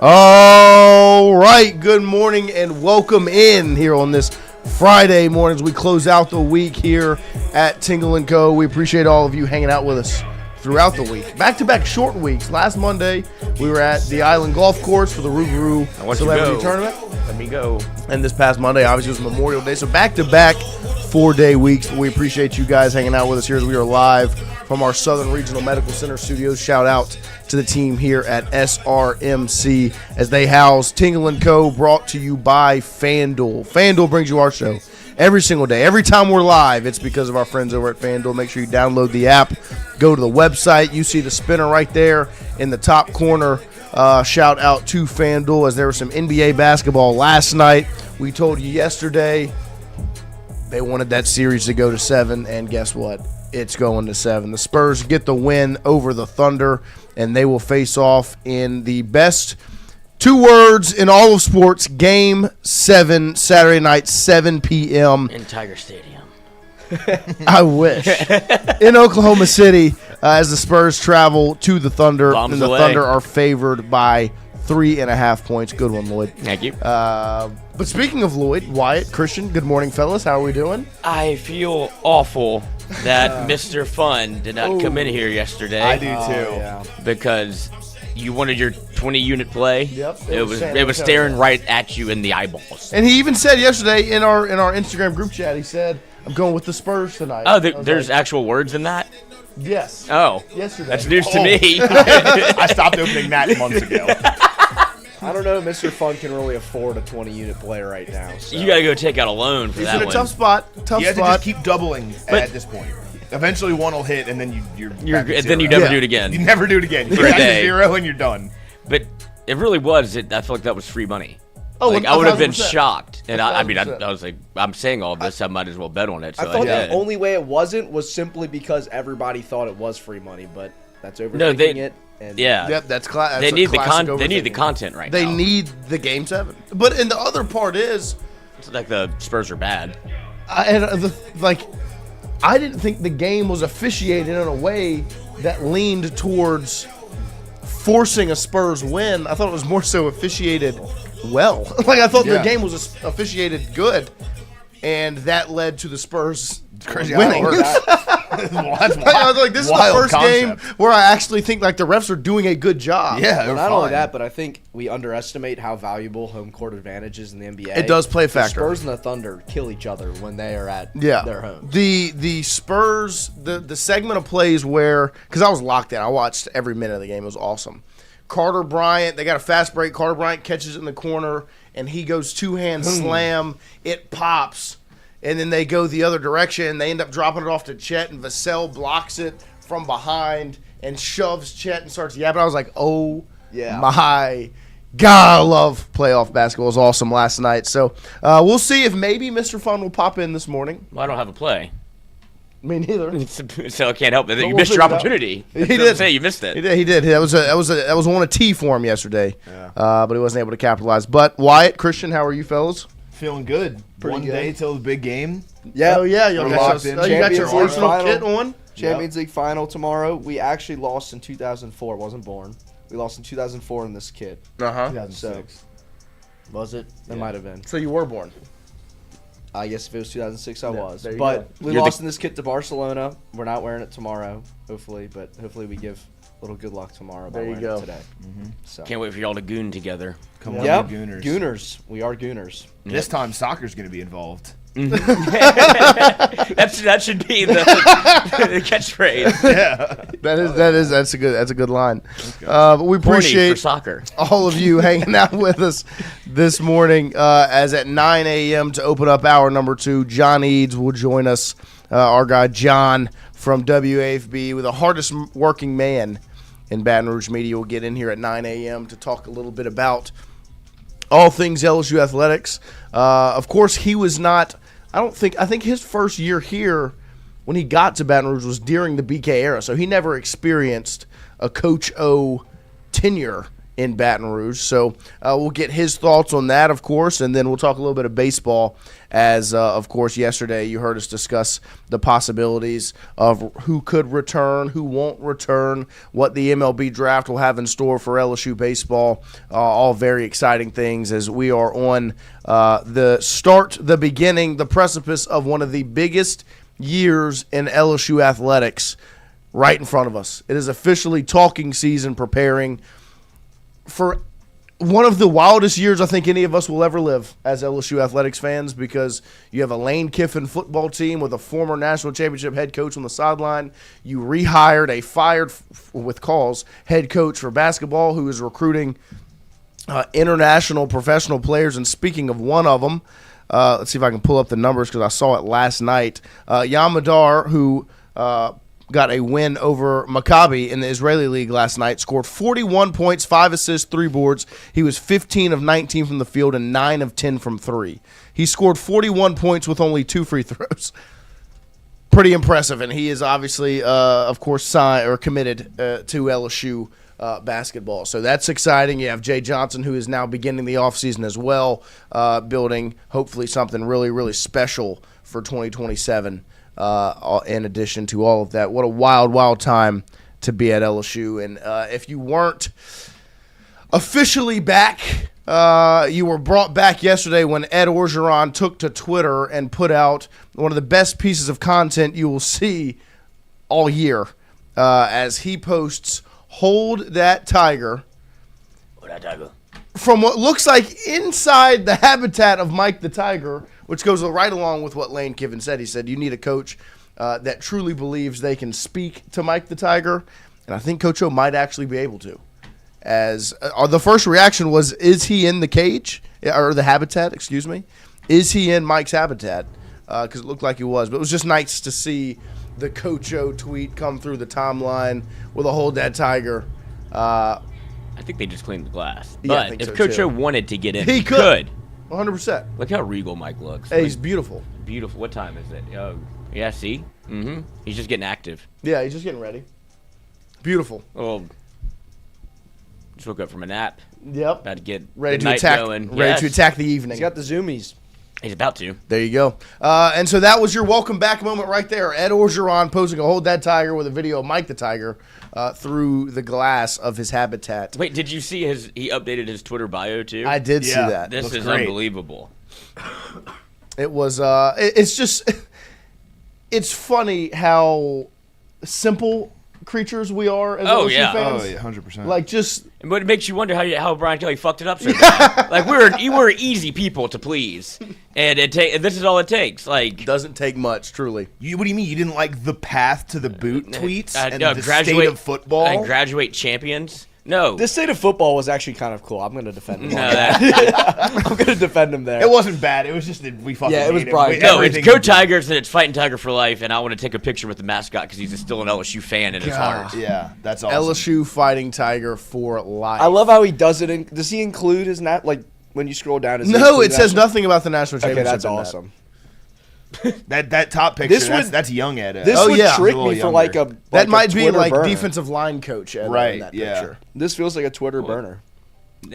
All right, good morning and welcome in here on this Friday morning as we close out the week here at Tingle & Co. We appreciate all of you hanging out with us throughout the week. Back-to-back short weeks. Last Monday, we were at the Island Golf Course for the Rougarou Celebrity Tournament. Let me go. And this past Monday, obviously, was Memorial Day. So back-to-back 4-day weeks. We appreciate you guys hanging out with us here as we are live from our Southern Regional Medical Center studios. Shout out to the team here at SRMC as they house Tingle & Co. brought to you by FanDuel. FanDuel brings you our show every single day. Every time we're live, it's because of our friends over at FanDuel. Make sure you download the app. Go to the website. You see the spinner right there in the top corner. Shout out to FanDuel as there was some NBA basketball last night. We told you yesterday they wanted that series to go to 7, and guess what? It's going to 7. The Spurs get the win over the Thunder, and they will face off in the best 2 words in all of sports, Game 7, Saturday night, 7 p.m. in Tiger Stadium. I wish. In Oklahoma City, as the Spurs travel to the Thunder, Bombs and the away. Thunder are favored by 3.5 points. Good one, Lloyd. Thank you. But speaking of Lloyd, Wyatt, Christian, good morning, fellas. How are we doing? I feel awful that Mr. Fun did not come in here yesterday. I do too. Because you wanted your 20-unit play. Yep. It was staring right at you in the eyeballs. And he even said yesterday in our Instagram group chat, he said, I'm going with the Spurs tonight. Oh, there's actual words in that? Yes. Oh. Yesterday. That's news to me. I stopped opening that months ago. I don't know. Mr. Fun can really afford a 20-unit play right now. So. You got to go take out a loan for He's that in a one. tough spot. You have to just keep doubling at this point. Eventually one will hit, and then you're back at then you zero. never do it again. You never do it again. You're For a back to day. 0, and you're done. But it really was. I feel like that was free money. Oh, like, I would have been 1,000%. shocked. And I 1,000%. was like, I'm saying all this, I might as well bet on it. So I thought did. the only way it wasn't was simply because everybody thought it was free money, but that's overthinking No, it. And Yeah. Yep, that's class. They need the content right They now. need the Game 7. But and the other part is, It's like the Spurs are bad. I didn't think the game was officiated in a way that leaned towards forcing a Spurs win. I thought it was more so officiated well. I thought the game was officiated good, and that led to the Spurs winning. That's I was like, this is the first game where I actually think the refs are doing a good job. Yeah, Well, not only that, but I think we underestimate how valuable home court advantage is in the NBA. It does play a factor. The Spurs and the Thunder kill each other when they are at their home. The Spurs, the segment of plays where, because I was locked in, I watched every minute of the game. It was awesome. Carter Bryant, they got a fast break. Carter Bryant catches it in the corner, and he goes two-hand slam. It pops. And then they go the other direction. They end up dropping it off to Chet, and Vassell blocks it from behind and shoves Chet and starts yapping. I was like, oh, my God, I love playoff basketball. It was awesome last night. So we'll see if maybe Mr. Fun will pop in this morning. Well, I don't have a play. Me neither. So I can't help it. You we'll missed your figure it out. opportunity. He did. Say you missed it. He did. That was one of T for him yesterday. But he wasn't able to capitalize. But Wyatt, Christian, how are you fellas? Feeling good. Pretty One good. day till the big game. Yeah. Oh, yeah. We're locked in. You got your Champions League Arsenal final. kit on? Champions League final tomorrow. We actually lost in 2004. Wasn't born. We lost in 2004 in this kit. Uh-huh. 2006. Was it? It might have been. So you were born. I guess if it was 2006, I was. there you But go. we You're lost in this kit to Barcelona. We're not wearing it tomorrow, hopefully. But hopefully we give a little good luck tomorrow by There you wearing go. it today. So. Can't wait for y'all to goon together. Come on, Yep. you Gooners. Gooners. We are Gooners. This time soccer's going to be involved. That should be the catchphrase. That's a good line. But we Corny appreciate for soccer. all of you hanging out with us this morning. As at 9 a.m. to open up hour number 2, John Eads will join us. Our guy John from WAFB, with the hardest working man in Baton Rouge media, will get in here at 9 a.m. to talk a little bit about all things LSU athletics. Of course, he was not. I think his first year here, when he got to Baton Rouge, was during the BK era, so he never experienced a Coach O tenure in Baton Rouge. So we'll get his thoughts on that, of course, and then we'll talk a little bit of baseball. As of course, yesterday you heard us discuss the possibilities of who could return, who won't return, what the MLB draft will have in store for LSU baseball. All very exciting things as we are on the beginning, the precipice of one of the biggest years in LSU athletics right in front of us. It is officially talking season, preparing for one of the wildest years I think any of us will ever live as LSU athletics fans, because you have a Lane Kiffin football team with a former national championship head coach on the sideline. You rehired a fired with calls head coach for basketball who is recruiting international professional players. And speaking of one of them, let's see if I can pull up the numbers because I saw it last night. Yamadar, who got a win over Maccabi in the Israeli League last night, scored 41 points, 5 assists, 3 boards. He was 15 of 19 from the field and 9 of 10 from 3. He scored 41 points with only 2 free throws. Pretty impressive, and he is obviously, of course, signed or committed to LSU basketball. So that's exciting. You have Jay Johnson, who is now beginning the offseason as well, building hopefully something really, really special for 2027. In addition to all of that, what a wild, wild time to be at LSU. And if you weren't officially back, you were brought back yesterday when Ed Orgeron took to Twitter and put out one of the best pieces of content you will see all year as he posts, "Hold that tiger," from what looks like inside the habitat of Mike the Tiger, which goes right along with what Lane Kiffin said. He said you need a coach that truly believes they can speak to Mike the Tiger, and I think Coach O might actually be able to. As the first reaction was, is he in the cage, or the habitat, excuse me? Is he in Mike's habitat? Because it looked like he was. But it was just nice to see the Coach O tweet come through the timeline with a "Hold that tiger." I think they just cleaned the glass. Yeah, I But think if so, Coach too. O wanted to get in, He he could. could. 100%. Look how regal Mike looks. Hey, he's beautiful. Beautiful. What time is it? Oh, yeah, see? Mm-hmm. He's just getting active. Yeah, he's just getting ready. Beautiful. Well, Just woke up from a nap. Yep. About to get Ready the to night attack. going. Ready to attack the evening. He's got the zoomies. He's about to. There you go. And so that was your welcome back moment right there. Ed Orgeron posing a Hold That Tiger with a video of Mike the Tiger through the glass of his habitat. Wait, did you see he updated his Twitter bio too? I did see that. This Looks is great. unbelievable. It was, it's just, it's funny how simple creatures we are as Oh, LSU yeah. fans. Oh, yeah, 100%. Like, just, But it makes you wonder how Brian Kelly fucked it up so bad. Like we're easy people to please, and this is all it takes. Like doesn't take much, truly. What do you mean? You didn't like the path to the boot tweets and no, the state of football? and graduate champions. No, This state of football was actually kind of cool. I'm going to defend him. no, on that. I'm going to defend him there. It wasn't bad. It was just that we fucking Yeah, it was hate him. Brian. We- no, it's everything Go he did. Tigers and it's fighting Tiger for life. And I want to take a picture with the mascot because he's still an LSU fan in his heart. Yeah, that's awesome. LSU fighting Tiger for life. I love how he does it. Does he include his like when you scroll down? Does he No, include it says national- nothing about the national Okay, championship. that's in that. awesome. That top picture, This would- that's young Ed. This Oh, would yeah. trick He's a little me for like a younger. That might a be Twitter like burner. defensive line coach Ed, Right, in that yeah. picture. This feels like a Twitter burner.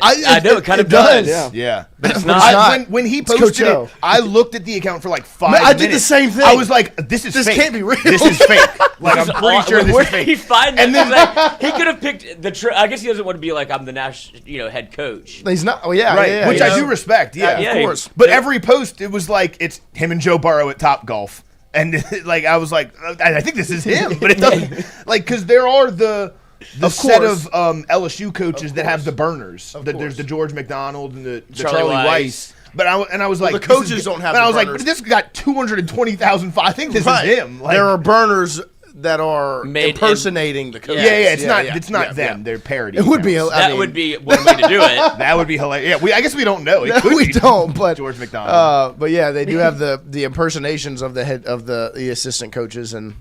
I know, it kind of does. Yeah. Yeah. But it's But not. it's not. When he It's Coach posted O. it, I looked at the account for like 5 Man, minutes. I did the same thing. I was like, this is This fake. can't be real. This is fake. Like, I'm pretty sure this Where is did fake. he find And that? then- Like, he could have picked I guess he doesn't want to be like I'm the national, head coach. He's not. Oh yeah, Right, yeah, which yeah. I do respect, yeah. Yeah, of course. he- But every post, it was like, it's him and Joe Burrow at Top Golf. And like, I was like, I think this is him. But it doesn't, like, because there are the set course. of LSU coaches that have the burners. Of There's course. the George McDonald and the Charlie Charlie Weiss. Weiss. But I was like, the this coaches is- don't have But the I was like, burners. but this got 220,000. I think this Right. is him. Like, There are burners that are Made in- impersonating the coach. yeah, it's not them. yeah. They're parody. It would be. accounts. I That mean, would be one way to do it. That would be hilarious. Yeah, I guess we don't know. It No, could we be don't. But George McDonald. But yeah, they do have the impersonations of the head of the assistant coaches, and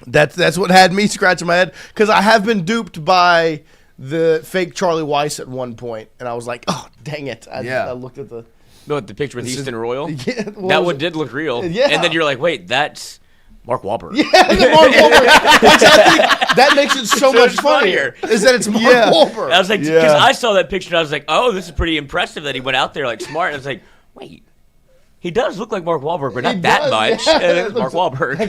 that's what had me scratching my head because I have been duped by the fake Charlie Weiss at one point, and I was like, oh dang it! I looked at the The picture with Easton Royal. yeah, what That was one it? did look real. Yeah. And then you're like, wait, that's Mark Wahlberg. Yeah, Mark Wahlberg, which I think that makes it so much much funnier. Is that it's Mark Yeah. Wahlberg? I was like, because I saw that picture and I was like, oh, this is pretty impressive that he went out there like smart. And I was like, wait, he does look like Mark Wahlberg, but He not that does, much. yeah. And it's Mark Wahlberg.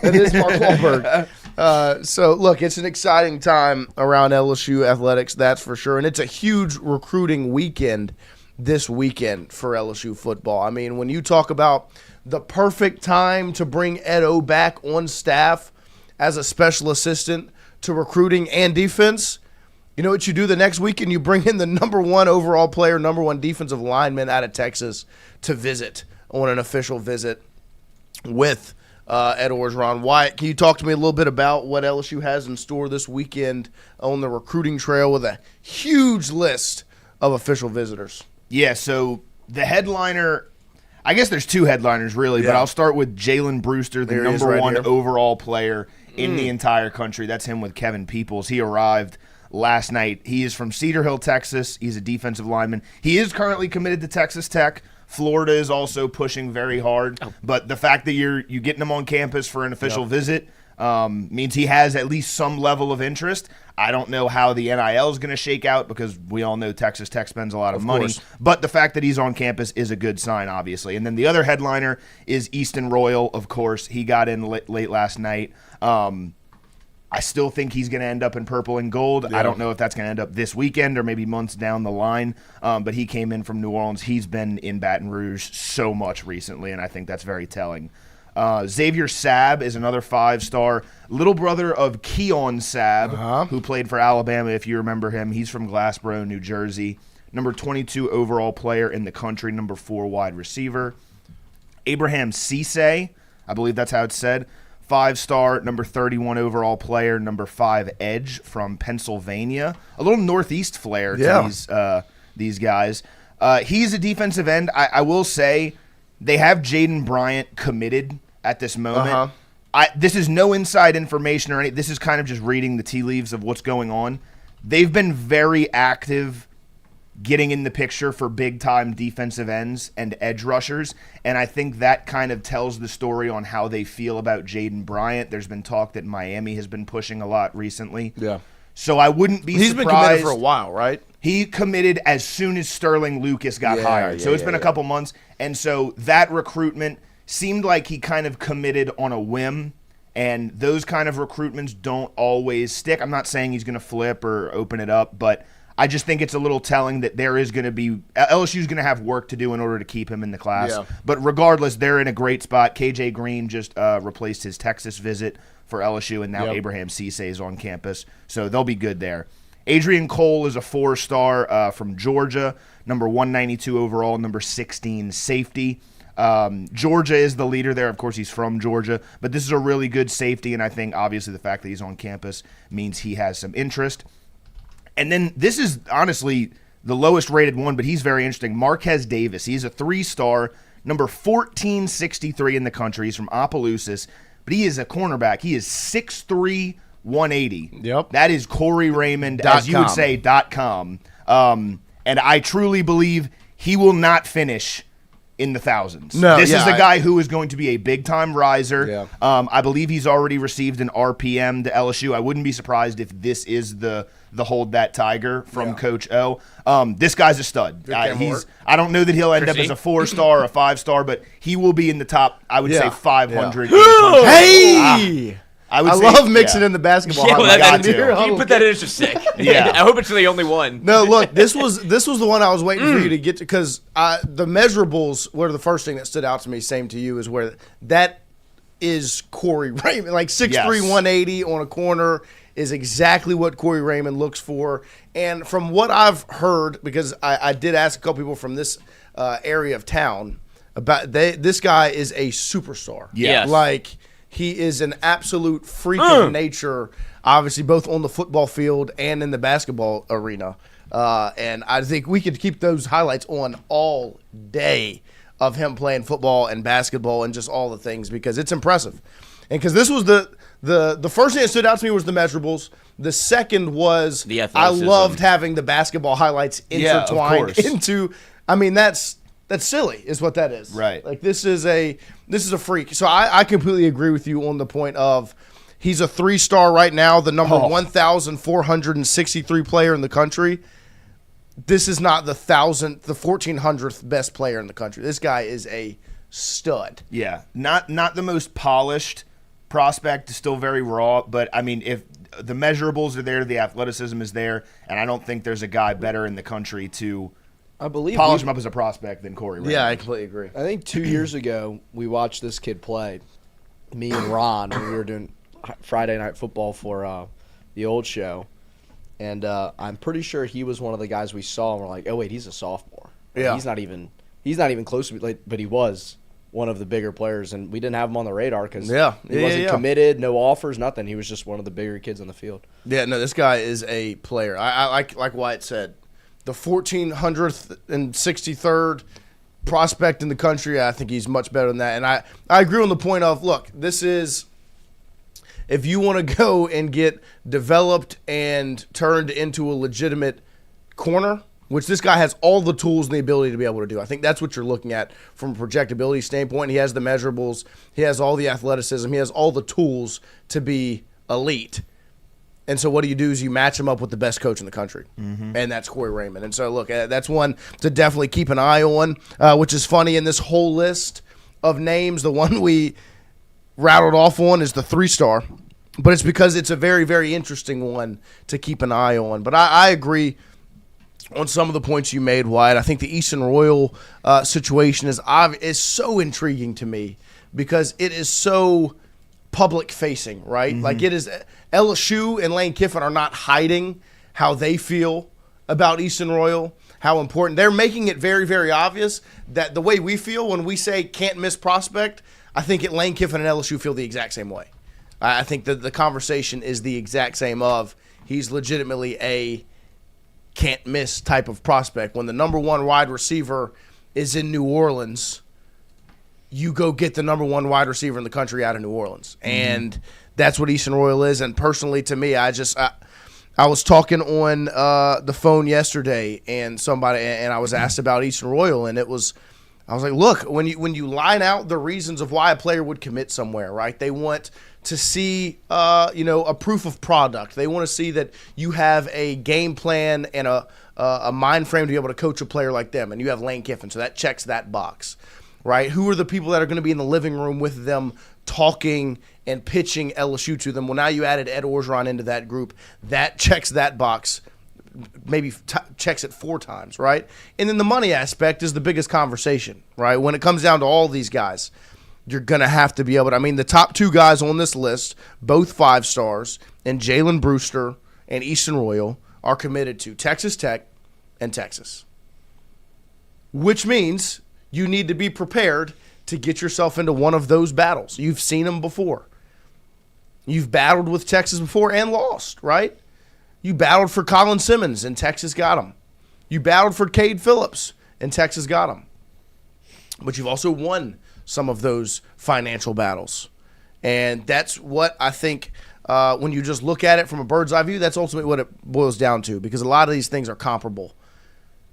It is Mark Wahlberg. So, look, it's an exciting time around LSU athletics, that's for sure. And it's a huge recruiting weekend this weekend for LSU football. I mean, when you talk about the perfect time to bring Ed O back on staff as a special assistant to recruiting and defense, you know what you do the next weekend? You bring in the number 1 overall player, number 1 defensive lineman out of Texas to visit on an official visit with Ed Orgeron. Wyatt, can you talk to me a little bit about what LSU has in store this weekend on the recruiting trail with a huge list of official visitors? Yeah, so the headliner, I guess there's 2 headliners really, but Yeah. I'll start with Jalen Brewster, the There he is number right 1 here. overall player in the entire country. That's him with Kevin Peoples. He arrived last night. He is from Cedar Hill, Texas. He's a defensive lineman. He is currently committed to Texas Tech. Florida is also pushing very hard, but the fact that you getting him on campus for an official visit means he has at least some level of interest. I don't know how the NIL is going to shake out because we all know Texas Tech spends a lot of money. course. But the fact that he's on campus is a good sign, obviously. And then the other headliner is Easton Royal, of course. He got in late last night. I still think he's going to end up in purple and gold. I don't know if that's going to end up this weekend or maybe months down the line. But he came in from New Orleans. He's been in Baton Rouge so much recently, and I think that's very telling. Xavier Sabb is another 5-star, little brother of Keon Sabb, who played for Alabama, if you remember him. He's from Glassboro, New Jersey. Number 22 overall player in the country, number 4 wide receiver. Abraham Sesay, I believe that's how it's said. 5-star, number 31 overall player, number 5 edge from Pennsylvania. A little Northeast flair to these guys. He's a defensive end. I will say they have Jaden Bryant committed at this moment. This is no inside information or anything. This is kind of just reading the tea leaves of what's going on. They've been very active getting in the picture for big-time defensive ends and edge rushers, and I think that kind of tells the story on how they feel about Jaden Bryant. There's been talk that Miami has been pushing a lot recently. Yeah. So I wouldn't be He's surprised. been committed for a while, right? He committed as soon as Sterling Lucas got hired. So it's been a couple months. And so that recruitment seemed like he kind of committed on a whim. And those kind of recruitments don't always stick. I'm not saying he's going to flip or open it up, but I just think it's a little telling that there is going to be – LSU's going to have work to do in order to keep him in the class. Yeah. But regardless, they're in a great spot. KJ Green just replaced his Texas visit for LSU, and now Abraham Sesay is on campus. So they'll be good there. Adrian Cole is a 4-star from Georgia, number 192 overall, number 16 safety. Georgia is the leader there. Of course, he's from Georgia, but this is a really good safety, and I think obviously the fact that he's on campus means he has some interest. And then this is honestly the lowest rated one, but he's very interesting. Marquez Davis. He's a 3-star, number 1463 in the country. He's from Opelousas, but he is a cornerback. He is 6'3", 180. Yep. That is Corey Raymond, as you would say, .com. And I truly believe he will not finish in the thousands. No, this is a guy who is going to be a big-time riser. Yeah. I believe he's already received an RPM to LSU. I wouldn't be surprised if this is the hold that tiger from Coach O. This guy's a stud. I don't know that he'll end up as a 4-star or a 5-star, but he will be in the top, I would say, 500. Hey! I love mixing in the basketball. You put that in, it's just sick. I hope it's the only one. No, look, this was the one I was waiting for you to get to, because the measurables were the first thing that stood out to me. Same to you, is where that is Corey Raymond, like 6'3", 180 on a corner is exactly what Corey Raymond looks for. And from what I've heard, because I did ask a couple people from this area of town about this guy is a superstar. Yes. Like. He is an absolute freak of nature, obviously both on the football field and in the basketball arena. And I think we could keep those highlights on all day of him playing football and basketball and just all the things, because it's impressive. And because this was the first thing that stood out to me was the measurables. The second was the athleticism. I loved having the basketball highlights intertwined into – I mean, that's silly is what that is. Right. Like this is a freak. So I completely agree with you on the point of he's a 3-star right now, the number 1,463 player in the country. This is not the 1,400th best player in the country. This guy is a stud. Yeah. Not the most polished prospect, still very raw, but I mean, if the measurables are there, the athleticism is there, and I don't think there's a guy better in the country to polish him up as a prospect than Corey Raymond. Yeah, I completely agree. I think 2 years ago we watched this kid play, me and Ron, when we were doing Friday Night Football for the old show, and I'm pretty sure he was one of the guys we saw and we're like, oh wait, he's a sophomore. Yeah, he's not even close to me, but he was one of the bigger players, and we didn't have him on the radar because he wasn't committed, no offers, nothing. He was just one of the bigger kids on the field. Yeah, no, this guy is a player. I like Wyatt said. The 1,463rd prospect in the country, I think he's much better than that. And I agree on the point of, look, this is – if you want to go and get developed and turned into a legitimate corner, which this guy has all the tools and the ability to be able to do. I think that's what you're looking at from a projectability standpoint. He has the measurables. He has all the athleticism. He has all the tools to be elite. And so what do? Is you match him up with the best coach in the country, and that's Corey Raymond. And so, look, that's one to definitely keep an eye on, which is funny. In this whole list of names, the one we rattled off on is the 3-star, but it's because it's a very, very interesting one to keep an eye on. But I agree on some of the points you made, Wyatt. I think the Easton Royal situation is so intriguing to me because it is so public-facing, right? Like it is – LSU and Lane Kiffin are not hiding how they feel about Easton Royal, how important. They're making it very, very obvious that the way we feel when we say can't miss prospect, I think Lane Kiffin and LSU feel the exact same way. I think that the conversation is the exact same of he's legitimately a can't miss type of prospect. When the number one wide receiver is in New Orleans, you go get the number one wide receiver in the country out of New Orleans. And that's what Easton Royal is. And personally, to me, I was talking on the phone yesterday, and I was asked about Easton Royal, and I was like, look, when you line out the reasons of why a player would commit somewhere, right? They want to see, a proof of product. They want to see that you have a game plan and a mind frame to be able to coach a player like them, and you have Lane Kiffin, so that checks that box, right? Who are the people that are going to be in the living room with them talking and pitching LSU to them? Well, now you added Ed Orgeron into that group. That checks that box, maybe checks it 4 times, right? And then the money aspect is the biggest conversation, right? When it comes down to all these guys, you're going to have to be able to – I mean, the top 2 guys on this list, both 5 stars, and Jalen Brewster and Easton Royal are committed to Texas Tech and Texas, which means you need to be prepared to get yourself into one of those battles. You've seen them before. You've battled with Texas before and lost, right? You battled for Colin Simmons, and Texas got him. You battled for Cade Phillips, and Texas got him. But you've also won some of those financial battles. And that's what I think when you just look at it from a bird's eye view, that's ultimately what it boils down to, because a lot of these things are comparable.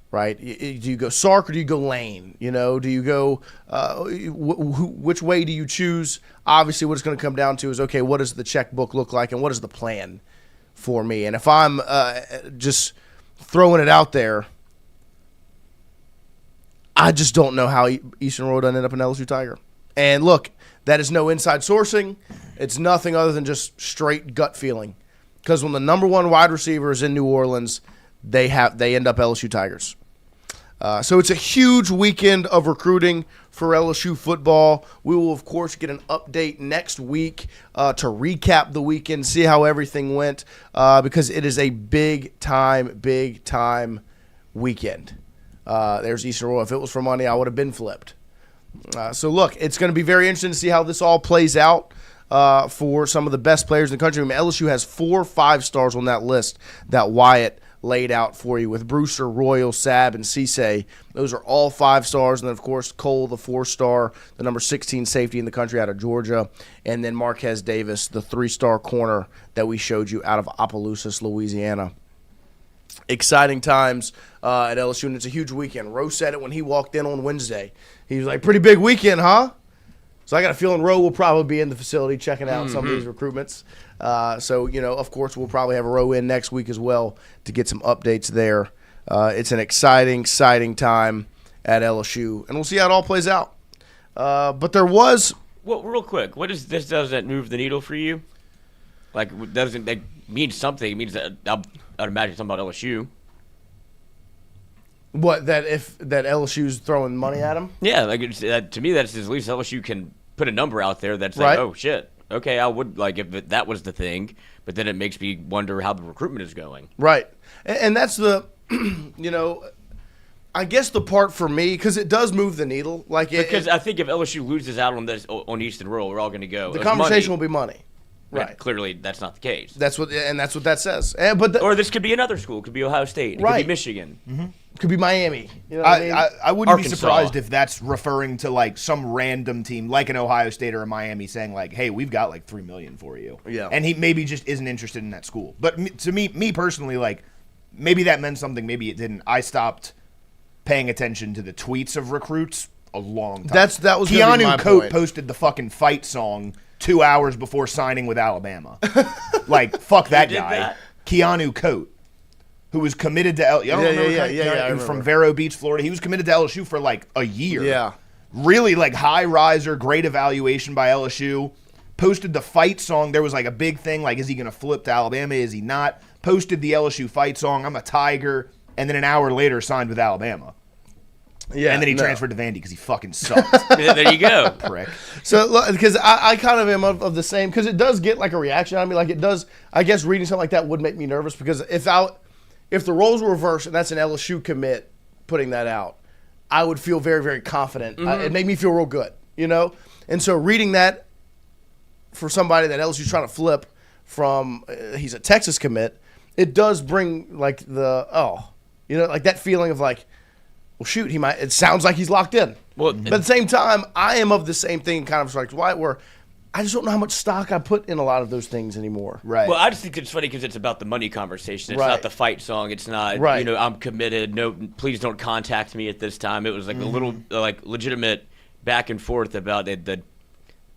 Right? Do you go Sark or do you go Lane? Do you go which way do you choose? Obviously, what it's going to come down to is, okay, what does the checkbook look like and what is the plan for me? And if I'm just throwing it out there, I just don't know how Easton Royal doesn't end up an LSU Tiger. And look, that is no inside sourcing. It's nothing other than just straight gut feeling. Because when the number 1 wide receiver is in New Orleans, they end up LSU Tigers. So it's a huge weekend of recruiting for LSU football. We will, of course, get an update next week to recap the weekend, see how everything went, because it is a big-time weekend. There's Easton Royal. If it was for money, I would have been flipped. So, look, it's going to be very interesting to see how this all plays out for some of the best players in the country. I mean, LSU has 4 5-stars on that list that Wyatt laid out for you, with Brewster, Royal, Sabb, and Sesay. Those are all 5-stars. And then, of course, Cole, the 4-star, the number 16 safety in the country out of Georgia. And then Marquez Davis, the 3-star corner that we showed you out of Opelousas, Louisiana. Exciting times at LSU, and it's a huge weekend. Rowe said it when he walked in on Wednesday. He was like, pretty big weekend, huh? So I got a feeling Rowe will probably be in the facility checking out some of these recruitments. So, of course, we'll probably have a Rowe in next week as well to get some updates there. It's an exciting time at LSU, and we'll see how it all plays out. But there was – Well, real quick, what is this? Does that move the needle for you? Like, doesn't that mean something? It means that I'd imagine something about LSU. What, that LSU's throwing money at him? Yeah, to me, that's at least LSU can put a number out there that's right. Like, oh, shit. Okay, I would, if that was the thing, but then it makes me wonder how the recruitment is going. Right. And that's the, I guess the part for me, because it does move the needle. Because I think if LSU loses out on Easton Royal, we're all going to go. The conversation will be money. Right. And clearly, that's not the case. That's what that says. Or this could be another school. It could be Ohio State. It right. could be Michigan. Mm-hmm. Could be Miami. You know what I mean? I wouldn't Arkansas. be surprised if that's referring to some random team like an Ohio State or a Miami saying hey, we've got $3 million for you. Yeah. And he maybe just isn't interested in that school. But to me personally, maybe that meant something, maybe it didn't. I stopped paying attention to the tweets of recruits a long time. That was gonna be my Keanu Cote point. posted the fucking fight song 2 hours before signing with Alabama. Fuck that guy. That? Keanu Cote, who was committed to LSU. From Vero Beach, Florida. He was committed to LSU for a year. Yeah. Really high riser, great evaluation by LSU. Posted the fight song. There was a big thing, is he going to flip to Alabama? Is he not? Posted the LSU fight song, I'm a Tiger, and then an hour later signed with Alabama. Yeah, and then he transferred to Vandy because he fucking sucked. There you go. Prick. So, because I kind of am of the same, because it does get a reaction on me. It does, I guess reading something like that would make me nervous, because if the roles were reversed and that's an LSU commit putting that out, I would feel very, very confident. Mm-hmm. It made me feel real good, And so reading that for somebody that LSU's trying to flip from, he's a Texas commit, it does bring that feeling of well, shoot, it sounds like he's locked in. Well, but at the same time, I am of the same thing, kind of where I just don't know how much stock I put in a lot of those things anymore. Right. Well, I just think it's funny because it's about the money conversation. It's Right. not the fight song. It's not, Right. I'm committed. No, please don't contact me at this time. It was a little legitimate back and forth about the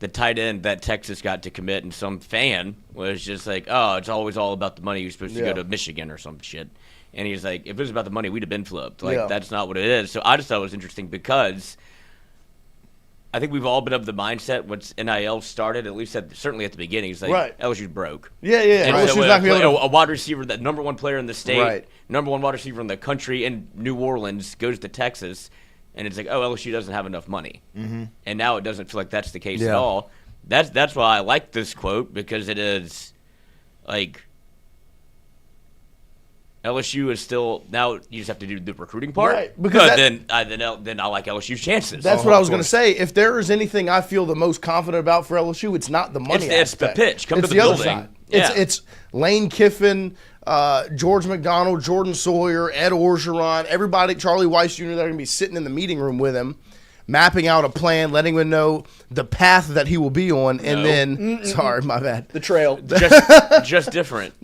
the tight end that Texas got to commit, and some fan was just like, oh, it's always all about the money. You're supposed to go to Michigan or some shit. And he's like, if it was about the money, we'd have been flipped. Like, that's not what it is. So I just thought it was interesting because I think we've all been of the mindset once NIL started, at least certainly at the beginning, it's like, LSU's broke. Yeah. And LSU's so not gonna be able to... a wide receiver, that number one player in the state, number one wide receiver in the country in New Orleans goes to Texas, and it's like, oh, LSU doesn't have enough money. Mm-hmm. And now it doesn't feel like that's the case at all. That's why I like this quote, because it is like LSU is still, now you just have to do the recruiting part. Right. Because then I like LSU's chances. That's what I was going to say. If there is anything I feel the most confident about for LSU, it's not the money it's aspect. The pitch. Come to the other building. side. It's Lane Kiffin, George McDonald, Jordan Sawyer, Ed Orgeron, everybody, Charlie Weiss Jr., that are going to be sitting in the meeting room with him, mapping out a plan, letting him know the path that he will be on, and then, sorry, my bad. The trail. Just different.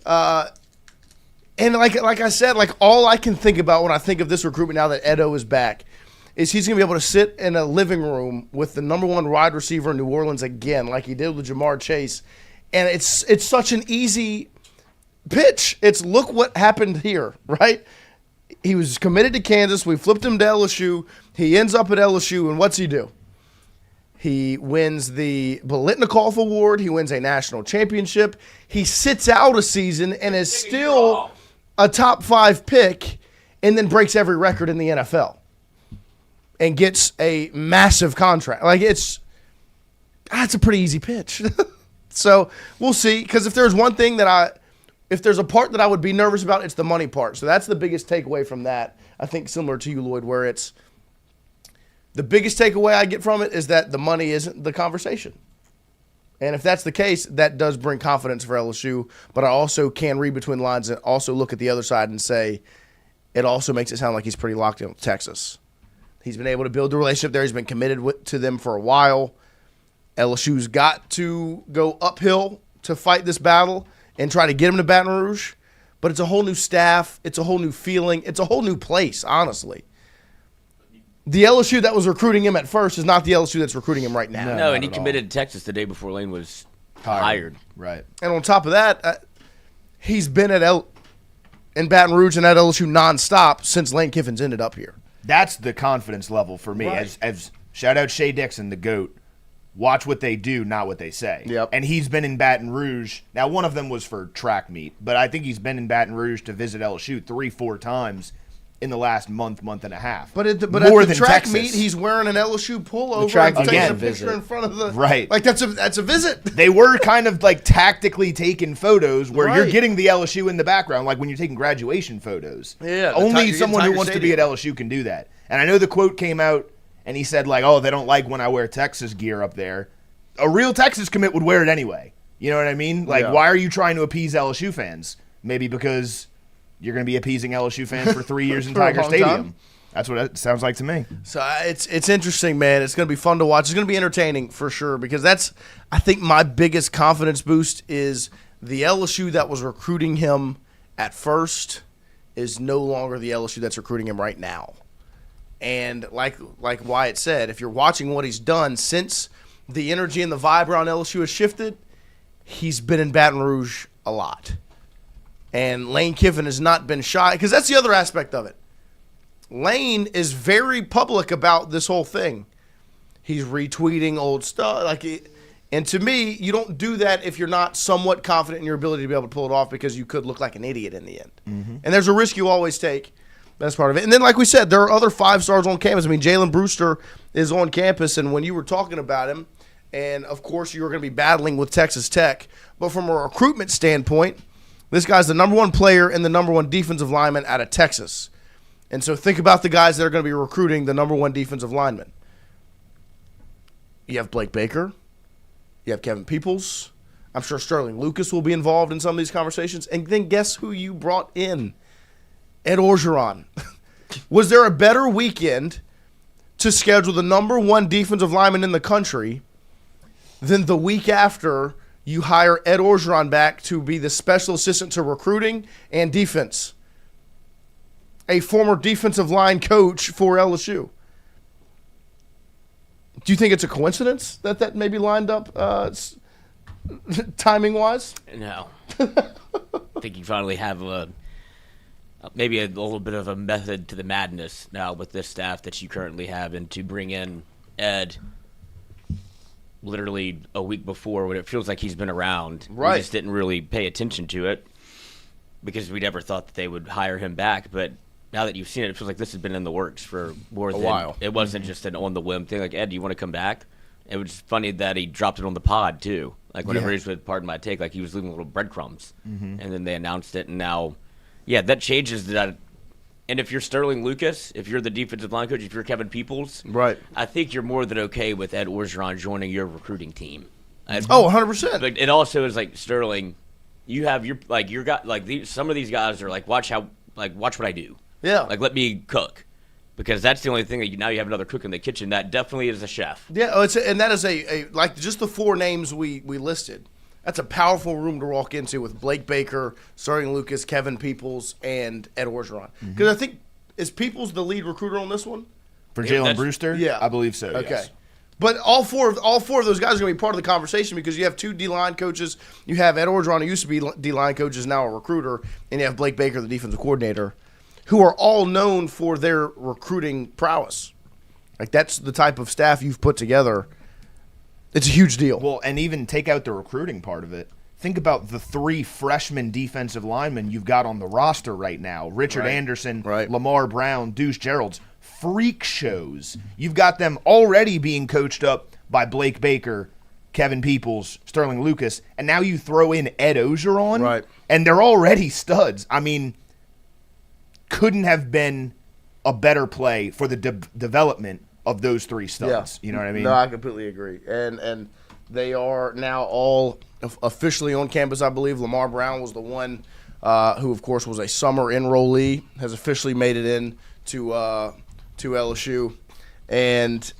And like I said, like all I can think about when I think of this recruitment now that Edo is back is he's going to be able to sit in a living room with the number one wide receiver in New Orleans again, like he did with Jamar Chase. And it's such an easy pitch. It's look what happened here, right? He was committed to Kansas. We flipped him to LSU. He ends up at LSU, and what's he do? He wins the Biletnikoff Award. He wins a national championship. He sits out a season and is still a top 5 pick, and then breaks every record in the NFL and gets a massive contract. Like that's a pretty easy pitch. So we'll see. Because if there's one thing if there's a part that I would be nervous about, it's the money part. So that's the biggest takeaway from that. I think similar to you, Lloyd, where it's the biggest takeaway I get from it is that the money isn't the conversation. And if that's the case, that does bring confidence for LSU. But I also can read between the lines and also look at the other side and say it also makes it sound like he's pretty locked in with Texas. He's been able to build a relationship there. He's been committed to them for a while. LSU's got to go uphill to fight this battle and try to get him to Baton Rouge. But it's a whole new staff. It's a whole new feeling. It's a whole new place, honestly. The LSU that was recruiting him at first is not the LSU that's recruiting him right now. No, and he committed to Texas the day before Lane was hired. Right. And on top of that, he's been in Baton Rouge and at LSU nonstop since Lane Kiffin's ended up here. That's the confidence level for me. Right. As shout out Shea Dixon, the GOAT. Watch what they do, not what they say. Yep. And he's been in Baton Rouge. Now, one of them was for track meet, but I think he's been in Baton Rouge to visit LSU 3-4 times in the last month and a half. But at More the than track Texas. meet, he's wearing an LSU pullover track and taking a again, picture in front of the right. Like that's a visit. They were kind of like tactically taking photos where you're Right. getting the LSU in the background, like when you're taking graduation photos. Yeah, Only the someone who Tiger wants to be at LSU can do that. And I know the quote came out, and he said like, "Oh, they don't like when I wear Texas gear up there." A real Texas commit would wear it anyway. You know what I mean? Like, why are you trying to appease LSU fans? Maybe because you're going to be appeasing LSU fans for 3 years in For a Tiger long Stadium. time. That's what it sounds like to me. So it's interesting, man. It's going to be fun to watch. It's going to be entertaining for sure because that's, I think, my biggest confidence boost is the LSU that was recruiting him at first is no longer the LSU that's recruiting him right now. And like Wyatt said, if you're watching what he's done since the energy and the vibe around LSU has shifted, he's been in Baton Rouge a lot. And Lane Kiffin has not been shy because that's the other aspect of it. Lane is very public about this whole thing. He's retweeting old stuff. And to me, you don't do that if you're not somewhat confident in your ability to be able to pull it off because you could look like an idiot in the end. Mm-hmm. And there's a risk you always take. That's part of it. And then, like we said, there are other 5-stars on campus. I mean, Jalen Brewster is on campus, and when you were talking about him, and, of course, you were going to be battling with Texas Tech, but from a recruitment standpoint, this guy's the number one player and the number one defensive lineman out of Texas. And so think about the guys that are going to be recruiting the number one defensive lineman. You have Blake Baker. You have Kevin Peoples. I'm sure Sterling Lucas will be involved in some of these conversations. And then guess who you brought in? Ed Orgeron. Was there a better weekend to schedule the number one defensive lineman in the country than the week after you hire Ed Orgeron back to be the special assistant to recruiting and defense? A former defensive line coach for LSU. Do you think it's a coincidence that maybe lined up timing-wise? No. I think you finally have maybe a little bit of a method to the madness now with this staff that you currently have, and to bring in Ed literally a week before when it feels like he's been around. Right. We just didn't really pay attention to it because we never thought that they would hire him back. But now that you've seen it, it feels like this has been in the works for more than a while. It wasn't just an on-the-whim thing like, Ed, do you want to come back? It was funny that he dropped it on the pod, too. Like, whenever he was with Pardon My Take, like, he was leaving little breadcrumbs. And then they announced it, and now, that changes that. And if you're Sterling Lucas, if you're the defensive line coach, if you're Kevin Peoples, right, I think you're more than okay with Ed Orgeron joining your recruiting team. 100%. But it also is like, Sterling, you have some of these guys are like, watch what I do. Yeah. Like, let me cook. Because that's the only thing that now you have another cook in the kitchen. That definitely is a chef. Yeah, and that is like just the 4 names we listed. That's a powerful room to walk into with Blake Baker, Sterling Lucas, Kevin Peoples, and Ed Orgeron. Because I think, is Peoples the lead recruiter on this one? For Jalen Brewster? Yeah. I believe so, Okay. Yes. But all four of those guys are going to be part of the conversation because you have 2 D-line coaches. You have Ed Orgeron, who used to be D-line coach, is now a recruiter, and you have Blake Baker, the defensive coordinator, who are all known for their recruiting prowess. Like, that's the type of staff you've put together. It's a huge deal. Well, and even take out the recruiting part of it. Think about the 3 freshman defensive linemen you've got on the roster right now. Richard Anderson, Lamar Brown, Deuce Gerald's freak shows. You've got them already being coached up by Blake Baker, Kevin Peoples, Sterling Lucas, and now you throw in Ed Orgeron, and they're already studs. I mean, couldn't have been a better play for the development of those 3 studs. You know what I mean? No, I completely agree. And they are now all officially on campus, I believe. Lamar Brown was the one who, of course, was a summer enrollee, has officially made it in to LSU. And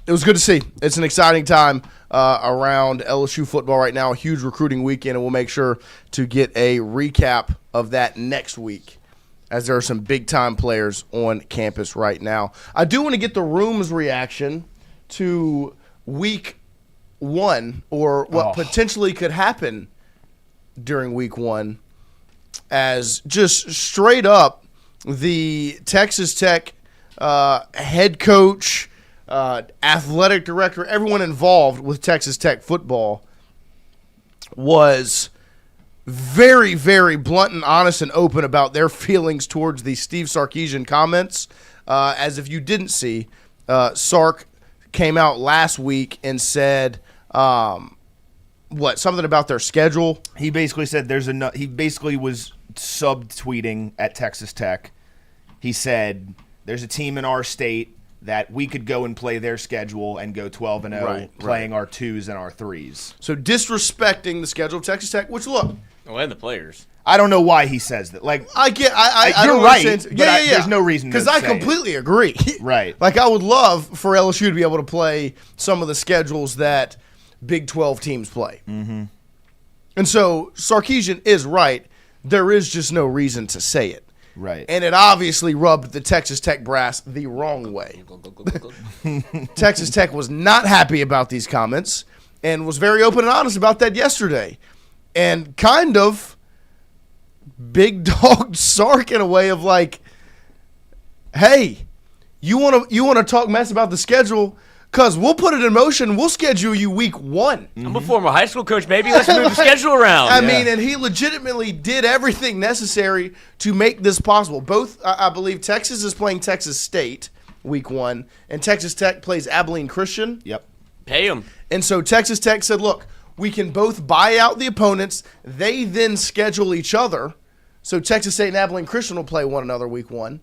it was good to see. It's an exciting time around LSU football right now, a huge recruiting weekend, and we'll make sure to get a recap of that next week, as there are some big-time players on campus right now. I do want to get the room's reaction to week 1, or what potentially could happen during week 1, as just straight up the Texas Tech head coach, athletic director, everyone involved with Texas Tech football was very, very blunt and honest and open about their feelings towards the Steve Sarkisian comments. As if you didn't see, Sark came out last week and said, something about their schedule. He basically said he basically was subtweeting at Texas Tech. He said, there's a team in our state that we could go and play their schedule and go 12-0, playing our 2s and our 3s. So disrespecting the schedule of Texas Tech, which, look. And the players. I don't know why he says that. Like, you're don't right. There's no reason to say because I completely agree. Right. Like, I would love for LSU to be able to play some of the schedules that Big 12 teams play. Mm-hmm. And so Sarkisian is right. There is just no reason to say it. Right. And it obviously rubbed the Texas Tech brass the wrong way. Texas Tech was not happy about these comments and was very open and honest about that yesterday. And kind of big dog Sark in a way of like, hey, you want to talk mess about the schedule? Because we'll put it in motion. We'll schedule you week 1. I'm a former high school coach. Maybe let's move the schedule around. I mean, and he legitimately did everything necessary to make this possible. Both, I believe, Texas is playing Texas State week 1, and Texas Tech plays Abilene Christian. Yep. Pay them. And so Texas Tech said, look, we can both buy out the opponents. They then schedule each other. So Texas State and Abilene Christian will play one another week 1.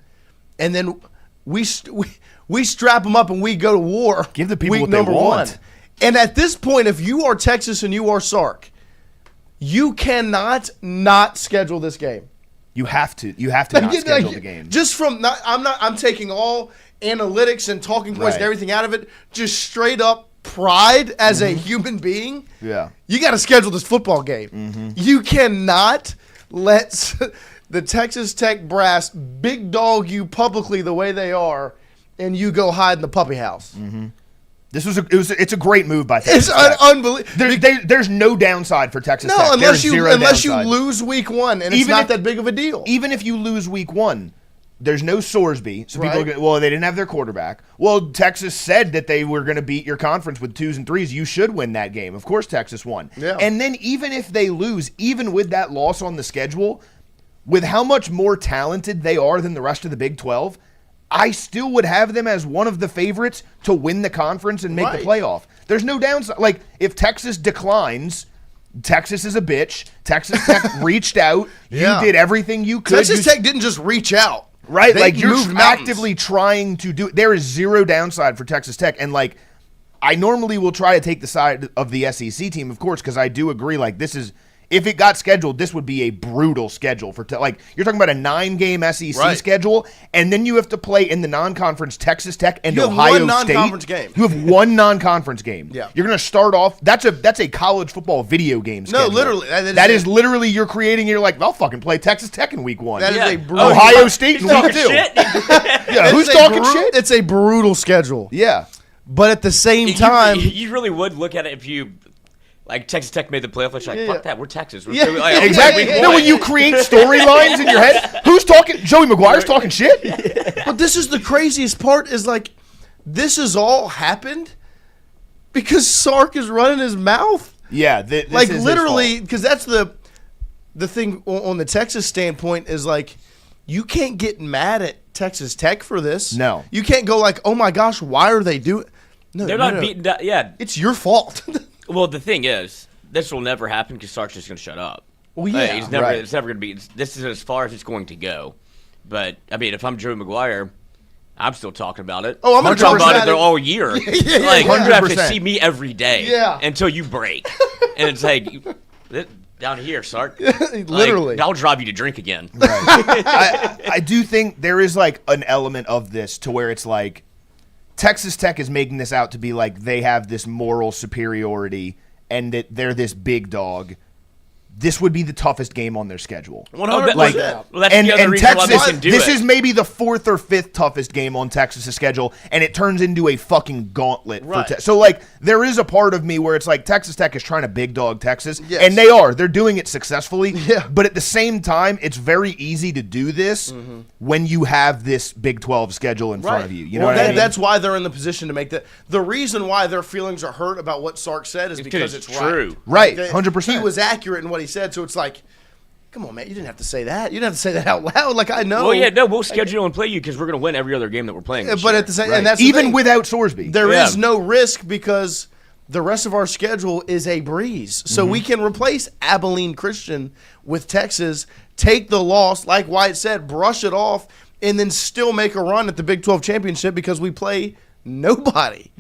And then we strap them up and we go to war. Give the people week what number they want. 1. And at this point, if you are Texas and you are Sark, you cannot not schedule this game. You have to. You have to not schedule the game. Just from I'm taking all analytics and talking points and everything out of it. Just straight up pride as a human being. Yeah. You got to schedule this football game. Mm-hmm. You cannot let the Texas Tech brass big dog you publicly the way they are, and you go hide in the puppy house. Mm-hmm. It's a great move by Texas Tech. It's unbelievable. There's no downside for Texas Tech. No, unless There's you lose week 1, and it's not that big of a deal. Even if you lose week 1, there's no Sorsby. So people go, well, they didn't have their quarterback. Well, Texas said that they were going to beat your conference with 2s and 3s. You should win that game. Of course, Texas won. Yeah. And then even if they lose, even with that loss on the schedule, with how much more talented they are than the rest of the Big 12, I still would have them as one of the favorites to win the conference and make the playoff. There's no downside. Like, if Texas declines, Texas is a bitch. Texas Tech reached out. You did everything you could. Texas Tech didn't just reach out. Right? Like, you're actively trying to do it. There is zero downside for Texas Tech. And, like, I normally will try to take the side of the SEC team, of course, because I do agree, like, this is – if it got scheduled, this would be a brutal schedule for like you're talking about a 9-game SEC schedule, and then you have to play in the non-conference Texas Tech and Ohio State. Non-conference game. You have one non-conference game. Yeah, you're going to start off. That's a college football video game schedule. No, literally, that is literally you're creating. You're like, I'll fucking play Texas Tech in week 1. That is a brutal. Ohio State in week 2. Yeah, who's talking shit? It's a brutal schedule. Yeah, but at the same time, you really would look at it if you. Like, Texas Tech made the playoff, it's like, fuck that, we're Texas. We're exactly. No, when you create storylines in your head, who's talking? Joey McGuire's talking shit? But this is the craziest part is, like, this has all happened because Sark is running his mouth. Yeah. This like, is literally, because that's the thing on the Texas standpoint is, like, you can't get mad at Texas Tech for this. No. You can't go like, oh, my gosh, why are they doing No, They're not beating down. Yeah. It's your fault. Well, the thing is, this will never happen because Sark's just going to shut up. Well, yeah. It's never going to be. This is as far as it's going to go. But, I mean, if I'm Joe McGuire, I'm still talking about it. Oh, I'm going to talk about it all year. Like, you have to see me every day until you break. And it's like, down here, Sark. Literally. I'll drive you to drink again. Right. I do think there is, like, an element of this to where it's like, Texas Tech is making this out to be like they have this moral superiority and that they're this big dog. This would be the toughest game on their schedule. 100%. Like, well, that's the other reason Texas, why they can do this it. is maybe the 4th or 5th toughest game on Texas' schedule, and it turns into a fucking gauntlet. Right. So, like, there is a part of me where it's like Texas Tech is trying to big dog Texas, Yes. and they are. They're doing it successfully. Yeah. But at the same time, it's very easy to do this when you have this Big 12 schedule in front of you. You know what I mean? That's why they're in the position to make that. The reason why their feelings are hurt about what Sark said is because it's true. Right, Like, 100%. He was accurate in what he said, so it's like, come on, man, you didn't have to say that. You didn't have to say that out loud. Like, I know. Well, yeah, no, we'll schedule and play you because we're going to win every other game that we're playing. But at the same, and that's the even thing. without Sorsby, There is no risk because the rest of our schedule is a breeze. So we can replace Abilene Christian with Texas, take the loss, like Wyatt said, brush it off, and then still make a run at the Big 12 championship because we play nobody.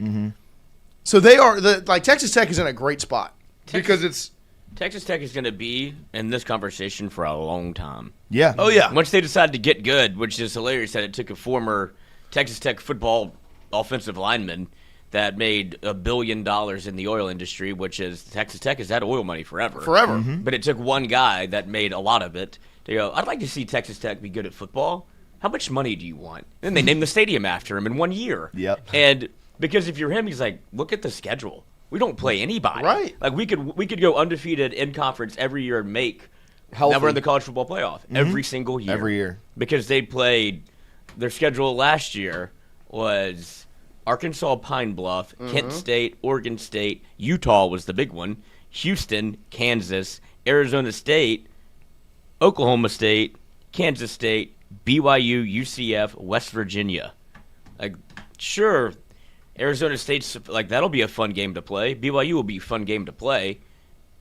So they are like Texas Tech is in a great spot because it's Texas Tech is going to be in this conversation for a long time. Yeah. Oh yeah. Once they decide to get good, which is hilarious that it took a former Texas Tech football offensive lineman that made $1 billion in the oil industry, which is Texas Tech has had oil money forever. But it took one guy that made a lot of it to go, I'd like to see Texas Tech be good at football. How much money do you want? And they named the stadium after him in 1 year. Yep. And because if you're him, he's like, look at the schedule. We don't play anybody. Right. Like we could go undefeated in conference every year and make Healthy. never in the college football playoff every single year. Every year. Because they played their schedule last year was Arkansas, Pine Bluff, Kent State, Oregon State, Utah was the big one, Houston, Kansas, Arizona State, Oklahoma State, Kansas State, BYU, UCF, West Virginia. Like, sure, Arizona State's like that'll be a fun game to play. BYU will be a fun game to play.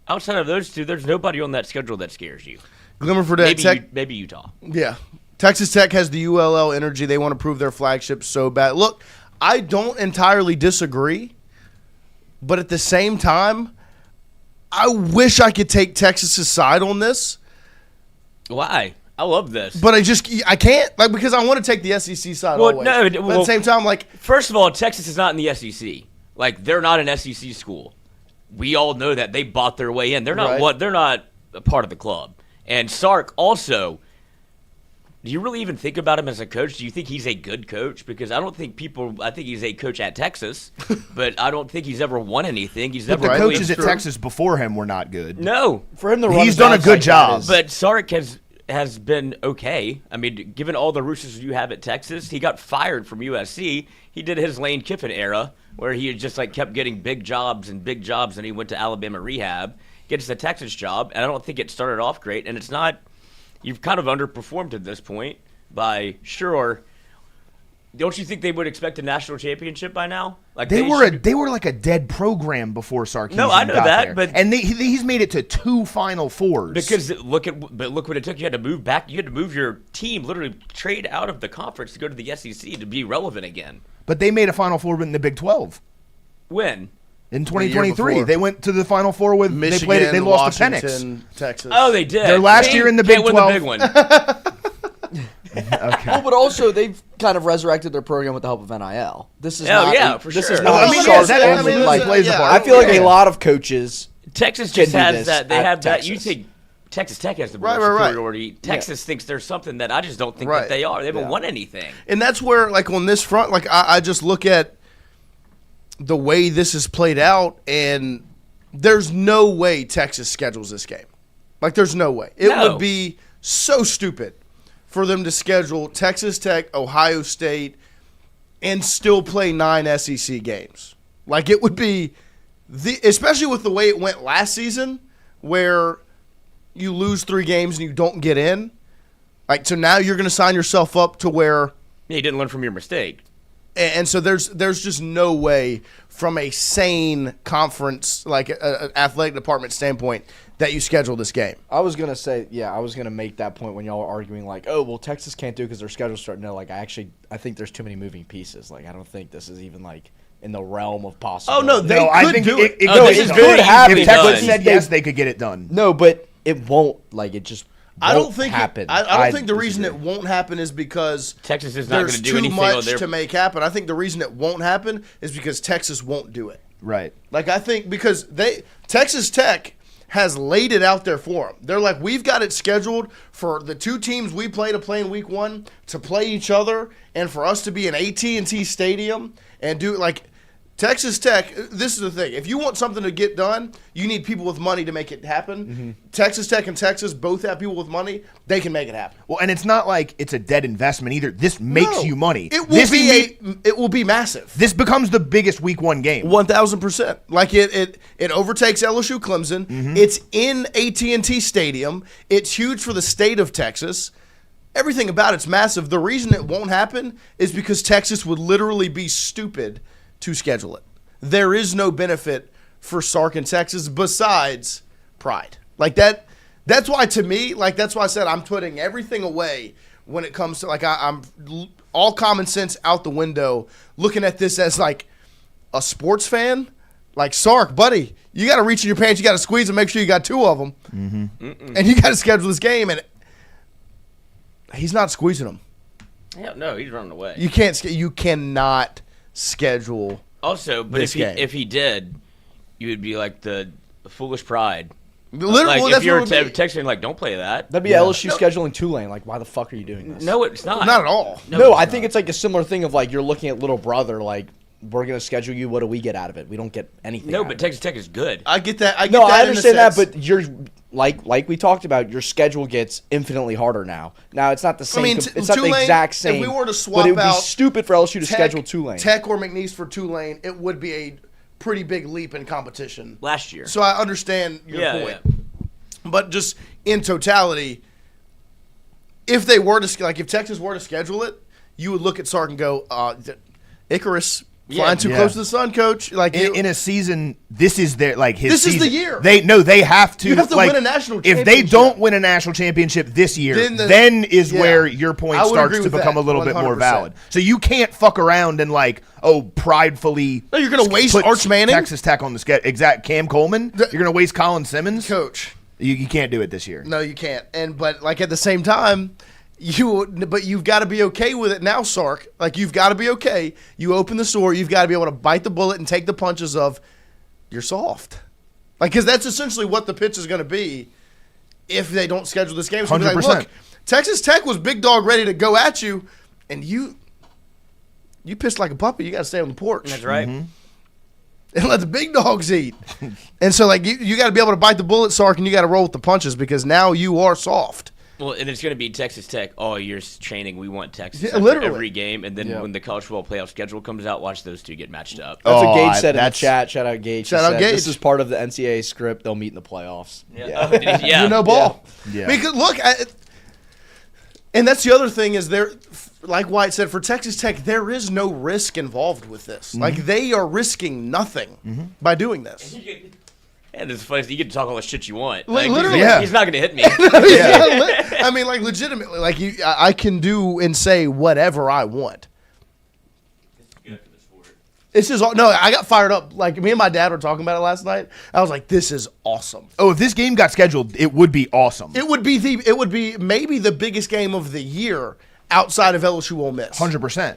Outside of those two, there's nobody on that schedule that scares you. Glimmer for that Tech. Maybe Utah. Yeah. Texas Tech has the ULL energy. They want to prove their flagship so bad. Look, I don't entirely disagree, but at the same time, I wish I could take Texas's side on this. Why? I love this. But I can't, like, because I want to take the SEC side always. No, but at the same time, like, first of all, Texas is not in the SEC. Like, they're not an SEC school. We all know that. They bought their way in. They're not Right. They're not a part of the club. And Sark also, Do you really even think about him as a coach? Do you think he's a good coach? Because I think he's a coach at Texas, but I don't think he's ever won anything. He's never. The coaches at Texas before him were not good. No, for him to run, he's done a good job. But Sark has been okay. I mean, given all the roosters you have at Texas, he got fired from USC. He did his Lane Kiffin era, where he just kept getting big jobs, and he went to Alabama rehab, gets the Texas job, and I don't think it started off great. And it's not. You've kind of underperformed at this point by sure. Don't you think they would expect a national championship by now? They were like a dead program before Sarkisian. No, I know got that, there. but he's made it to 2 Final Fours. Because look what it took. You had to move back. You had to move your team, literally trade out of the conference to go to the SEC to be relevant again. But they made a Final Four in the Big 12. When? In 2023, they went to the Final Four with Michigan, they lost Washington, to Penix. Texas. Oh, they did. Their last year in the Big 12. Win the big one. Okay. Well, but also they've kind of resurrected their program with the help of NIL. This is for this sure. is not plays a part. I feel like a lot of coaches. Texas just has that. They have that. Texas. You think Texas Tech has the Right. superiority. Texas thinks there's something that I just don't think that they are. They haven't won anything. And that's where, on this front, I just look at the way this is played out, and there's no way Texas schedules this game. There's no way. It would be so stupid for them to schedule Texas Tech, Ohio State, and still play 9 SEC games. It would be, especially with the way it went last season, where you lose 3 games and you don't get in. So now you're going to sign yourself up to where you didn't learn from your mistake. And so there's just no way from a sane conference, an athletic department standpoint, that you schedule this game. I was going to make that point when y'all were arguing Texas can't do it because their schedule's starting. No, I think there's too many moving pieces. I don't think this is even in the realm of possibility. Oh, no, I think do it. It could happen. If Texas said yes, they could get it done. No, but it won't. It just I don't think happen. I don't think the reason it won't happen is because Texas is not going to do anything. There's too much to make happen. I think the reason it won't happen is because Texas won't do it. Right. I think because Texas Tech has laid it out there for them. They're we've got it scheduled for the 2 teams we play to play in week 1 to play each other, and for us to be in AT&T Stadium and do Texas Tech, this is the thing. If you want something to get done, you need people with money to make it happen. Mm-hmm. Texas Tech and Texas both have people with money. They can make it happen. Well, and it's not it's a dead investment either. This makes you money. It will be massive. This becomes the biggest week 1 game. 1,000%. It overtakes LSU Clemson. Mm-hmm. It's in AT&T Stadium. It's huge for the state of Texas. Everything about it's massive. The reason it won't happen is because Texas would literally be stupid to schedule it. There is no benefit for Sark in Texas besides pride. That's why, to me, that's why I said I'm putting everything away when it comes to, I'm all common sense out the window, looking at this as, a sports fan. Sark, buddy, you got to reach in your pants, you got to squeeze and make sure you got 2 of them. Mm-hmm. And you got to schedule this game, and he's not squeezing them. Yeah, no, he's running away. You cannot schedule also, but if he did, you would be the foolish pride. Literally, if you're texting don't play that. That'd be LSU scheduling Tulane. Why the fuck are you doing this? No, it's not. Not at all. No, I think it's a similar thing of you're looking at little brother. We're gonna schedule you. What do we get out of it? We don't get anything. No, but Texas Tech is good. I get that. I understand that, but you're like we talked about. Your schedule gets infinitely harder now. Now it's not the same. It's not the exact same. If we were to swap but it would out be stupid for LSU to schedule Tulane. Tech or McNeese for Tulane, it would be a pretty big leap in competition last year. So I understand your point, but just in totality, if they were to if Texas were to schedule it, you would look at Sark and go, Icarus. Flying too close to the sun, coach. In a season, this is their his. This season. is the year. They have to. You have to win a national championship. If they don't win a national championship this year, then is where your point starts to become a little bit more valid. So you can't fuck around and pridefully. No, you're going to waste Arch Manning, Texas Tech on the schedule. Exact Cam Coleman. You're going to waste Colin Simmons, coach. You can't do it this year. No, you can't. But at the same time. You've got to be okay with it now, Sark. You've got to be okay. You open the store, you've got to be able to bite the bullet and take the punches of you're soft. Because that's essentially what the pitch is going to be if they don't schedule this game. So 100%. Look, Texas Tech was big dog ready to go at you, and you pissed like a puppy. You got to stay on the porch. That's right. And let the big dogs eat. And so, like, you got to be able to bite the bullet, Sark, and you got to roll with the punches because now you are soft. Well, and it's going to be Texas Tech all year training. We want Texas literally. every game. And then when the college football playoff schedule comes out, watch those two get matched up. That's what Gage said in the chat. Shout out Gage. Shout out Gage. This is part of the NCAA script. They'll meet in the playoffs. Yeah. You know ball. Yeah. Because, look, and that's the other thing is there, like White said, for Texas Tech, there is no risk involved with this. Like, they are risking nothing by doing this. And it's funny, you can talk all the shit you want. Literally. He's not going to hit me. I mean, like, legitimately, like, I can do and say whatever I want. It's just no. I got fired up. Like, me and my dad were talking about it last night. I was like, "This is awesome." Oh, if this game got scheduled, it would be awesome. It would be maybe the biggest game of the year outside of LSU Ole Miss. 100%.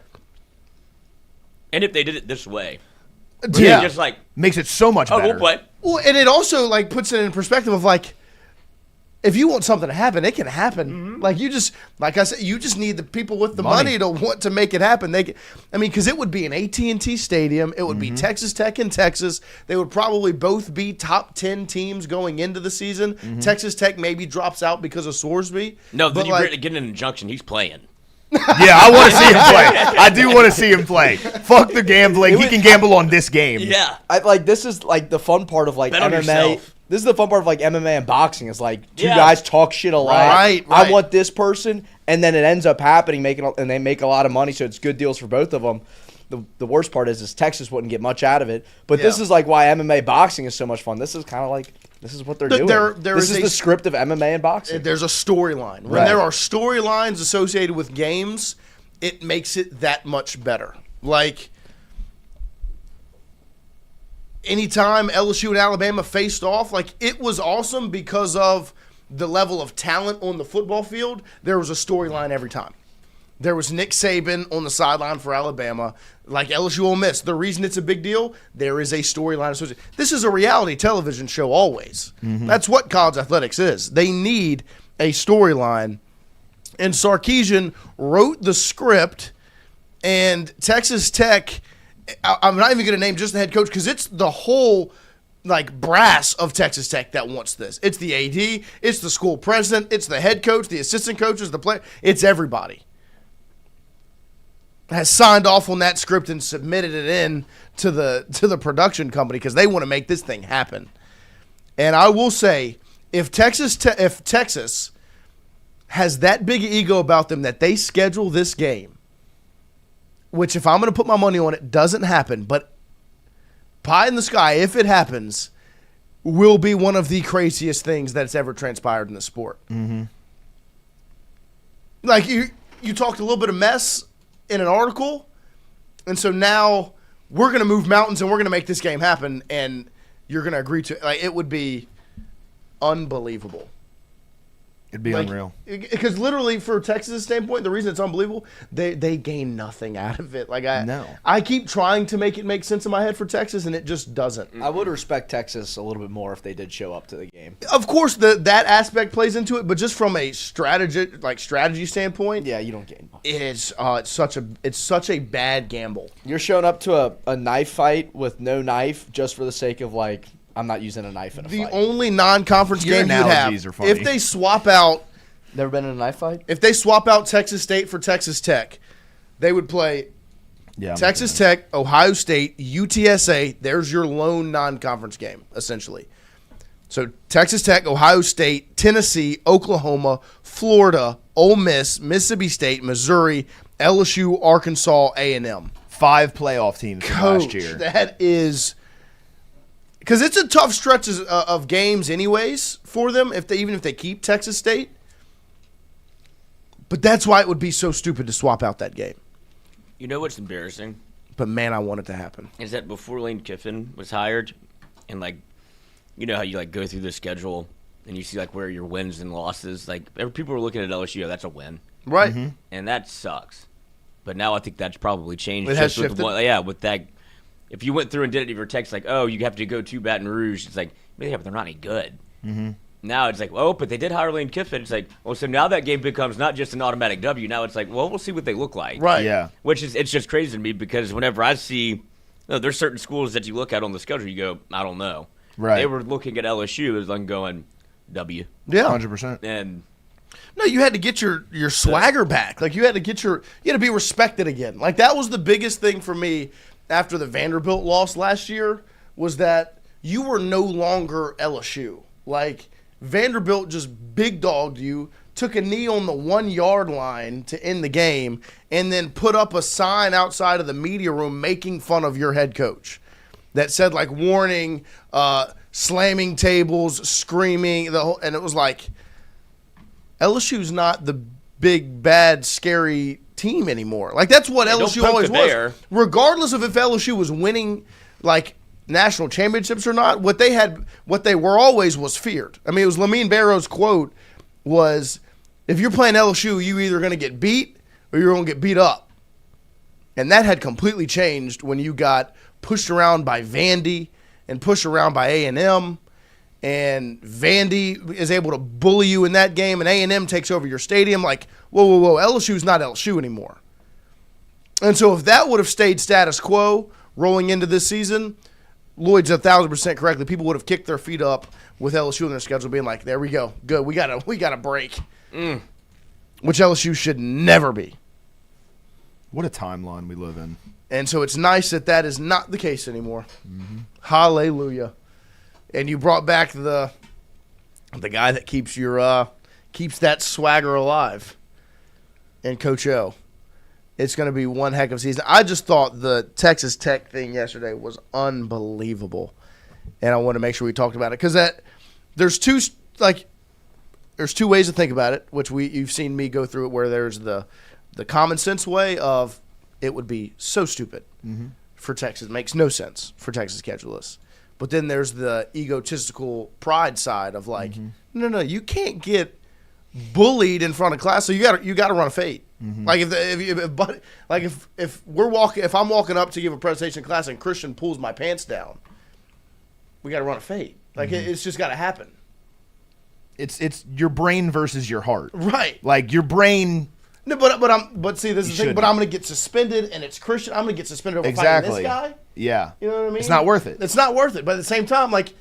And if they did it this way, Yeah, just like makes it so much better. we'll play. Well, and it also like puts it in perspective of like, if you want something to happen, it can happen. Like you just, like I said, you just need the people with the money to want to make it happen. Because it would be an AT&T Stadium. It would be Texas Tech and Texas. They would probably both be top 10 teams going into the season. Texas Tech maybe drops out because of Sorsby. No, then you get an injunction. He's playing. Yeah, I want to see him play. I do want to see him play. Fuck the gambling. He can gamble on this game. Yeah. This is like the fun part of like Bet on MMA. yourself. This is the fun part of like MMA and boxing. Is like two guys talk shit a lot. Right. I want this person, and then it ends up happening, and they make a lot of money, so it's good deals for both of them. The worst part is Texas wouldn't get much out of it. But this is like why MMA boxing is so much fun. This is kind of like this is what they're doing. This is the script of MMA and boxing. There's a storyline. When there are storylines associated with games, it makes it that much better. Like, anytime LSU and Alabama faced off, like, it was awesome because of the level of talent on the football field. There was a storyline every time. There was Nick Saban on the sideline for Alabama, like LSU Ole Miss. The reason it's a big deal, there is a storyline associated. This is a reality television show always. That's what college athletics is. They need a storyline. And Sarkisian wrote the script, and Texas Tech, I'm not even going to name just the head coach because it's the whole like brass of Texas Tech that wants this. It's the AD, it's the school president, it's the head coach, the assistant coaches, the player. It's everybody. Has signed off on that script and submitted it in to the production company because they want to make this thing happen. And I will say, if Texas has that big ego about them that they schedule this game, which if I'm going to put my money on it, doesn't happen, but pie in the sky, if it happens, will be one of the craziest things that's ever transpired in the sport. Like, you talked a little bit of mess in an article, and so now we're going to move mountains and we're going to make this game happen, and you're going to agree to it. Like, it would be unbelievable. It'd be unreal. Because literally, for Texas' standpoint, the reason it's unbelievable, they gain nothing out of it. Like I keep trying to make it make sense in my head for Texas, and it just doesn't. I would respect Texas a little bit more if they did show up to the game. Of course, that aspect plays into it, but just from a strategy standpoint, yeah, you don't gain much. It's such a bad gamble. You're showing up to a knife fight with no knife just for the sake of like, I'm not using a knife in a fight. The only non-conference game you'd have, are funny. if they swap out. Never been in a knife fight? If they swap out Texas State for Texas Tech, they would play Texas Tech, Ohio State, UTSA. There's your lone non-conference game, essentially. So Texas Tech, Ohio State, Tennessee, Oklahoma, Florida, Ole Miss, Mississippi State, Missouri, LSU, Arkansas, A&M. 5 playoff teams from last year. That is... Because it's a tough stretch of games anyways for them, even if they keep Texas State. But that's why it would be so stupid to swap out that game. You know what's embarrassing? But, man, I want it to happen. Is that before Lane Kiffin was hired, and, like, you know how you, like, go through the schedule and you see, like, where your wins and losses. Like, people were looking at LSU, that's a win. Right. And that sucks. But now I think that's probably changed. It has with shifted. With that. If you went through and did it in your text, like, oh, you have to go to Baton Rouge, it's like, yeah, but they're not any good. now it's like, oh, but they did hire Lane Kiffin. It's like, well, so now that game becomes not just an automatic W. Now it's like, well, we'll see what they look like. Right. Yeah. It's just crazy to me because whenever I see, there's certain schools that you look at on the schedule, you go, I don't know. Right. They were looking at LSU as like going W. Yeah. 100%. And No, you had to get your swagger back. Like you had to be respected again. Like that was the biggest thing for me after the Vanderbilt loss last year was that you were no longer LSU. Like Vanderbilt just big dogged you, took a knee on the 1 yard line to end the game, and then put up a sign outside of the media room making fun of your head coach that said like warning, slamming tables, screaming, and it was like LSU's not the big, bad, scary team anymore. Like that's what LSU always was. Regardless of if LSU was winning like national championships or not, what they were always was feared. I mean, it was Lamine Barrow's quote was, if you're playing LSU, you either going to get beat or you're going to get beat up. And that had completely changed when you got pushed around by Vandy and pushed around by A&M. And Vandy is able to bully you in that game, and A&M takes over your stadium. Like, whoa, LSU's not LSU anymore. And so if that would have stayed status quo rolling into this season, Lloyd's 1,000% correctly. People would have kicked their feet up with LSU in their schedule, being like, "There we go, good. We got a break," which LSU should never be. What a timeline we live in. And so it's nice that is not the case anymore. Mm-hmm. Hallelujah. And you brought back the guy that keeps that swagger alive, and Coach O. It's going to be one heck of a season. I just thought the Texas Tech thing yesterday was unbelievable, and I want to make sure we talked about it because there's two ways to think about it, which you've seen me go through it. Where there's the common sense way of it would be so stupid for Texas, it makes no sense for Texas to schedule this. But then there's the egotistical pride side of like, no, you can't get bullied in front of class, so you got to run a fade. Like if I'm walking up to give a presentation in class and Christian pulls my pants down, we got to run a fade. Like it's just got to happen. It's your brain versus your heart, right? Like your brain. No, but see, this is the thing. But I'm going to get suspended, and it's Christian. I'm going to get suspended over fighting this guy. Yeah, you know what I mean. It's not worth it. It's not worth it. But at the same time, like,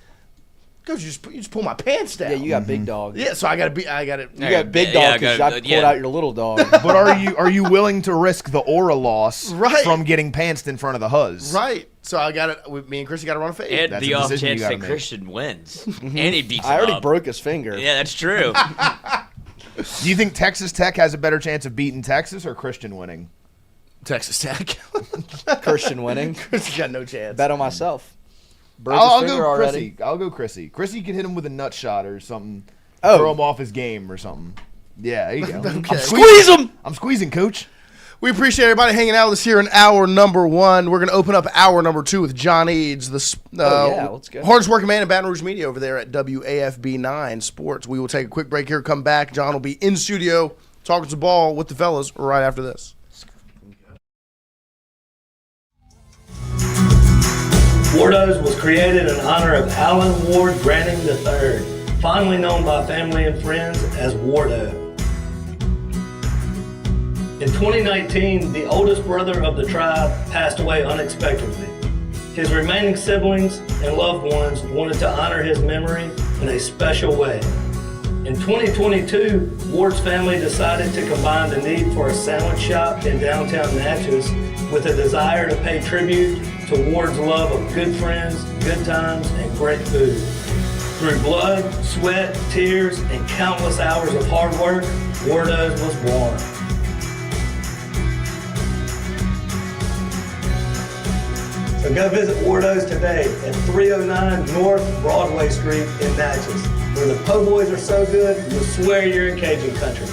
Coach, you just pull my pants down. Yeah, you got big dog. Yeah, so I got it. You got big dog because I pulled out your little dog. But are you willing to risk the aura loss from getting pantsed in front of the huzz? Right. So I got it. Me and Chrissy got to run a fade. And the off chance that Christian wins, and he beats. I already broke his finger. Yeah, that's true. Do you think Texas Tech has a better chance of beating Texas or Christian winning? Texas Tech. Christian winning. Chrissy's got no chance. Bet on myself. I'll go Chrissy. I'll go Chrissy. Chrissy can hit him with a nut shot or something. Throw him off his game or something. Yeah, there you go. Okay. Squeeze him. I'm squeezing, Coach. We appreciate everybody hanging out with us here in hour number 1. We're going to open up hour number 2 with John Eads, the let's go. hardest working man in Baton Rouge media over there at WAFB 9 Sports. We will take a quick break here, come back. John will be in studio talking some ball with the fellas right after this. Wardo's was created in honor of Alan Ward Branning III, fondly known by family and friends as Wardo. In 2019, the oldest brother of the tribe passed away unexpectedly. His remaining siblings and loved ones wanted to honor his memory in a special way. In 2022, Ward's family decided to combine the need for a sandwich shop in downtown Natchez with a desire to pay tribute to Ward's love of good friends, good times, and great food. Through blood, sweat, tears, and countless hours of hard work, Wardo's was born. So go visit Wardo's today at 309 North Broadway Street in Natchez, where the po' boys are so good, you'll swear you're in Cajun country.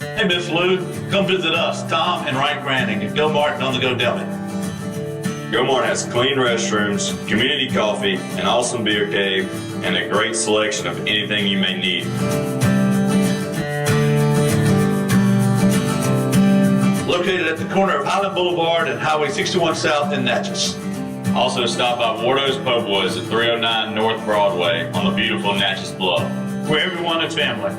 Hey, Miss Lou, come visit us, Tom and Wright Branding at GOMART on the Go Deli. GOMART has clean restrooms, community coffee, an awesome beer cave, and a great selection of anything you may need. Located at the corner of Highland Boulevard and Highway 61 South in Natchez. Also stop by Wardo's Po' Boys at 309 North Broadway on the beautiful Natchez Bluff, where everyone is family.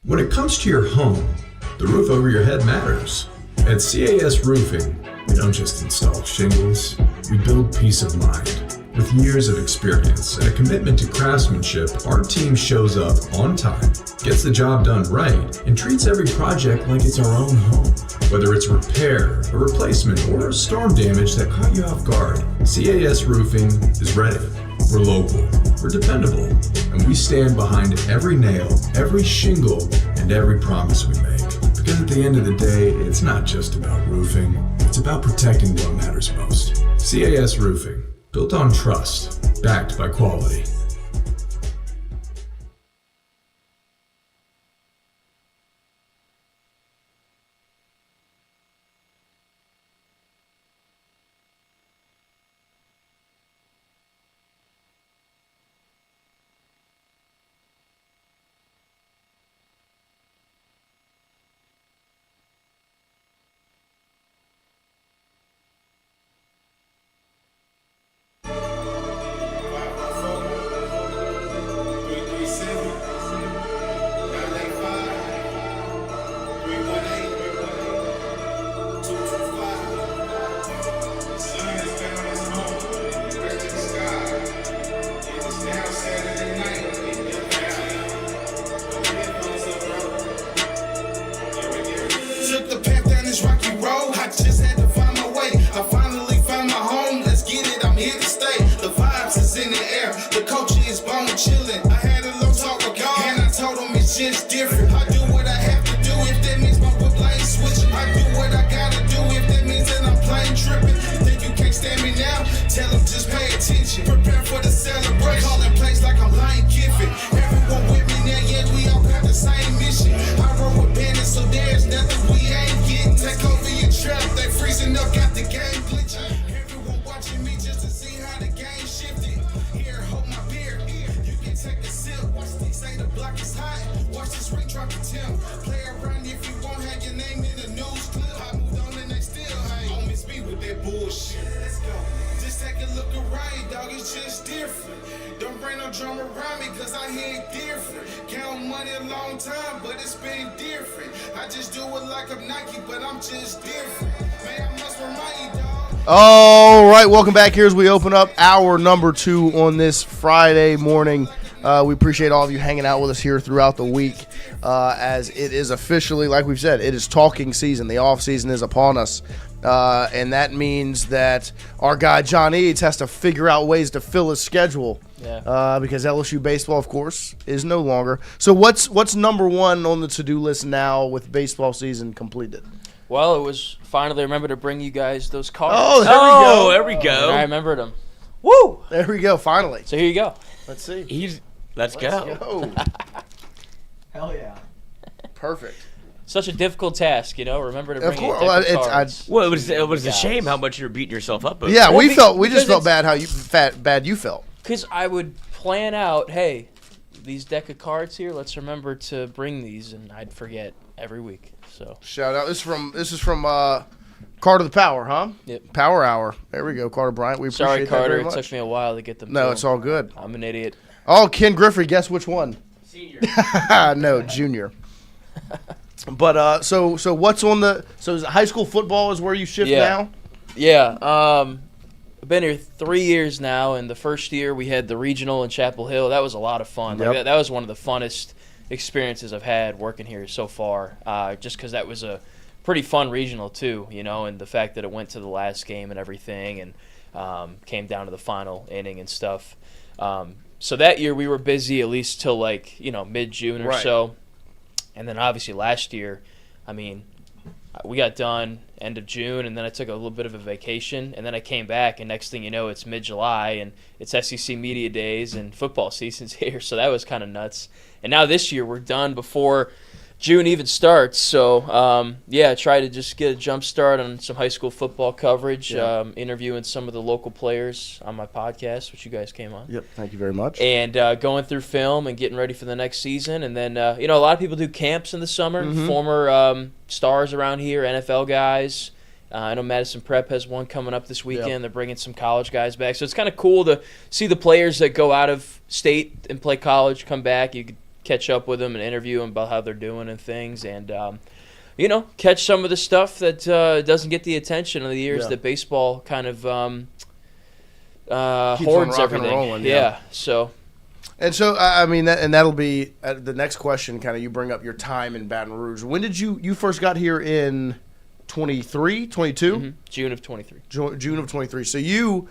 When it comes to your home, the roof over your head matters. At CAS Roofing, we don't just install shingles, we build peace of mind. With years of experience and a commitment to craftsmanship, our team shows up on time, gets the job done right, and treats every project like it's our own home. Whether it's a repair, a replacement, or a storm damage that caught you off guard, CAS Roofing is ready. We're local, we're dependable, and we stand behind every nail, every shingle, and every promise we make. Because at the end of the day, it's not just about roofing, it's about protecting what matters most. CAS Roofing, built on trust, backed by quality. All right, welcome back here as we open up hour number 2 on this Friday morning. We appreciate all of you hanging out with us here throughout the week as it is officially, like we've said, it is talking season. The off season is upon us, and that means that our guy John Eads has to figure out ways to fill his schedule because LSU baseball, of course, is no longer. So what's number one on the to-do list now with baseball season completed? Well, it was finally remember to bring you guys those cards. Oh, there we go. And I remembered them. Woo! There we go, finally. So here you go. Let's see. Let's go. Hell yeah. Perfect. Such a difficult task, Remember to bring Of course. cards. Well, it was a shame how much you're beating yourself up over. Yeah, Well, we just felt bad bad you felt. Because I would plan out, hey, these deck of cards here, let's remember to bring these, and I'd forget every week. So shout out. This is from Carter the Power, huh? Yep. Power Hour. There we go, Carter Bryant. We appreciate sorry, that Carter. very It much. took me a while to get them. No, to it's him. all good. I'm an idiot. Oh, Ken Griffey. Guess which one? Senior. No, junior. But so what's on the? So is it high school football is where you shift now? Yeah. I've been here 3 years now, and the first year we had the regional in Chapel Hill. That was a lot of fun. Yep. Like that was one of the funnest experiences I've had working here so far. Just because that was a pretty fun regional too, and the fact that it went to the last game and everything, and came down to the final inning and stuff. So that year we were busy at least till mid-June or Right. so, and then obviously last year, we got done end of June, and then I took a little bit of a vacation, and then I came back, and next thing you know, it's mid-July, and it's SEC Media Days, and football season's here, so that was kind of nuts. And now this year we're done before June even starts. So, try to just get a jump start on some high school football coverage, interviewing some of the local players on my podcast, which you guys came on. Yep, thank you very much. And going through film and getting ready for the next season. And then, a lot of people do camps in the summer, former stars around here, NFL guys. I know Madison Prep has one coming up this weekend. Yep. They're bringing some college guys back. So it's kind of cool to see the players that go out of state and play college come back. You could catch up with them and interview them about how they're doing and things. And, catch some of the stuff that doesn't get the attention of the years that baseball kind of hoards everything. Rolling, so. And so, I mean, that'll be the next question. Kind of, you bring up your time in Baton Rouge. When did you first got here in 23, 22? Mm-hmm. June of 23. June of 23. So you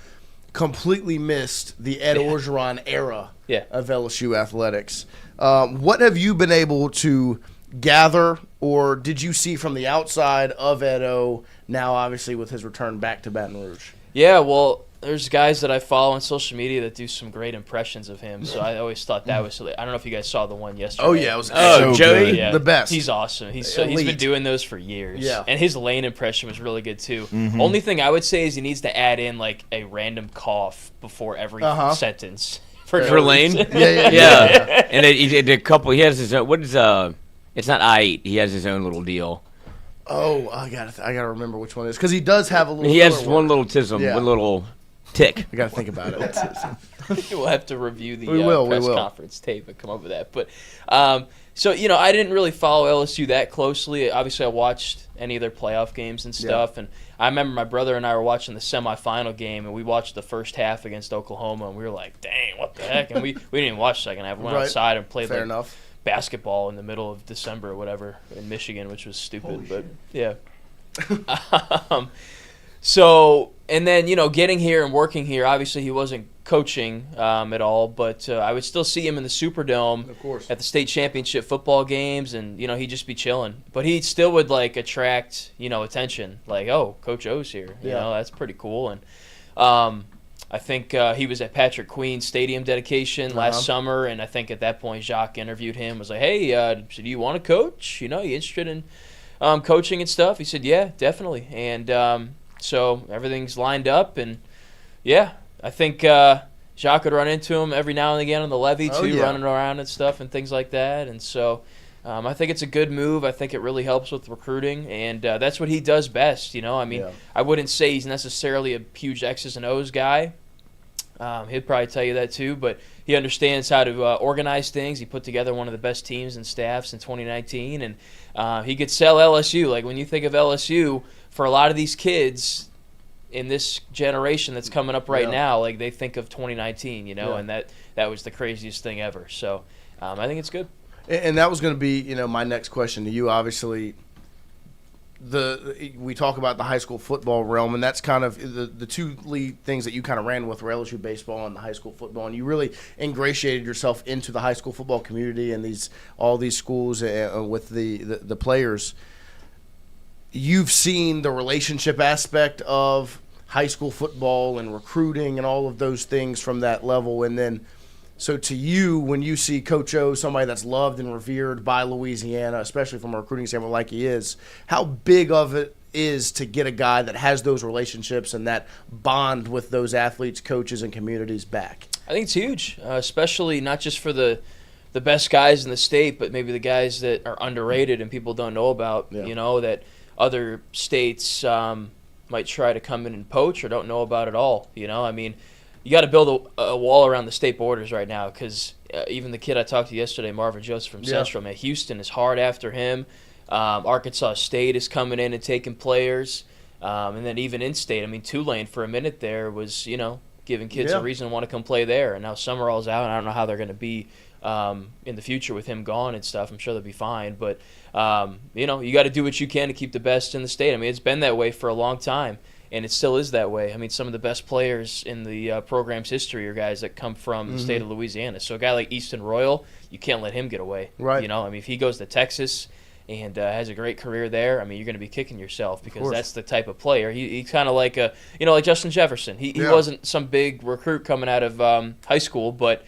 completely missed the Ed Orgeron era of LSU athletics. What have you been able to gather, or did you see from the outside of Edo now, obviously, with his return back to Baton Rouge? Yeah, well, there's guys that I follow on social media that do some great impressions of him. So I always thought that was – I don't know if you guys saw the one yesterday. Oh, yeah. It was so Joey, yeah. the best. He's awesome. He's been doing those for years. Yeah. And his Lane impression was really good too. Only thing I would say is he needs to add in like a random cough before every sentence. For Lane? Yeah. And he did a couple – he has his own – what is it's not I-8. He has his own little deal. Oh, I gotta remember which one it is, because he does have a little. He has one little tism, one little tick. I gotta think about it. We'll have to review the press conference tape and come up with that. But so I didn't really follow LSU that closely. Obviously, I watched any of their playoff games and stuff, and I remember my brother and I were watching the semifinal game, and we watched the first half against Oklahoma, and we were like, "Dang, what the heck?" And we didn't even watch the second half. We went outside and played basketball in the middle of December or whatever in Michigan, which was stupid. Yeah. So, and then, getting here and working here, obviously he wasn't coaching at all, but I would still see him in the Superdome at the state championship football games, and, he'd just be chilling. But he still would, attract, attention. Like, oh, Coach O's here. You know, that's pretty cool. And I think he was at Patrick Queen's stadium dedication last summer, and I think at that point Jacques interviewed him, was like, hey, do you want to coach? You interested in coaching and stuff? He said, yeah, definitely. And so everything's lined up, and, I think Jacques would run into him every now and again on the levee, too, running around and stuff and things like that. And so I think it's a good move. I think it really helps with recruiting, and that's what he does best. I wouldn't say he's necessarily a huge X's and O's guy. He'd probably tell you that too, but he understands how to organize things. He put together one of the best teams and staffs in 2019, and he could sell LSU. Like, when you think of LSU, for a lot of these kids in this generation that's coming up right now, like, they think of 2019, and that was the craziest thing ever. So I think it's good. And that was going to be, my next question to you. Obviously, we talk about the high school football realm, and that's kind of the two lead things that you kind of ran with were LSU baseball and the high school football, and you really ingratiated yourself into the high school football community and all these schools with the players. You've seen the relationship aspect of high school football and recruiting and all of those things from that level, and then so to you, when you see Coach O, somebody that's loved and revered by Louisiana, especially from a recruiting standpoint like he is, how big of it is to get a guy that has those relationships and that bond with those athletes, coaches, and communities back? I think it's huge, especially not just for the best guys in the state, but maybe the guys that are underrated and people don't know about, that other states might try to come in and poach or don't know about at all. You got to build a wall around the state borders right now, because even the kid I talked to yesterday, Marvin Joseph from Central, man, Houston is hard after him. Arkansas State is coming in and taking players. And then even in-state, Tulane for a minute there was, giving kids a reason to want to come play there. And now Summerall's out, and I don't know how they're going to be in the future with him gone and stuff. I'm sure they'll be fine. But, you got to do what you can to keep the best in the state. It's been that way for a long time. And it still is that way. Some of the best players in the program's history are guys that come from the state of Louisiana. So a guy like Easton Royal, you can't let him get away. Right. If he goes to Texas and has a great career there, you're going to be kicking yourself, because that's the type of player. He's kind of like like Justin Jefferson. He wasn't some big recruit coming out of high school, but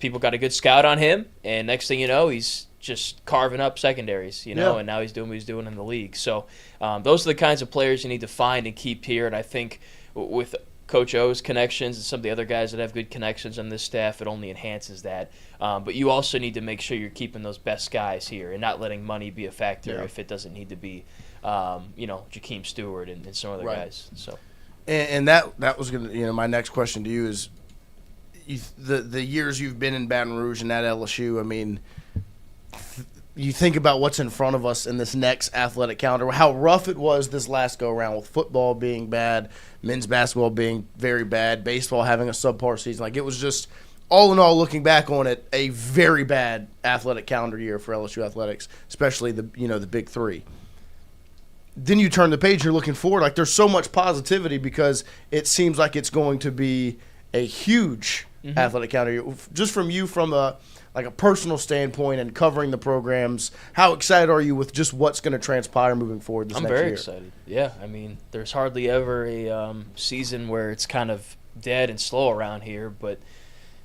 people got a good scout on him, and next thing you know, he's just carving up secondaries, you know, and now he's doing what he's doing in the league. So those are the kinds of players you need to find and keep here. And I think with Coach O's connections and some of the other guys that have good connections on this staff, it only enhances that. But you also need to make sure you're keeping those best guys here and not letting money be a factor if it doesn't need to be, Jakeem Stewart and some other guys. So, and that was going to, my next question to you is, the years you've been in Baton Rouge and at LSU, I mean, you think about what's in front of us in this next athletic calendar, how rough it was this last go-around with football being bad, men's basketball being very bad, baseball having a subpar season. Like, it was just, all in all, looking back on it, a very bad athletic calendar year for LSU athletics, especially the big three. Then you turn the page, you're looking forward. Like, there's so much positivity because it seems like it's going to be a huge athletic calendar year. Just from you, from a personal standpoint and covering the programs, how excited are you with just what's going to transpire moving forward this next year? I'm very excited. Yeah, I mean, there's hardly ever a season where it's kind of dead and slow around here, but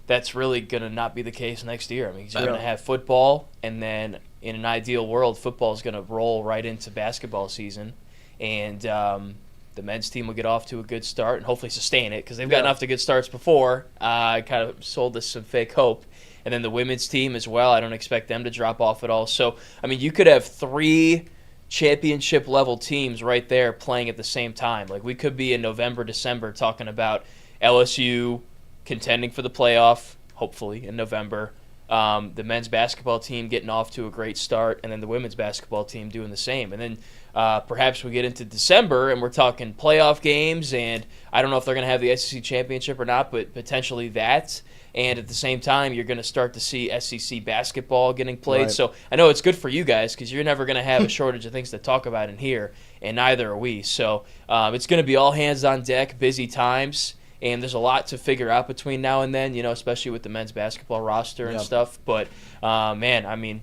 that's really going to not be the case next year. I mean, you're going to have football, and then in an ideal world, football is going to roll right into basketball season, and the men's team will get off to a good start and hopefully sustain it because they've gotten off to good starts before. Kind of sold us some fake hope. And then the women's team as well, I don't expect them to drop off at all. So, I mean, you could have 3 championship-level teams right there playing at the same time. Like, we could be in November, December talking about LSU contending for the playoff, hopefully, in November. The men's basketball team getting off to a great start, and then the women's basketball team doing the same. And then perhaps we get into December, and we're talking playoff games, and I don't know if they're going to have the SEC championship or not, but potentially that. And at the same time, you're going to start to see SEC basketball getting played. Right. So I know it's good for you guys because you're never going to have a shortage of things to talk about in here, and neither are we. So it's going to be all hands on deck, busy times, and there's a lot to figure out between now and then, especially with the men's basketball roster and stuff. But, man, I mean,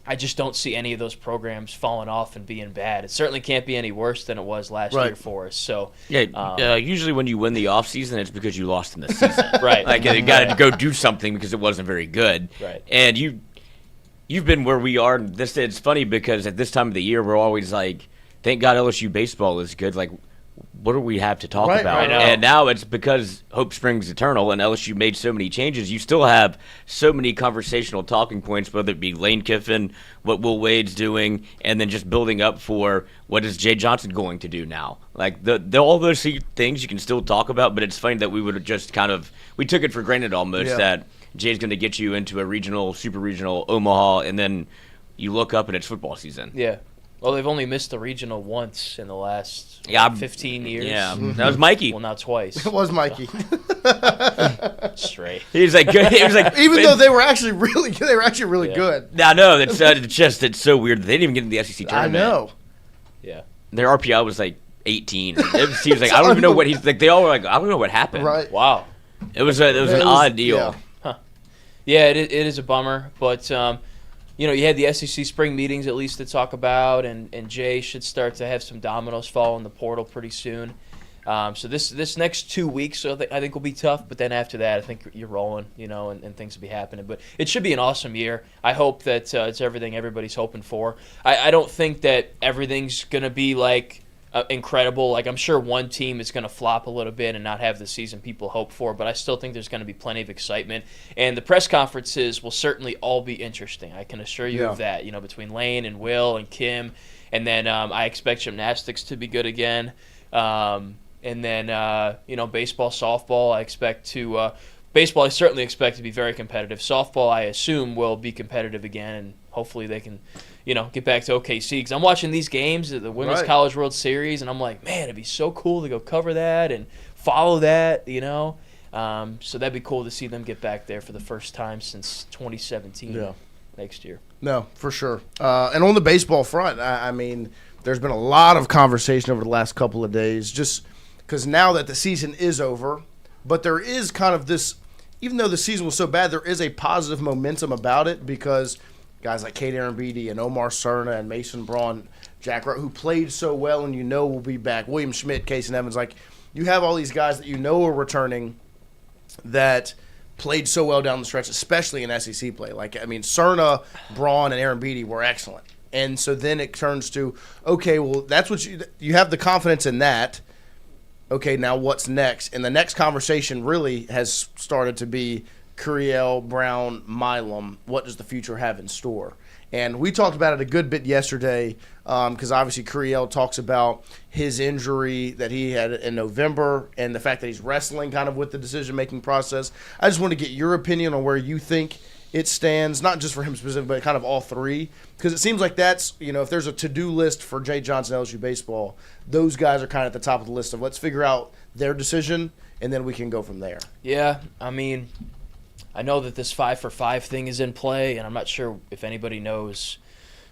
I just don't see any of those programs falling off and being bad. It certainly can't be any worse than it was last year for us. So usually when you win the offseason, it's because you lost in the season. Right. Like, you got to go do something because it wasn't very good. Right. And you've been where we are. It's funny because at this time of the year, we're always like, thank God LSU baseball is good. Like, what do we have to talk about? And now it's because hope springs eternal, and LSU made so many changes. You still have so many conversational talking points, whether it be Lane Kiffin, what Will Wade's doing, and then just building up for what is Jay Johnson going to do now. Like, all those things you can still talk about, but it's funny that we would have just we took it for granted almost that Jay's going to get you into a regional, super regional, Omaha, and then you look up and it's football season. Yeah. Well, they've only missed the regional once in the last 15 years. Yeah, that was Mikey. Well, now twice. It was Mikey. Straight. He was like good. He was like, even though they were actually really good, they were actually really good. I know. It's so weird that they didn't even get into the SEC tournament. I know. Yeah. Their RPI was like 18. It seems like I don't even know what he's like. They all were like, I don't know what happened. Right. Wow. It was an odd deal. Yeah. Huh. Yeah, it is a bummer, but. You had the SEC spring meetings at least to talk about, and Jay should start to have some dominoes fall in the portal pretty soon. So this next 2 weeks I think will be tough, but then after that I think you're rolling, and things will be happening. But it should be an awesome year. I hope that it's everything everybody's hoping for. I don't think that everything's going to be like incredible. Like, I'm sure one team is going to flop a little bit and not have the season people hope for, but I still think there's going to be plenty of excitement. And the press conferences will certainly all be interesting. I can assure you of that, between Lane and Will and Kim. And then I expect gymnastics to be good again. And then, baseball, softball, baseball I certainly expect to be very competitive. Softball, I assume, will be competitive again, and hopefully they can get back to OKC. Because I'm watching these games, the Women's College World Series, and I'm like, man, it'd be so cool to go cover that and follow that, So that'd be cool to see them get back there for the first time since 2017 next year. No, for sure. And on the baseball front, I mean, there's been a lot of conversation over the last couple of days, just because now that the season is over, but there is kind of this, even though the season was so bad, there is a positive momentum about it because – guys like Kate Aaron-Beatty and Omar Cerna and Mason Braun, Jack Wright, who played so well and will be back. William Schmidt, Casey Evans. Like, you have all these guys that are returning that played so well down the stretch, especially in SEC play. Like, I mean, Cerna, Braun, and Aaron Beatty were excellent. And so then it turns to, okay, well, that's what you have the confidence in that. Okay, now what's next? And the next conversation really has started to be Curiel, Brown, Milam. What does the future have in store? And we talked about it a good bit yesterday because obviously Curiel talks about his injury that he had in November and the fact that he's wrestling kind of with the decision-making process. I just want to get your opinion on where you think it stands, not just for him specifically, but kind of all three. Because it seems like that's, if there's a to-do list for Jay Johnson LSU baseball, those guys are kind of at the top of the list of let's figure out their decision, and then we can go from there. Yeah, I mean, I know that this 5-for-5 thing is in play, and I'm not sure if anybody knows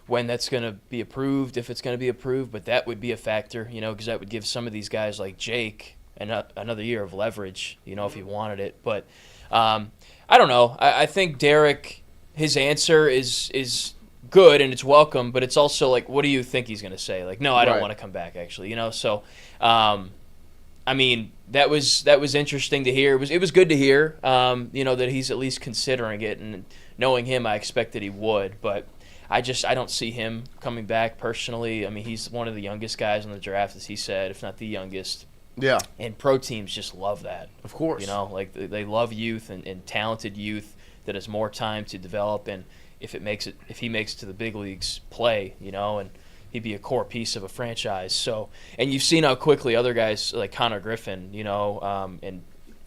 when that's going to be approved, if it's going to be approved, but that would be a factor, because that would give some of these guys like Jake another year of leverage, if he wanted it. But I don't know. I think Derek, his answer is good and it's welcome, but it's also like, what do you think he's going to say? Like, no, I don't want to come back, actually. So, I mean, that was interesting to hear. It was good to hear, that he's at least considering it. And knowing him, I expected he would. But I don't see him coming back personally. I mean, he's one of the youngest guys on the draft, as he said, if not the youngest. Yeah. And pro teams just love that. Of course. Like they love youth and talented youth that has more time to develop. And if he makes it to the big leagues, play, and he'd be a core piece of a franchise. So, and you've seen how quickly other guys like Connor Griffin, and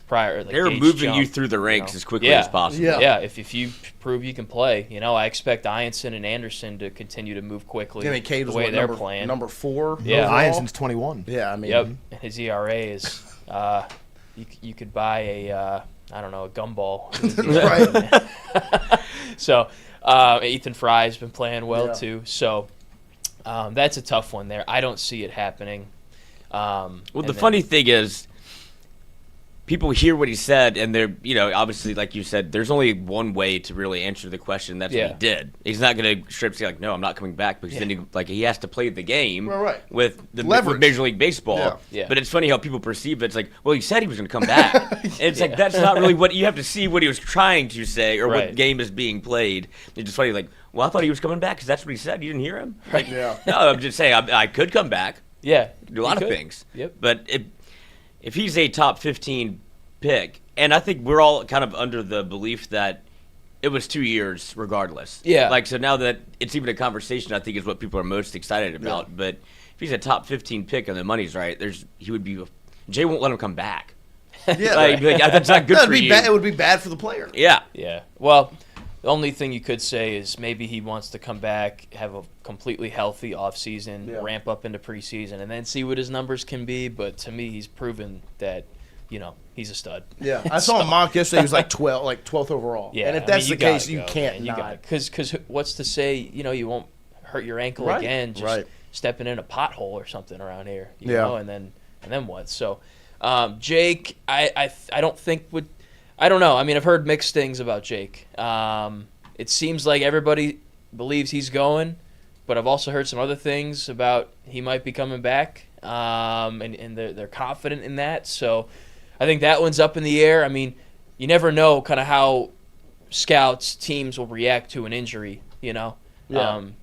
prior, like they're Gage moving Jump, you through the ranks as quickly as possible. Yeah. If you prove you can play, I expect Ianson and Anderson to continue to move quickly. I mean, Cade was the way they're playing. Number 4. Yeah, Ianson's 21. Yeah, I mean, yep. And his ERA is, you could buy a gumball. Right. So, Ethan Fry's been playing well too. So. That's a tough one there. I don't see it happening. The funny thing is, people hear what he said, and they're, obviously, like you said, there's only one way to really answer the question. That's what he did. He's not going to strip say, like, no, I'm not coming back, because then he has to play the game with Major League Baseball. Yeah. But it's funny how people perceive it. It's like, well, he said he was going to come back. And it's like, that's not really what you have to see what he was trying to say or what game is being played. It's just funny, like, well, I thought he was coming back because that's what he said. You didn't hear him? Like, no, I'm just saying I could come back. Yeah. Do a lot of things. Yep. But if he's a top 15 pick, and I think we're all kind of under the belief that it was 2 years regardless. Yeah. Like, so now that it's even a conversation, I think is what people are most excited about. Yeah. But if he's a top 15 pick and the money's right, Jay won't let him come back. Yeah. Like, that's not good for you. It would be bad for the player. Yeah. Yeah. Well, the only thing you could say is maybe he wants to come back, have a completely healthy offseason, ramp up into preseason, and then see what his numbers can be. But to me, he's proven that, he's a stud. Yeah, I saw a mock yesterday. He was like 12th overall. Yeah, and if that's the case, you can't not. Because what's to say, you won't hurt your ankle again just stepping in a pothole or something around here. You know, and then what? So, Jake, I don't think would. I don't know. I mean, I've heard mixed things about Jake. It seems like everybody believes he's going, but I've also heard some other things about he might be coming back, and they're confident in that. So I think that one's up in the air. I mean, you never know kind of how scouts, teams will react to an injury,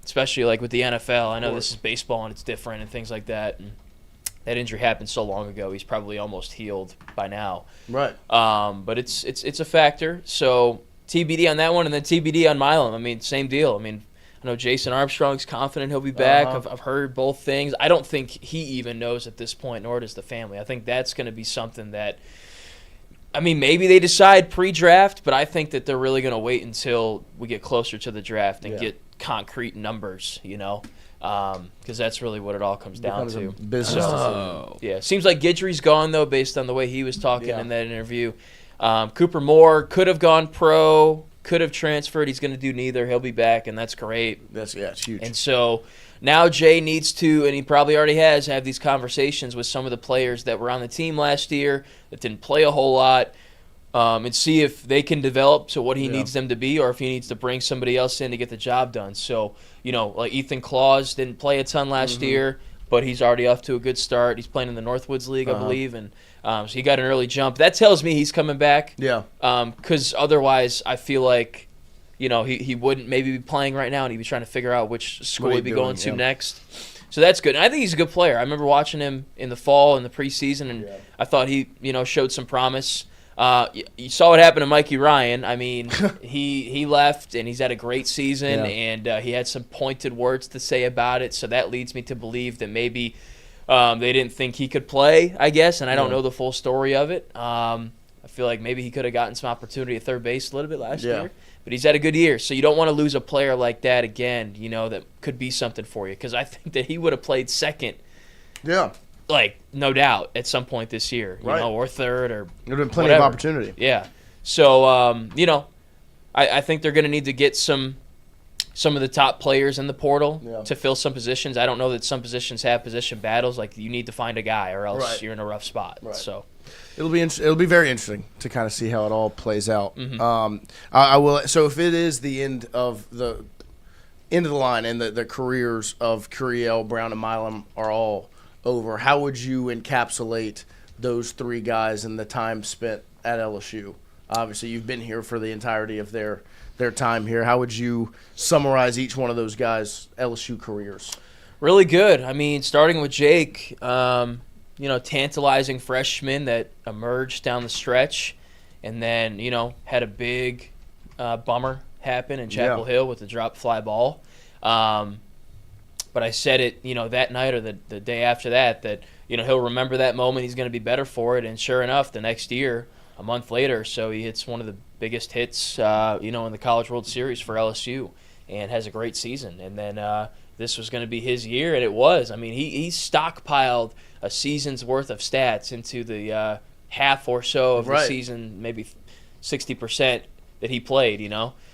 especially like with the NFL. I know this is baseball and it's different and things like that. And that injury happened so long ago. He's probably almost healed by now. Right. But it's a factor. So TBD on that one, and then TBD on Milam. I mean, same deal. I mean, I know Jason Armstrong's confident he'll be back. I've heard both things. I don't think he even knows at this point, nor does the family. I think that's going to be something that, I mean, maybe they decide pre-draft, but I think that they're really going to wait until we get closer to the draft and get concrete numbers, because that's really what it all comes down to. Business decision. Yeah, seems like Guidry's gone though, based on the way he was talking in that interview. Cooper Moore could have gone pro, could have transferred. He's going to do neither. He'll be back, and that's great. It's huge. And so now Jay needs to, and he probably already has, have these conversations with some of the players that were on the team last year that didn't play a whole lot, and see if they can develop to what he needs them to be, or if he needs to bring somebody else in to get the job done. So, like Ethan Claus didn't play a ton last year, but he's already off to a good start. He's playing in the Northwoods League, I believe, and So he got an early jump. That tells me he's coming back. Yeah. Because otherwise, I feel like, he wouldn't maybe be playing right now, and he'd be trying to figure out which school he'd be going to next. So that's good. And I think he's a good player. I remember watching him in the fall in the preseason, and I thought he, showed some promise. You saw what happened to Mikey Ryan. I mean, he left, and he's had a great season, and he had some pointed words to say about it. So that leads me to believe that maybe they didn't think he could play, I guess, and I don't know the full story of it. I feel like maybe he could have gotten some opportunity at third base a little bit last year. But he's had a good year, so you don't want to lose a player like that again, that could be something for you. Because I think that he would have played second, no doubt, at some point this year, or third, or there would have been plenty of opportunity. Yeah. So, I think they're going to need to get some of the top players in the portal to fill some positions. I don't know that some positions have position battles. Like, you need to find a guy, or else you're in a rough spot. Right. So. It'll be very interesting to kind of see how it all plays out. I will. So if it is the end of the line and the careers of Curiel, Brown, and Milam are all over, how would you encapsulate those three guys and the time spent at LSU? Obviously, you've been here for the entirety of their time here. How would you summarize each one of those guys' LSU careers? Really good. I mean, starting with Jake. Tantalizing freshman that emerged down the stretch, and then, had a big bummer happen in Chapel Hill with the drop fly ball. But I said it, that night or the day after that he'll remember that moment. He's going to be better for it. And sure enough, the next year, a month later, so he hits one of the biggest hits, in the College World Series for LSU and has a great season. And then this was going to be his year, and it was. I mean, he stockpiled a season's worth of stats into the half or so of the season, maybe 60% that he played,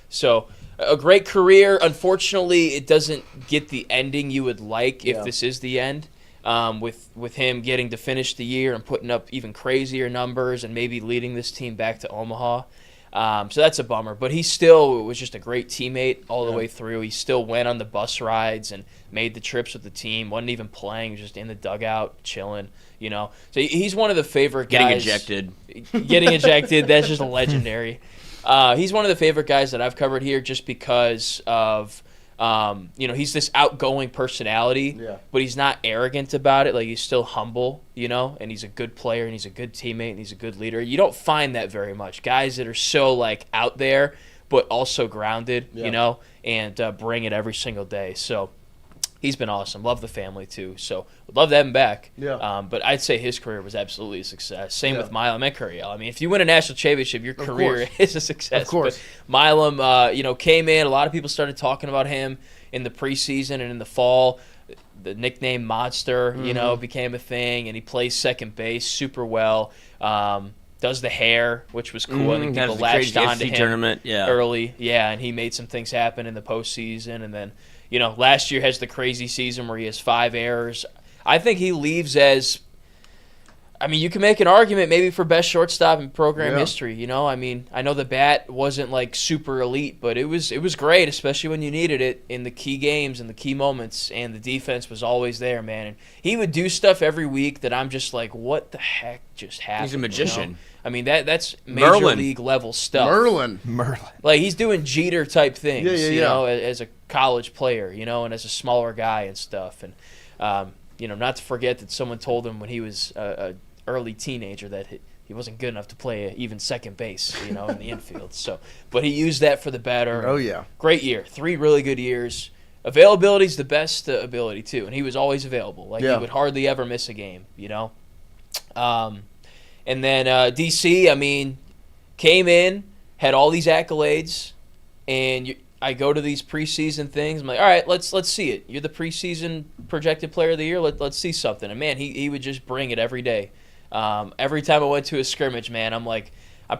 So a great career. Unfortunately, it doesn't get the ending you would like if this is the end, with him getting to finish the year and putting up even crazier numbers and maybe leading this team back to Omaha. So that's a bummer. But he still was just a great teammate all the way through. He still went on the bus rides and made the trips with the team. Wasn't even playing, just in the dugout, chilling, So he's one of the favorite guys. Getting ejected, that's just legendary. He's one of the favorite guys that I've covered here just because of, he's this outgoing personality, but he's not arrogant about it. Like, he's still humble, and he's a good player, and he's a good teammate, and he's a good leader. You don't find that very much. Guys that are so, out there, but also grounded, and bring it every single day. So he's been awesome. Love the family, too. So would love to have him back. But I'd say his career was absolutely a success. Same with Milam and Curiel. I mean, if you win a national championship, your career is a success. Of course. But Milam, came in. A lot of people started talking about him in the preseason and in the fall. The nickname Monster, became a thing, and he plays second base super well. Does the hair, which was cool. I think people latched on to him early. Yeah, and he made some things happen in the postseason. And then, last year has the crazy season where he has 5 errors. I think he leaves as, you can make an argument maybe for best shortstop in program history. I mean, I know the bat wasn't super elite, but it was great, especially when you needed it in the key games and the key moments, and the defense was always there, man. And he would do stuff every week that I'm just like, what the heck just happened? He's a magician. I mean, that's major league level stuff. Merlin. He's doing Jeter type things, as a college player, and as a smaller guy and stuff. And, not to forget that someone told him when he was a early teenager that he wasn't good enough to play even second base, in the infield. So, but he used that for the better. Oh, yeah. Great year. 3 really good years. Availability's the best ability, too, and he was always available. He would hardly ever miss a game, And then DC, came in, had all these accolades, and I go to these preseason things. I'm like, all right, let's see it. You're the preseason projected player of the year. Let's see something. And, man, he would just bring it every day. Every time I went to a scrimmage, man, I'm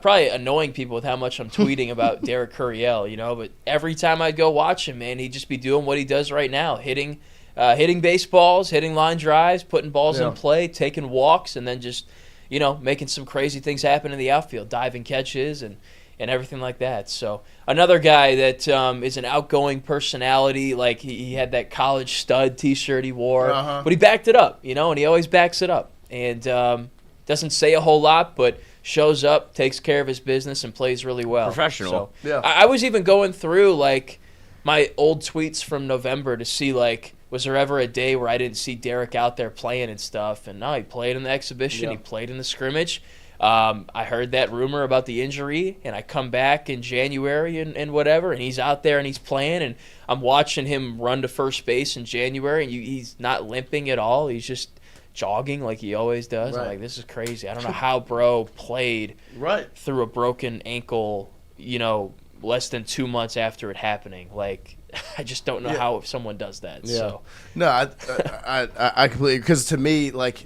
probably annoying people with how much I'm tweeting about Derek Curiel, but every time I'd go watch him, man, he'd just be doing what he does right now, hitting baseballs, hitting line drives, putting balls in play, taking walks, and then just, making some crazy things happen in the outfield, diving catches and everything like that. So another guy that is an outgoing personality. He had that college stud T-shirt he wore, but he backed it up, and he always backs it up. And doesn't say a whole lot, but shows up, takes care of his business, and plays really well. Professional. So, Yeah. I was even going through, like, my old tweets from November to see, like, was there ever a day where I didn't see Derek out there playing and stuff? And no, he played in the exhibition. Yeah. He played in the scrimmage. I heard that rumor about the injury, and I come back in January and whatever, and he's out there and he's playing, and I'm watching him run to first base in January, and he's not limping at all. He's just jogging like he always does. Right. I'm like, this is crazy. I don't know how bro played through a broken ankle, less than 2 months after it happening. Like, I just don't know how someone does that. Yeah. So. No, I completely, because to me, like,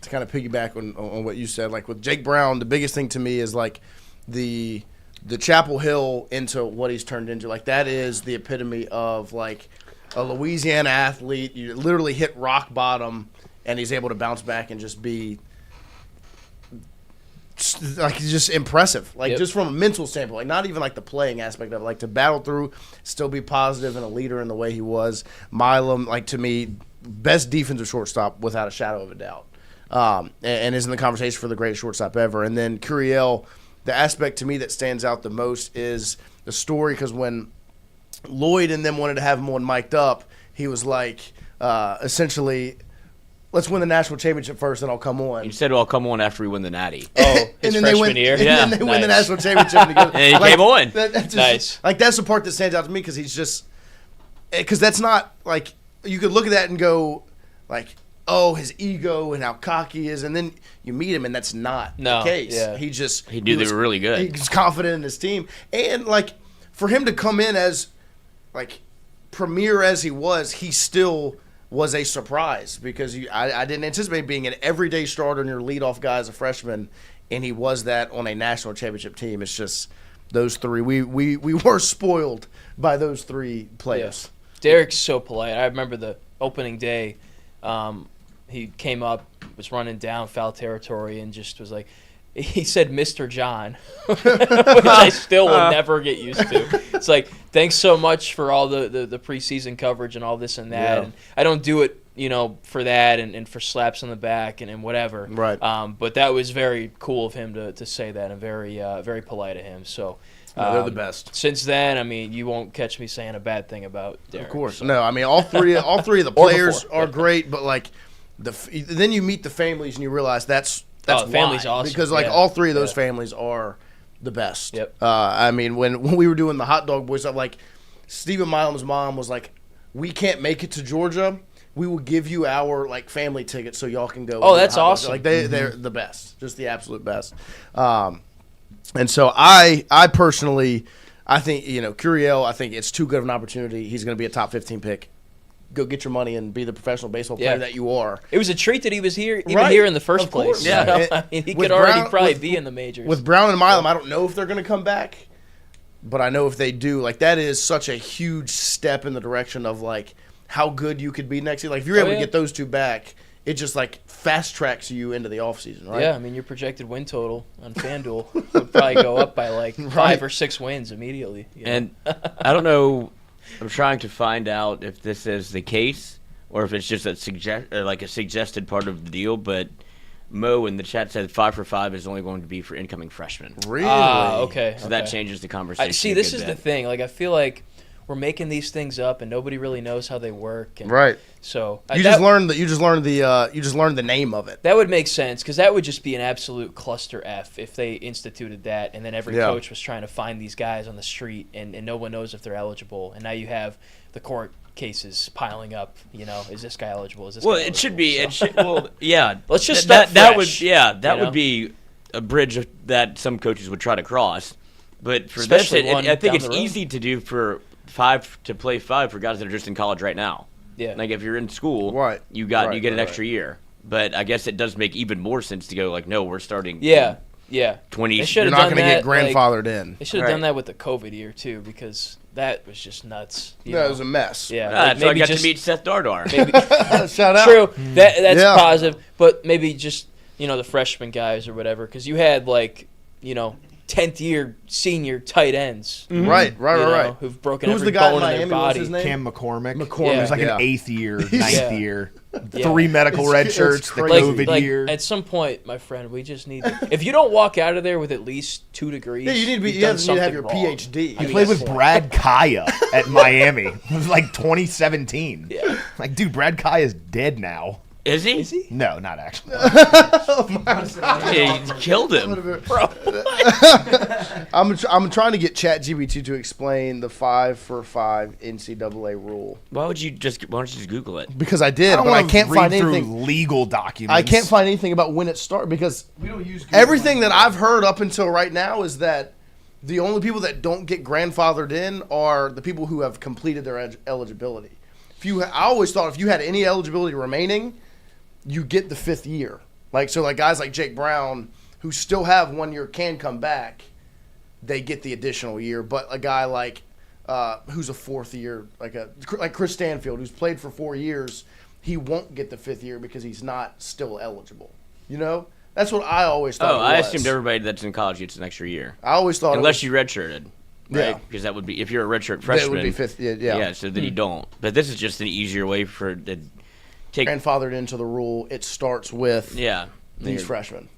to kind of piggyback on what you said, like with Jake Brown, the biggest thing to me is like the Chapel Hill into what he's turned into. Like, that is the epitome of like a Louisiana athlete. You literally hit rock bottom, and he's able to bounce back and just be like just impressive. Like, just from a mental standpoint, like not even like the playing aspect of it, like to battle through, still be positive and a leader in the way he was. Milam, like, to me, best defensive shortstop without a shadow of a doubt. And is in the conversation for the greatest shortstop ever. And then Curiel, the aspect to me that stands out the most is the story, because when Lloyd and them wanted to have him on mic'd up, he was like, essentially, let's win the national championship first, and I'll come on. He said, I'll come on after we win the Natty. Oh, his freshman year? Yeah. And then they win the national championship. And he, goes, and he came on. That's just, nice. Like, that's the part that stands out to me, because he's just – because that's not – like, you could look at that and go, like – oh, his ego and how cocky he is, and then you meet him, and that's not the case. Yeah. He knew they were really good. He's confident in his team, and like for him to come in as like premier as he was, he still was a surprise, because I didn't anticipate being an everyday starter and your leadoff guy as a freshman, and he was that on a national championship team. It's just those three. We were spoiled by those three players. Yeah. Derek's so polite. I remember the opening day. He came up, was running down foul territory, and just was like, he said Mr. John, which I still will never get used to. It's like, thanks so much for all the preseason coverage and all this and that. Yeah. And I don't do it, for that and for slaps on the back and whatever. Right. But that was very cool of him to say that, and very very polite of him. So. They're the best. Since then, I mean, you won't catch me saying a bad thing about Derek. Of course, so. no. I mean, all three of the players are great, but like then you meet the families and you realize that's the family's why. awesome. Because like all three of those families are the best. Yep. I mean, when we were doing the hot dog boys stuff, like Stephen Milam's mom was like, "We can't make it to Georgia. We will give you our like family tickets so y'all can go." Oh, that's awesome. Like they're the best, just the absolute best. And so I personally, I think, Curiel, I think it's too good of an opportunity. He's going to be a top 15 pick. Go get your money and be the professional baseball player that you are. It was a treat that he was here, here in the first place. Yeah. I mean, he could already probably be in the majors. With Brown and Milam, I don't know if they're going to come back, but I know if they do, like, that is such a huge step in the direction of, like, how good you could be next year. Like, if you're able to get those two back, it just, like, fast tracks you into the offseason, right? Yeah, I mean, your projected win total on FanDuel would probably go up by, like, 5 or 6 wins immediately. And I don't know. I'm trying to find out if this is the case or if it's just a suggested part of the deal. But Mo in the chat said 5 for 5 is only going to be for incoming freshmen. Really? Okay. So that changes the conversation. See, this is the thing. Like, I feel like we're making these things up and nobody really knows how they work. And right. So you just learned the name of it. That would make sense, because that would just be an absolute cluster F if they instituted that, and then every coach was trying to find these guys on the street, and no one knows if they're eligible. And now you have the court cases piling up. Is this guy eligible? Is this? Well, guy it eligible? should be. So. Yeah. Let's just start that fresh, would be a bridge that some coaches would try to cross. But for Especially this, I think it's down the road. easy to do for play 5 for guys that are just in college right now. Yeah. Like if you're in school, you get an extra year. But I guess it does make even more sense to go like, no, we're starting. Yeah. 20. You're not going to get grandfathered in. They should have done that with the COVID year too, because that was just nuts. It was a mess. Yeah. So I got to meet Seth Dardar. Shout out. True. That's positive. But maybe just the freshman guys or whatever, because you had 10th year senior tight ends. Mm-hmm. Right. Who've broken Who's every the guy in bone in Miami? their body. What's his name? Cam McCormick. McCormick. He was like Yeah. an 8th year, 9th year. Yeah. 3 medical red It's shirts, the crazy. COVID year. At some point, my friend, we just need if you don't walk out of there with at least 2 degrees, Yeah, you need to be. you've You done need to have your something wrong. PhD. He played with Brad Kaya at Miami. It was like 2017. Yeah. Like, dude, Brad Kaya's dead now. Is he? Is he? No, not actually. Yeah, you killed him. I'm trying to get ChatGPT to explain the 5-for-5 NCAA rule Why don't you just Google it? because I did, but I wanna can't read find through anything. legal documents. I can't find anything about when it started because We don't use Google everything that anymore. I've heard up until right now is that the only people that don't get grandfathered in are the people who have completed their eligibility. I always thought if you had any eligibility remaining, you get the 5th year. Like guys like Jake Brown who still have 1 year can come back, they get the additional year. But a guy like who's a 4th year, like Chris Stanfield, who's played for 4 years, he won't get the 5th year because he's not still eligible. You know, that's what I always thought. Oh, it I was. assumed everybody that's in college gets an extra year. I always thought Unless you redshirted. Right? Yeah. Because that would be, if you're a redshirt that freshman. would be 5th. Yeah. Yeah, so then you don't. But this is just an easier way for the take. Grandfathered into the rule, it starts with Yeah. these freshmen.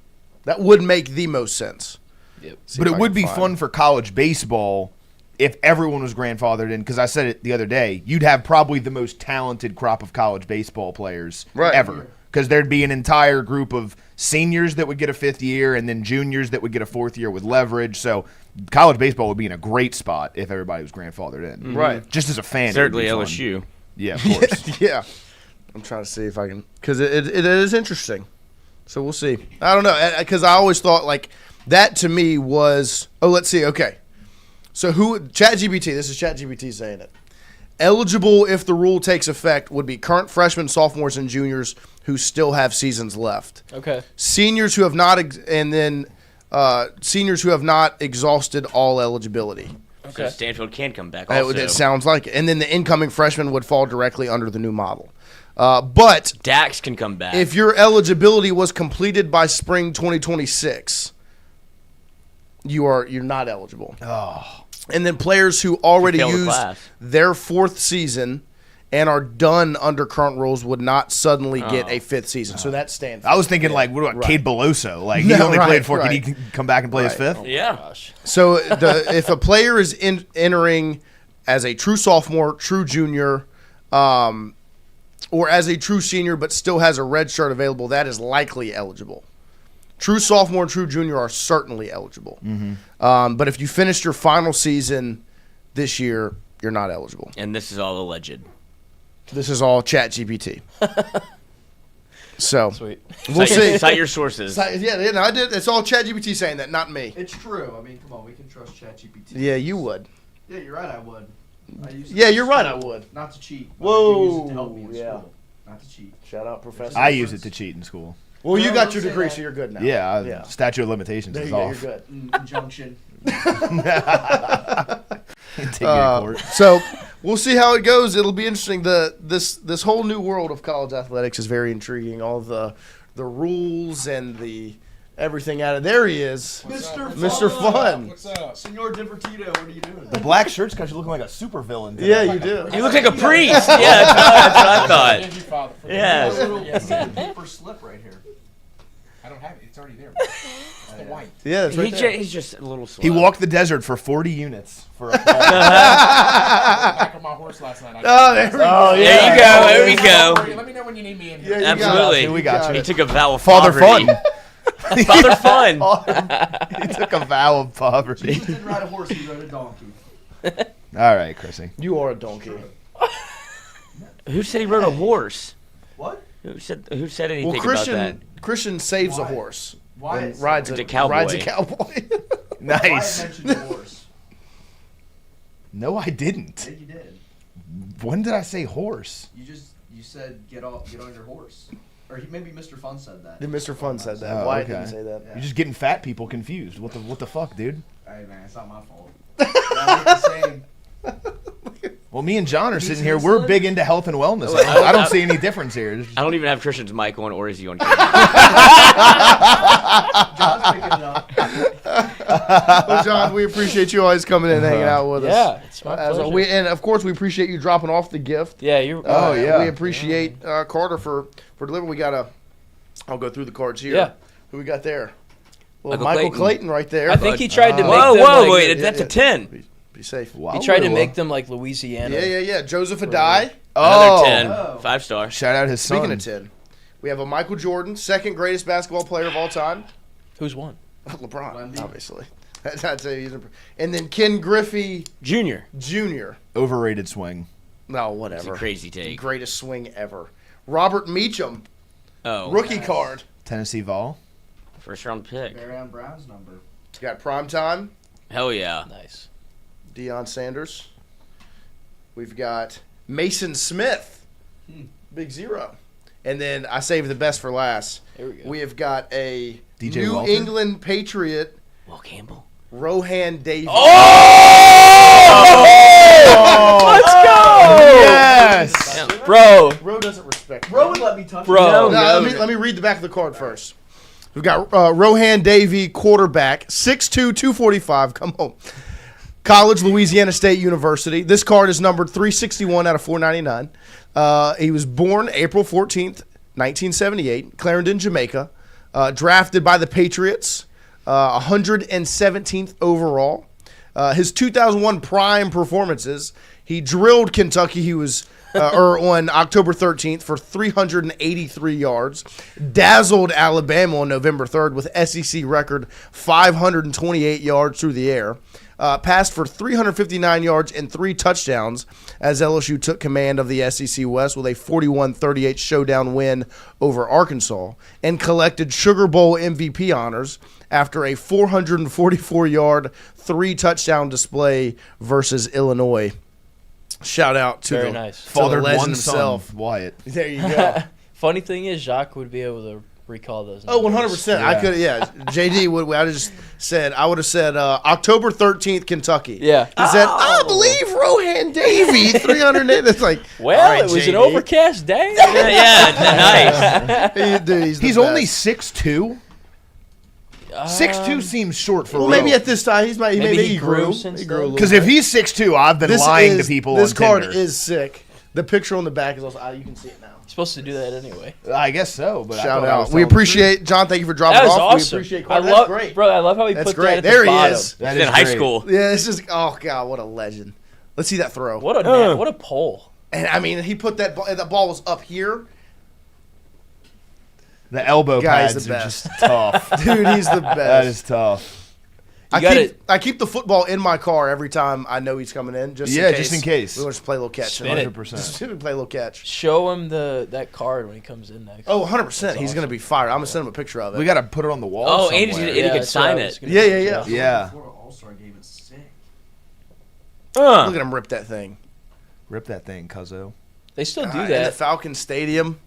That would make the most sense. Yep. But it would be fun for college baseball if everyone was grandfathered in, because I said it the other day, you'd have probably the most talented crop of college baseball players ever. Because there'd be an entire group of seniors that would get a 5th year and then juniors that would get a 4th year with leverage. So college baseball would be in a great spot if everybody was grandfathered in. Right. Just as a fan. Certainly it would be LSU. fun. Yeah, of course. Yeah. I'm trying to see if I can, because it is interesting. So we'll see. I don't know, because I always thought like that to me was. Oh, let's see. Okay, so ChatGPT? This is ChatGPT saying it. Eligible if the rule takes effect would be current freshmen, sophomores, and juniors who still have seasons left. Okay. Seniors who have not, seniors who have not exhausted all eligibility. So Stanfield can come back It sounds like it. And then the incoming freshmen would fall directly under the new model. But Dax can come back. if your eligibility was completed by spring 2026, you're not eligible. Oh. And then players who already fail the used class. their 4th season and are done under current rules would not suddenly get a 5th season. So that's Stanford. I was thinking, like, what about Cade Beloso? Like, he No, only right, played 4. right. Can he come back and play his 5th? Yeah. So if a player is entering as a true sophomore, true junior, or as a true senior but still has a red shirt available, that is likely eligible. True sophomore and true junior are certainly eligible. But if you finished your final season this year, you're not eligible. And this is all alleged. This is all ChatGPT. So Sweet. we'll see. Cite your sources. I did. It's all ChatGPT saying that, not me. It's true. I mean, come on, we can trust ChatGPT. Yeah, you would. Yeah, you're right. I would. I use it Yeah, to you're right. I school, would. Not to cheat. Whoa, I do use it to help me in yeah. school. Not to cheat. Shout out, Professor. I use it to cheat in school. Well, you No, got don't your say degree, that. so you're good now. Yeah, statute of limitations There is you go. off. You're good. Injunction. Take you to court. So we'll see how it goes. It'll be interesting. This whole new world of college athletics is very intriguing. All the rules and the everything out of there. He is Mr. Fun. What's up? Senor Divertido, what are you doing? The black shirt's got you looking like a super villain. Yeah, you do. You look like a priest. Yeah, that's what I thought. Thank you, Father. For Yeah. Little paper slip right here. I don't have it. It's already there. It's the white. Yeah, it's right there. He's just a little slow. He walked the desert for 40 units for a Back on my horse last night. Oh, there we go. Oh, there you go. There we go. Let me know when you need me in here. Yeah, you got Absolutely. it. We got He you. took a vow of Father poverty. Fun. Father Fun. He took a vow of poverty. He didn't ride a horse, he rode a donkey. All right, Chrissy. You are a donkey. Who said he rode a horse? What? Who said anything Well, about that? Christian saves a Why? horse. Why? And rides It's a a cowboy. Rides a cowboy. Why Nice. mentioned the horse? No, I didn't. Yeah, you did. When did I say horse? You said get on your horse, or maybe Mr. Fun said that. Mr. Fun said that. Oh, Wyatt okay. didn't say that. You're just getting fat people confused. What the fuck, dude? Hey man, it's not my fault. I look the same. Well, me and John are sitting here. We're big into health and wellness. I don't see any difference here. It's just- I don't even have Christian's mic on, or is he on camera? John's picking it up. Well, John, we appreciate you always coming in and hanging out with us. Yeah, it's my pleasure. And of course, we appreciate you dropping off the gift. Yeah, you're. We appreciate Carter for delivering. I'll go through the cards here. Yeah. Who we got there? Well, Michael Clayton. Clayton right there. I think he tried to make Whoa, them whoa, like, wait, that's a 10. Be safe. Wow. He tried to make them like Louisiana. Yeah. Joseph Adai. Another 10. 5-star. Shout out his son. Speaking of 10, we have a Michael Jordan, second greatest basketball player of all time. Who's won? LeBron, obviously. And then Ken Griffey Junior. Overrated swing. No, It's whatever. a crazy take. Greatest swing ever. Robert Meacham, Oh. rookie card. Tennessee Vol. First round pick. Marion Brown's number. Got prime time. Hell yeah. Nice. Deion Sanders. We've got Mason Smith, Big Zero. And then I saved the best for last. Here we go. We have got a DJ New Walter? England Patriot, Will Campbell. Rohan Davies. Let's go! Yes. Bro. Ro doesn't respect me. Bro would let me touch Bro. No, let me read the back of the card first. We've got Rohan Davey, quarterback, 6'2", 245. Come on. College, Louisiana State University. This card is numbered 361 out of 499. He was born April 14th, 1978, Clarendon, Jamaica. Drafted by the Patriots, 117th overall. His 2001 prime performances, he drilled Kentucky. He was on October 13th for 383 yards. Dazzled Alabama on November 3rd with SEC record 528 yards through the air. Passed for 359 yards and 3 touchdowns as LSU took command of the SEC West with a 41-38 showdown win over Arkansas and collected Sugar Bowl MVP honors after a 444-yard, 3-touchdown display versus Illinois. Shout out to Very the, nice. to the Fathered legend one himself. son, Wyatt. There you go. Funny thing is, Jacques would be able to recall those. Oh, numbers. 100%. I could, JD would. I would have said October 13th, Kentucky. Yeah. He said, I believe Rohan Davey, 308. It's like, Well, all right, it was an JD. overcast day. Yeah, nice. Dude, He's the only best. 6'2". 6'2" seems short for Well, Ro. maybe at this time maybe he grew. since He grew a then. little Because bit. if he's 6'2", I've been lying to people This on card Tinder. is sick. The picture on the back is also. You can see it now. Supposed to do that anyway. I guess so, but I Shout thought I was out. We telling the appreciate John. Thank you for dropping That was off. awesome. We appreciate I Carter. love, That's great. bro. I love how he That's put great. that at There the he bottom. is. truth. That He's is in high great. school. Yeah, it's just. Oh God, what a legend. Let's see that throw. What a pole. And I mean, he put that ball. That ball was up here. The elbow Guy's pads the are best. just tough. Dude, he's the best. That is tough. I keep the football in my car every time I know he's coming in. Just in case. We want to play a little catch. Spin it. 100%. Just play a little catch. Show him that card when he comes in next. Oh, 100%. He's going to be fired. I'm going to send him a picture of it. We got to put it on the wall Oh, somewhere. Andy could that's sign what I it. was gonna Yeah, say. yeah. Yeah. Before All-Star game, it's sick. Look at him rip that thing. Rip that thing, cuzzo. They still do In the that. Falcon Stadium.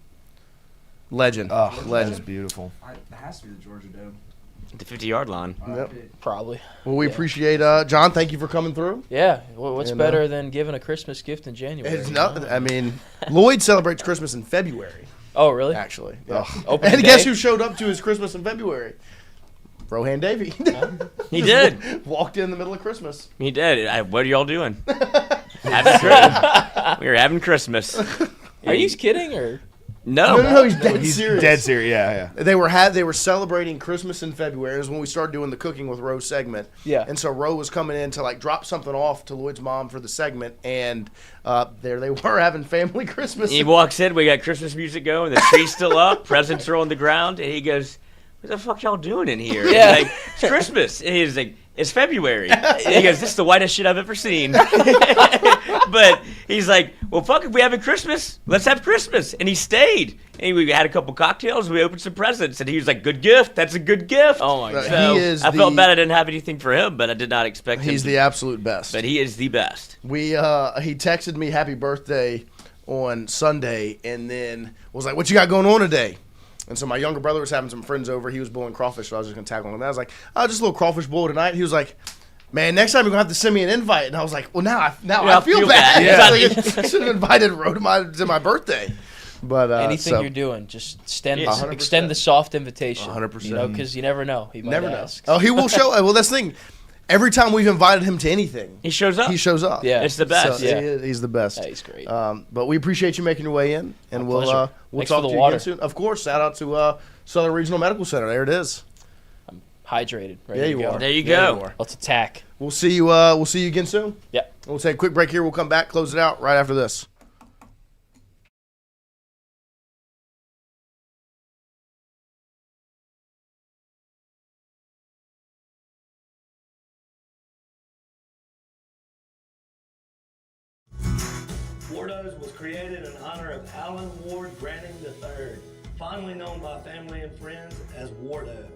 Legend. Oh, that is Legend. beautiful. That has to be the Georgia Dome. The 50-yard line. Yep. Probably. Well, we appreciate John. Thank you for coming through. Yeah. Well, what's And, better than giving a Christmas gift in January? It's nothing. I mean, Lloyd celebrates Christmas in February, Oh, really? actually. Yeah. Opening And guess day? who showed up to his Christmas in February? Rohan Davey. He did. Walked in the middle of Christmas. He did. What are y'all doing? Having Christmas. We were having Christmas. Are you kidding or? No, he's dead He's serious. dead serious. Yeah, yeah. They were celebrating Christmas in February. It was when we started doing the Cooking with Ro segment. Yeah. And so Ro was coming in to like drop something off to Lloyd's mom for the segment, and there they were having family Christmas. He walks in. We got Christmas music going. The tree's still up. Presents are on the ground. And he goes, "What the fuck y'all doing in here?" Yeah. Like, it's Christmas. And he's like, "It's February." And he goes, "This is the whitest shit I've ever seen." But he's like, "Well, fuck, if we having Christmas, let's have Christmas." And he stayed. And we had a couple cocktails. We opened some presents. And he was like, "Good gift. That's a good gift." Oh my god. So He is I felt the- bad I didn't have anything for him, but I did not expect him He's to. the absolute best. But he is the best. He texted me happy birthday on Sunday, and then was like, "What you got going on today?" And so my younger brother was having some friends over. He was boiling crawfish, so I was just gonna tag along. I was like, "Oh, just a little crawfish boil tonight." He was like, "Man, next time you're gonna have to send me an invite." And I was like, "Well, now I feel bad. Yeah. Like, I should have invited Ro to my birthday." But anything you're doing, just extend the soft invitation. 100%. You know, because you never know. He might ask. Oh, he will show. Well, that's the thing. Every time we've invited him to anything, he shows up. Yeah, it's the best. So he's the best. Yeah, he's great. But we appreciate you making your way in, and we'll talk to you again soon. Of course, shout out to Southern Regional Medical Center. There it is. I'm hydrated. Ready There to you go. are. There you go. Let's attack. We'll see you. We'll see you again soon. Yeah. We'll take a quick break here. We'll come back, close it out right after this. Wardo's was created in honor of Alan Ward Granning III, fondly known by family and friends as Wardo.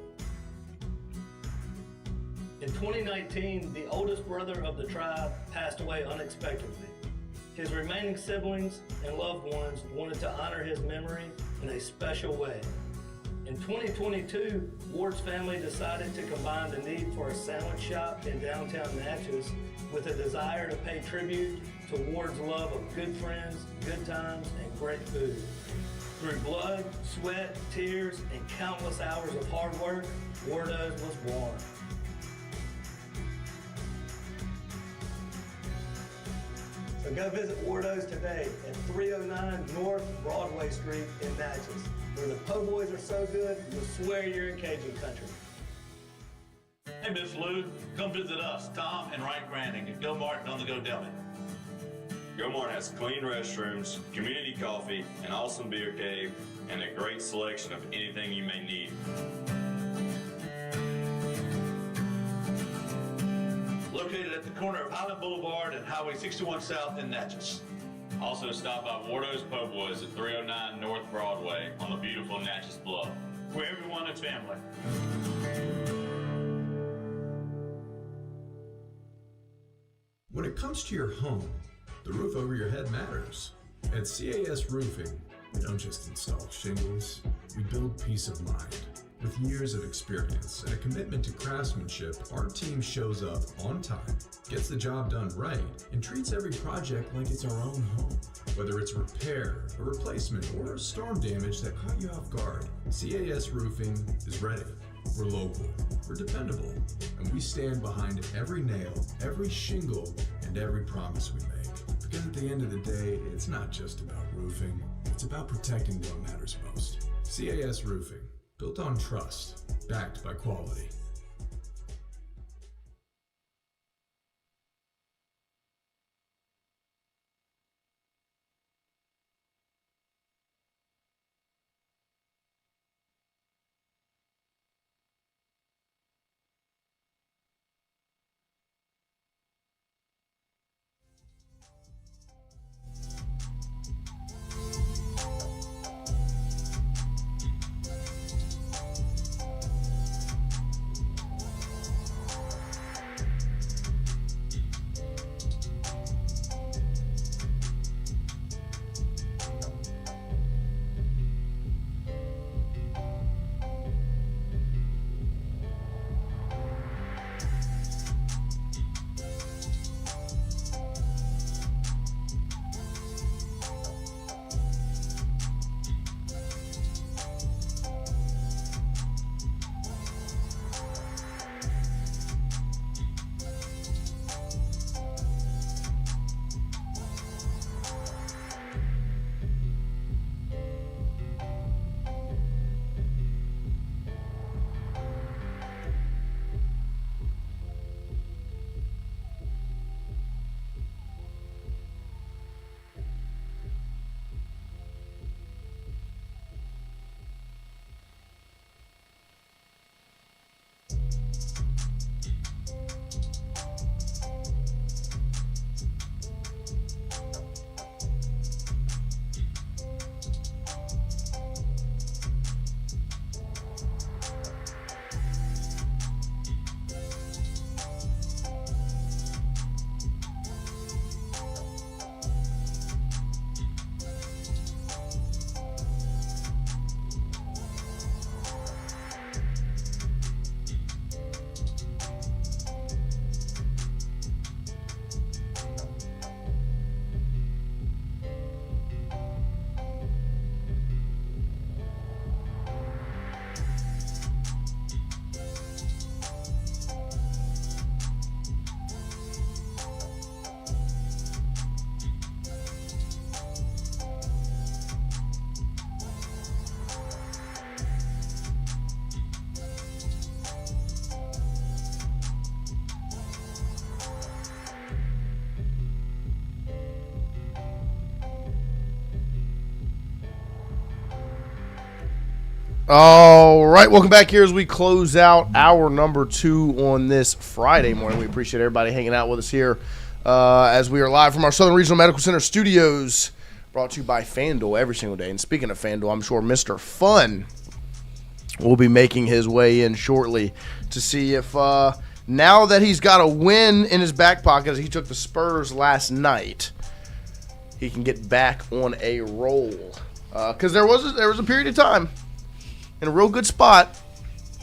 In 2019, the oldest brother of the tribe passed away unexpectedly. His remaining siblings and loved ones wanted to honor his memory in a special way. In 2022, Ward's family decided to combine the need for a sandwich shop in downtown Natchez with a desire to pay tribute to Ward's love of good friends, good times, and great food. Through blood, sweat, tears, and countless hours of hard work, Wardo's was born. So go visit Wardo's today at 309 North Broadway Street in Natchez, where the po' boys are so good, you'll swear you're in Cajun country. Hey, Miss Lou, come visit us, Tom and Wright Granning at GOMART on the Go Deli. GOMART has clean restrooms, community coffee, an awesome beer cave, and a great selection of anything you may need. Located at the corner of Highland Boulevard and Highway 61 South in Natchez. Also stop by Wardo's Po' Boys at 309 North Broadway on the beautiful Natchez Bluff. Where everyone is family. When it comes to your home, the roof over your head matters. At CAS Roofing, we don't just install shingles, we build peace of mind. With years of experience and a commitment to craftsmanship, our team shows up on time, gets the job done right, and treats every project like it's our own home. Whether it's a repair, a replacement, or storm damage that caught you off guard, CAS Roofing is ready. We're local, we're dependable, and we stand behind every nail, every shingle, and every promise we make. Because at the end of the day, it's not just about roofing, it's about protecting what matters most. CAS Roofing, built on trust, backed by quality. All right, welcome back here as we close out hour number 2 on this Friday morning. We appreciate everybody hanging out with us here as we are live from our Southern Regional Medical Center studios, brought to you by FanDuel every single day. And speaking of FanDuel, I'm sure Mr. Fun will be making his way in shortly to see if now that he's got a win in his back pocket as he took the Spurs last night, he can get back on a roll. Because there was a period of time in a real good spot,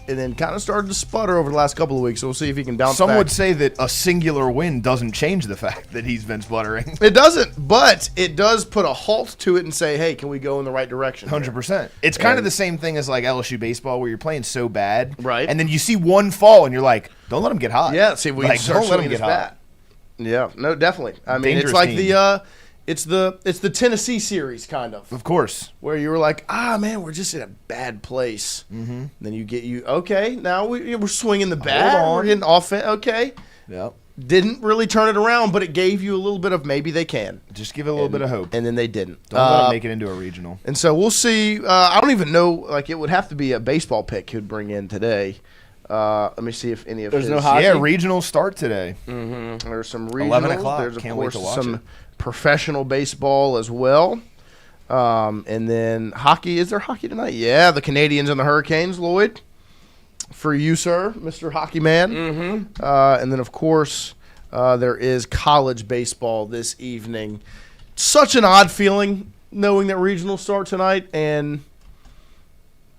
and then kind of started to sputter over the last couple of weeks. So we'll see if he can bounce back. Some would say that a singular win doesn't change the fact that he's been sputtering. It doesn't, but it does put a halt to it and say, hey, can we go in the right direction? 100%. It's kind of the same thing as like LSU baseball where you're playing so bad. Right. And then you see one fall and you're like, don't let him get hot. Yeah, see if we like, can don't let him get hot. Yeah, no, definitely. I mean, Dangerous it's like team. It's the Tennessee series, kind of. Of course. Where you were like, man, we're just in a bad place. Mm-hmm. Then okay, now we're swinging the bat. We're getting offense. Okay. Yep. Didn't really turn it around, but it gave you a little bit of maybe they can. Just give it a little bit of hope. And then they didn't. Don't let them make it into a regional. And so we'll see. I don't even know. Like, it would have to be a baseball pick he'd bring in today. Let me see if any of There's no hockey? Yeah, regionals start today. Mm-hmm. There's some regionals. 11 o'clock. There's, of Can't course, wait to watch some it. professional baseball as well. And then hockey. Is there hockey tonight? Yeah, the Canadians and the Hurricanes, Lloyd. For you, sir, Mr. Hockey Man. Mm-hmm. And then, of course, there is college baseball this evening. Such an odd feeling knowing that regionals start tonight and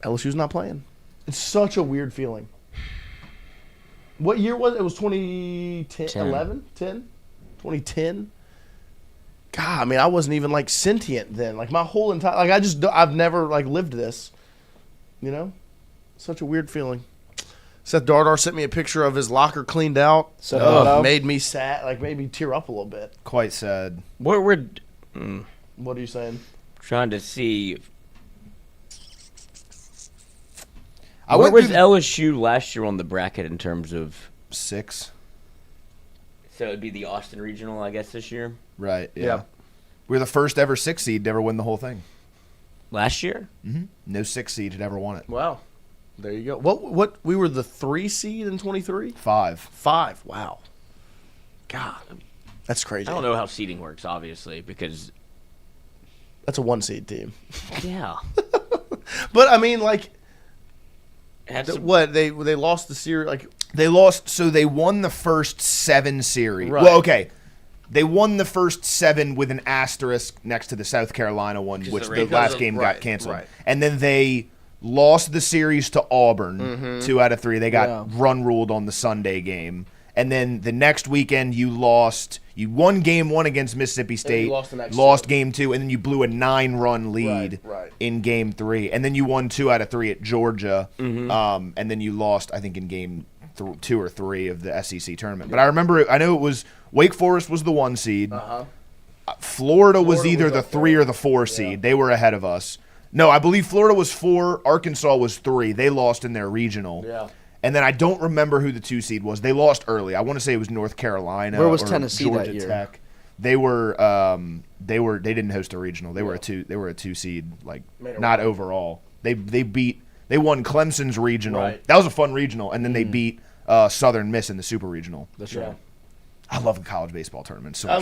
LSU's not playing. It's such a weird feeling. What year was it? It was 2010, 11? 10? 2010? God, I mean, I wasn't even, like, sentient then. Like, my whole entire... Like, I've never, like, lived this. You know? Such a weird feeling. Seth Dardar sent me a picture of his locker cleaned out. Made me sad. Like, made me tear up a little bit. Quite sad. What are you saying? Trying to see... Where was LSU last year on the bracket in terms of 6? So it'd be the Austin Regional, I guess, this year. Right. Yeah. We're the first ever 6 seed to ever win the whole thing. Last year? Mm-hmm. No 6 seed had ever won it. Wow. There you go. What? We were the 3 seed in 23. 5. Wow. God, that's crazy. I don't know how seeding works, obviously, because that's a 1 seed team. Yeah. But I mean, like. What they lost the series, like they lost, so they won the first 7 series. Right. Well, okay, they won the first 7 with an asterisk next to the South Carolina one, which the last game got canceled, right. And then they lost the series to Auburn, 2 out of 3. They got run ruled on the Sunday game, and then the next weekend you lost. You won game 1 against Mississippi State, lost game 2, and then you blew a 9-run lead in game 3, and then you won 2 out of 3 at Georgia, and then you lost, I think, in game 2 or 3 of the SEC tournament. But I know it was Wake Forest was the 1 seed. Florida was either the 3 or the 4 seed. They were ahead of us. No, I believe Florida was 4, Arkansas was 3. They lost in their regional. Yeah. And then I don't remember who the 2 seed was. They lost early. I want to say it was North Carolina. Where was or Tennessee Georgia that year? Tech. They didn't host a regional. They were a 2 seed, like not overall. They won Clemson's regional. Right. That was a fun regional, and then they beat Southern Miss in the super regional. That's right. I love the college baseball tournament. So I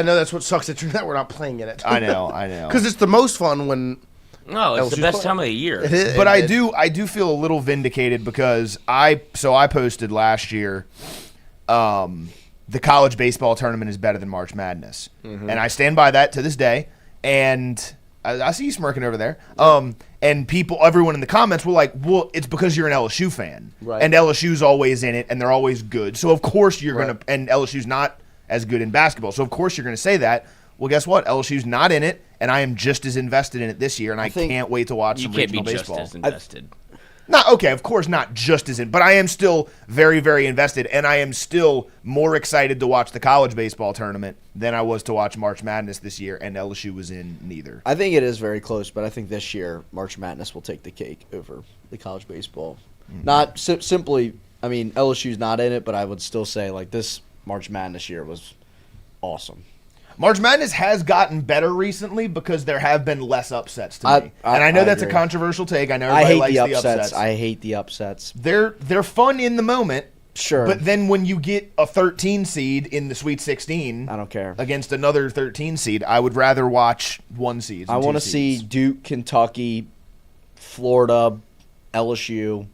know that's what sucks that we're not playing in it. I know. Because it's the most fun when. No, it's the best time of the year. But I do feel a little vindicated because I posted last year, the college baseball tournament is better than March Madness, and I stand by that to this day. And I see you smirking over there. And everyone in the comments were like, "Well, it's because you're an LSU fan, right. And LSU's always in it, and they're always good. So of course you're gonna, and LSU's not as good in basketball. So of course you're gonna say that." Well, guess what? LSU's not in it, and I am just as invested in it this year, and I can't wait to watch some regional baseball. You can't be just as invested. Of course not just as in, but I am still very, very invested, and I am still more excited to watch the college baseball tournament than I was to watch March Madness this year, and LSU was in neither. I think it is very close, but I think this year March Madness will take the cake over the college baseball. Not simply, I mean, LSU's not in it, but I would still say like this March Madness year was awesome. March Madness has gotten better recently because there have been less upsets to me. And I know that's a controversial take. I know everybody likes the upsets. I hate the upsets. They're fun in the moment. Sure. But then when you get a 13 seed in the Sweet 16, I don't care. Against another 13 seed, I would rather watch 1 seed. I want to see Duke, Kentucky, Florida, LSU,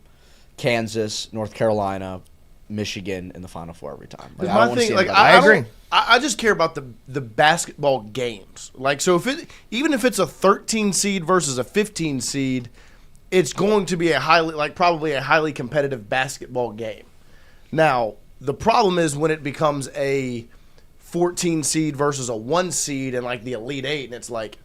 Kansas, North Carolina, Michigan in the Final Four every time. Like, I agree. I just care about the basketball games. Like, so even if it's a 13 seed versus a 15 seed, it's going to be probably a highly competitive basketball game. Now, the problem is when it becomes a 14 seed versus a 1 seed and like the Elite Eight, and it's like,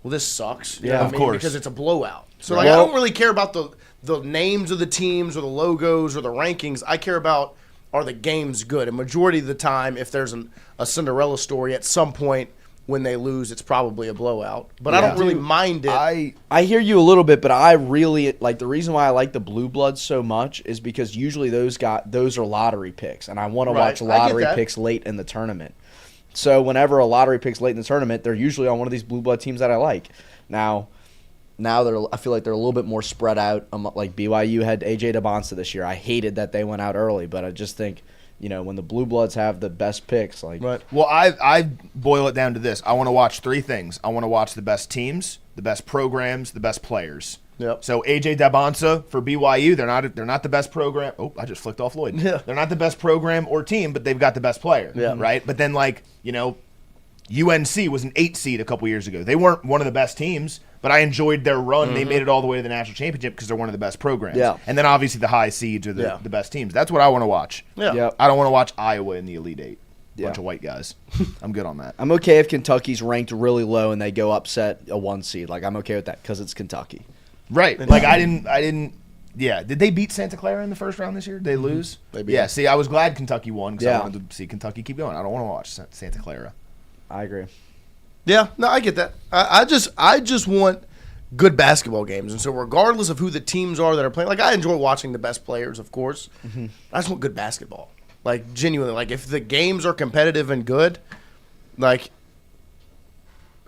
well, this sucks. You know what I mean? Because it's a blowout. So I don't really care about the names of the teams or the logos or the rankings. I care about, are the games good? And majority of the time, if there's a Cinderella story at some point when they lose, it's probably a blowout. But I don't really mind it. I hear you a little bit, but I really like the reason why I like the Blue Bloods so much is because usually those are lottery picks, and I want to watch lottery picks late in the tournament. So whenever a lottery picks late in the tournament, they're usually on one of these Blue Blood teams that I like. Now I feel like they're a little bit more spread out. Like BYU had AJ DeBonsa this year. I hated that they went out early, but I just think, when the Blue Bloods have the best picks, Well, I boil it down to this. I want to watch 3 things. I want to watch the best teams, the best programs, the best players. Yep. So AJ DeBonsa for BYU, they're not the best program. Oh, I just flicked off Lloyd. Yeah. They're not the best program or team, but they've got the best player. Yeah. Right? But then UNC was an 8 seed a couple years ago. They weren't one of the best teams, but I enjoyed their run. Mm-hmm. They made it all the way to the national championship because they're one of the best programs. Yeah. And then obviously the high seeds are the best teams. That's what I want to watch. Yeah. Yep. I don't want to watch Iowa in the Elite Eight. Yeah. Bunch of white guys. I'm good on that. I'm okay if Kentucky's ranked really low and they go upset a 1 seed. Like, I'm okay with that because it's Kentucky. Right. Like, I didn't. Yeah. Did they beat Santa Clara in the first round this year? Did they lose? They beat yeah. See, I was glad Kentucky won because Yeah. I wanted to see Kentucky keep going. I don't want to watch Santa Clara. I agree. Yeah, no, I get that. I just want good basketball games, and so regardless of who the teams are that are playing, like I enjoy watching the best players, of course. Mm-hmm. I just want good basketball, like genuinely. Like if the games are competitive and good, like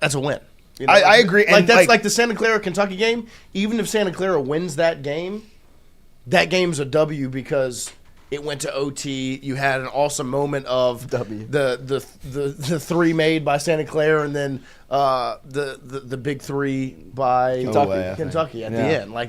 that's a win. I agree. Like and that's like the Santa Clara Kentucky game. Even if Santa Clara wins that game's a W because it went to OT. You had an awesome moment of the 3 made by Santa Clara, and then the big 3 by Kentucky at the end. Like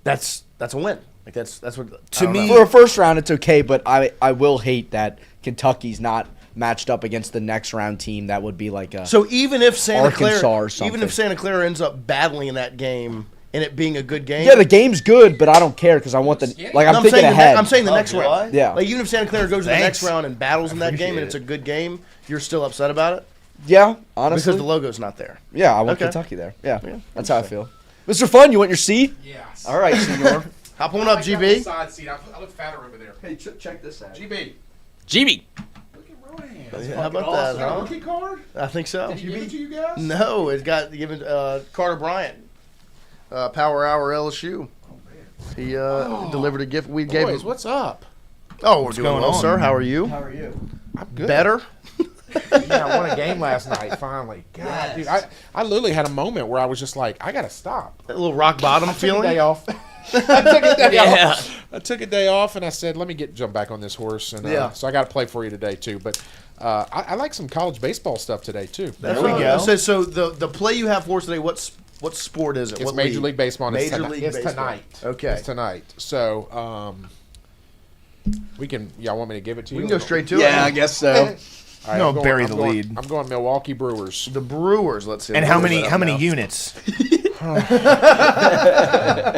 that's a win. Like that's what to me for a first round it's okay, but I will hate that Kentucky's not matched up against the next round team that would be like a so even if Santa Arkansas Clara or something. even if Santa Clara ends up battling in that game. And it being a good game. Yeah, the game's good, but I don't care because I want I'm thinking ahead. I'm saying the next round. Yeah. Like even if Santa Clara goes to the next round and battles in that game and it's a good game, you're still upset about it? Yeah, honestly. Because the logo's not there. Yeah, I want Kentucky there. Yeah, that's how I feel. Mr. Fun, you want your seat? Yes. All right, senor. Hop on up, GB. Side seat. I look fatter over there. Hey, check this out. GB. GB. Look at Rohan. How about that, huh? Rookie card? I think so. Did he give it to you guys? No, it got given Carter Bryant. Power Hour LSU. He delivered a gift. We gave him. What's up? Oh, we're doing well, sir. How are you? How are you? I'm good. Better? Yeah, I won a game last night, finally. God, dude, I literally had a moment where I was just like, I got to stop. That little rock bottom feeling? Took a day off. I took a day off, and I said, let me jump back on this horse. And so I got to play for you today, too. But I like some college baseball stuff today, too. There we go. So the play you have for us today, what sport is it? It's what Major League Baseball. And Major League Baseball. Tonight. Okay. It's tonight. So we can. Y'all want me to give it to you? We can go straight to it. Yeah, I guess so. Right, no, bury the lead. I'm going Milwaukee Brewers. The Brewers. Let's see. And how many units?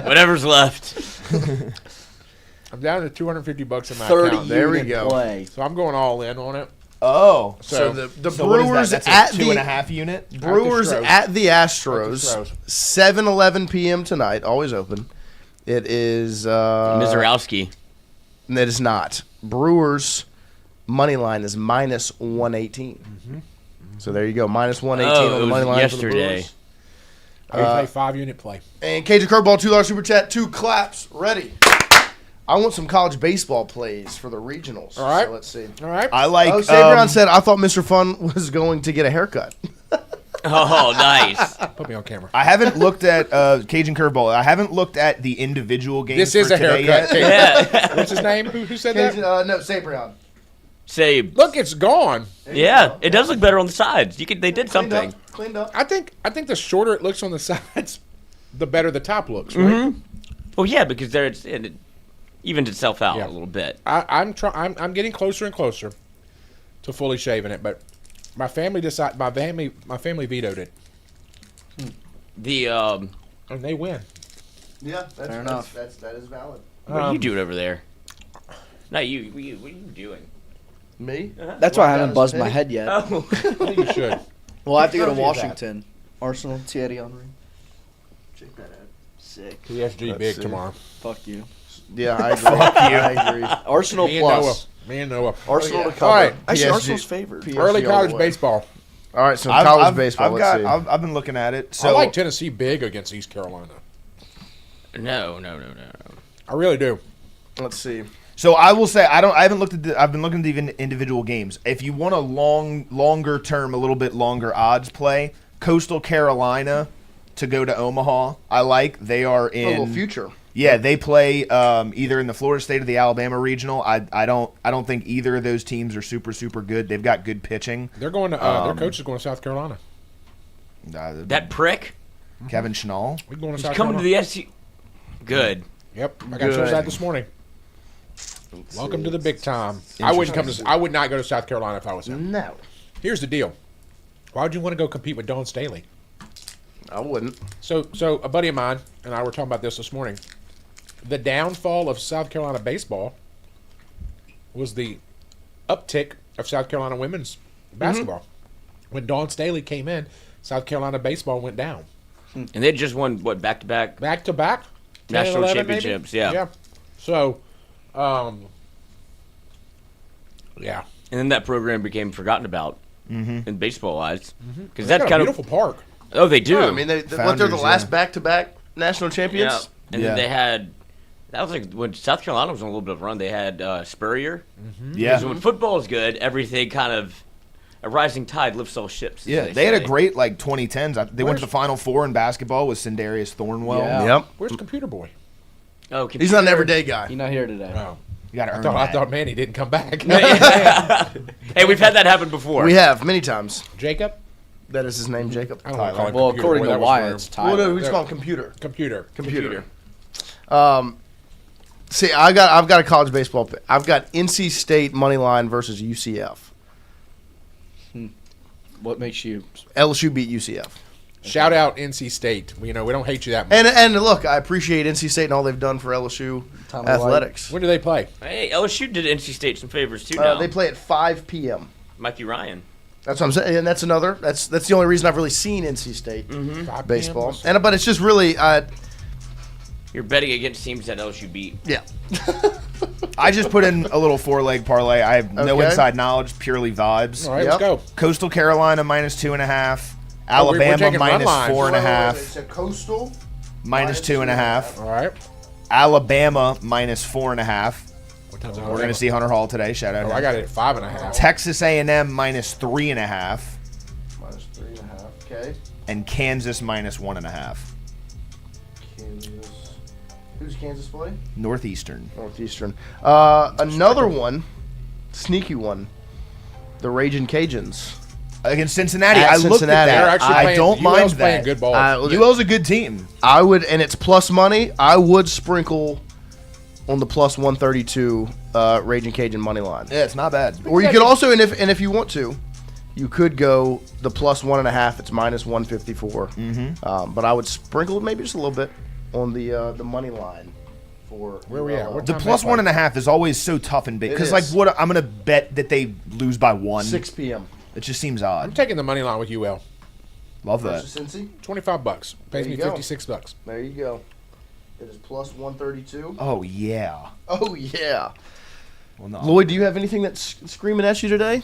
Whatever's left. I'm down to $250 in my 30 account. There we go. Play. So I'm going all in on it. Oh, so the so Brewers that's at a the 2.5 unit. Brewers at the Astros. At the Astros. 7:11 p.m. tonight. Always open. It is. Mizorowski. It is not. Brewers money line is minus 118. Mm-hmm. So there you go, minus 118 on the money line yesterday. for the Brewers. I play 5-unit play. And Cajun Curveball $2 super chat. 2 claps ready. I want some college baseball plays for the regionals. All right. So let's see. All right. I like. Xavier said, I thought Mr. Fun was going to get a haircut. Oh, nice. Put me on camera. I haven't looked at Cajun Curveball. I haven't looked at the individual games. This is for a today haircut. yet. Yeah. What's his name? Who said that? No, Sabrion. Say, Look, it's gone. yeah, it does look better on the sides. They did something. Cleaned up. I think the shorter it looks on the sides, the better the top looks, right? Mm-hmm. Well, yeah, because it evens itself out Yeah. a little bit. I'm getting closer and closer to fully shaving it, but my family vetoed it, The and they win. Yeah, Fair enough. That is valid. what are you doing over there? Not you. What are you doing? Me? That's why I haven't buzzed my head yet. Oh. I think you should. Well, I have to go to Who is that? Washington. Arsenal, Thierry Henry. Check that out. Sick. PSG big see. tomorrow. Fuck you. Yeah, I agree. I agree. Arsenal Me and Noah. plus. Me and Noah. Arsenal to cover. All right. Actually, PSG. Arsenal's favored. PSG Early all college the way. baseball. All right, so college baseball. Let's see. I've been looking at it. So I like Tennessee big against East Carolina. No. I really do. Let's see. So I will say I haven't looked at I've been looking at the individual games. If you want a longer term, a little bit longer odds play, Coastal Carolina to go to Omaha. I like. They are in A little future. Yeah, they play either in the Florida State or the Alabama regional. I don't think either of those teams are super good. They've got good pitching. They're going to their coach is going to South Carolina. That prick. Kevin Schnall. We're going to He's South coming Carolina. to the SU. Good. Yep, I got shows that this morning. Welcome to the big time. I would not go to South Carolina if I was him. No, Here's the deal. Why would you want to go compete with Dawn Staley? I wouldn't. So a buddy of mine and I were talking about this morning. The downfall of South Carolina baseball was the uptick of South Carolina women's basketball. When Dawn Staley came in, South Carolina baseball went down. And they just won, what, back-to-back? Back-to-back? 10, National 11 championships, maybe? yeah. So, yeah. And then that program became forgotten about in baseball-wise. Because They that's got a kind of... beautiful park. Oh, they do. Yeah, I mean, they're the Founders, last yeah. back-to-back national champions. Yeah. And Yeah. then they had... That was like when South Carolina was on a little bit of a run. They had Spurrier. Yeah. So when football is good, everything kind of... A rising tide lifts all ships. as Yeah, they had a say. great 2010s. They went to the Final Four in basketball with Sindarius Thornwell. Yeah. Yep. Where's Computer Boy? Oh, He's not an everyday guy. He's not here today. Oh. You got to I earn thought that. Manny didn't come back. Hey, we've had that happen before. We have many times. Jacob? That is his name, Jacob. I don't want to call him Well, Computer according Boy. to That was Wyatt, weird. it's Well, no, Tyler. we just call him Computer. Computer. See, I've got a college baseball pick. I've got NC State money line versus UCF. What makes you? LSU beat UCF. Shout out NC State. We don't hate you that much. And look, I appreciate NC State and all they've done for LSU Tommy White. athletics. When do they play? Hey, LSU did NC State some favors too now. They play at 5 p.m. Mikey Ryan. That's what I'm saying, and that's the only reason I've really seen NC State 5 p.m. baseball. But it's just really, You're betting against teams that LSU beat. yeah. I just put in a little 4-leg parlay. I have no Okay. inside knowledge, purely vibes. All right, Yep. let's go. Coastal Carolina -2.5. we're Alabama taking run lines. -4.5. a Coastal -2.5. All right. Alabama -4.5. What time's We're going to see Hunter Hall today. Shout out. Oh, him. I got it at 5.5. Texas A&M -3.5. -3.5. Okay. And Kansas -1.5. Kansas. Who's Kansas play? Northeastern. Northeastern. Another one, sneaky one. The Raging Cajuns. Against Cincinnati. At I looked at Cincinnati. They're that. actually I playing, don't mind UL's playing that. good ball. UL's a good team. I would, and it's plus money. I would sprinkle on the plus 132 Raging Cajun money line. Yeah, it's not bad. Or you could also, and if you want to, you could go the plus 1.5. It's minus 154. But I would sprinkle maybe just a little bit on the money line for Where we at? What The time plus they play? 1.5 is always so tough and big. It Because, is. what I'm going to bet that they lose by 1. 6 p.m. It just seems I'm odd. taking the money line with UL. Love that. versus Cincy. $25. Pays There me you go. $56. There you go. It is plus 132. Oh, yeah. Oh yeah. Well, no. Lloyd, do you have anything that's screaming at you today?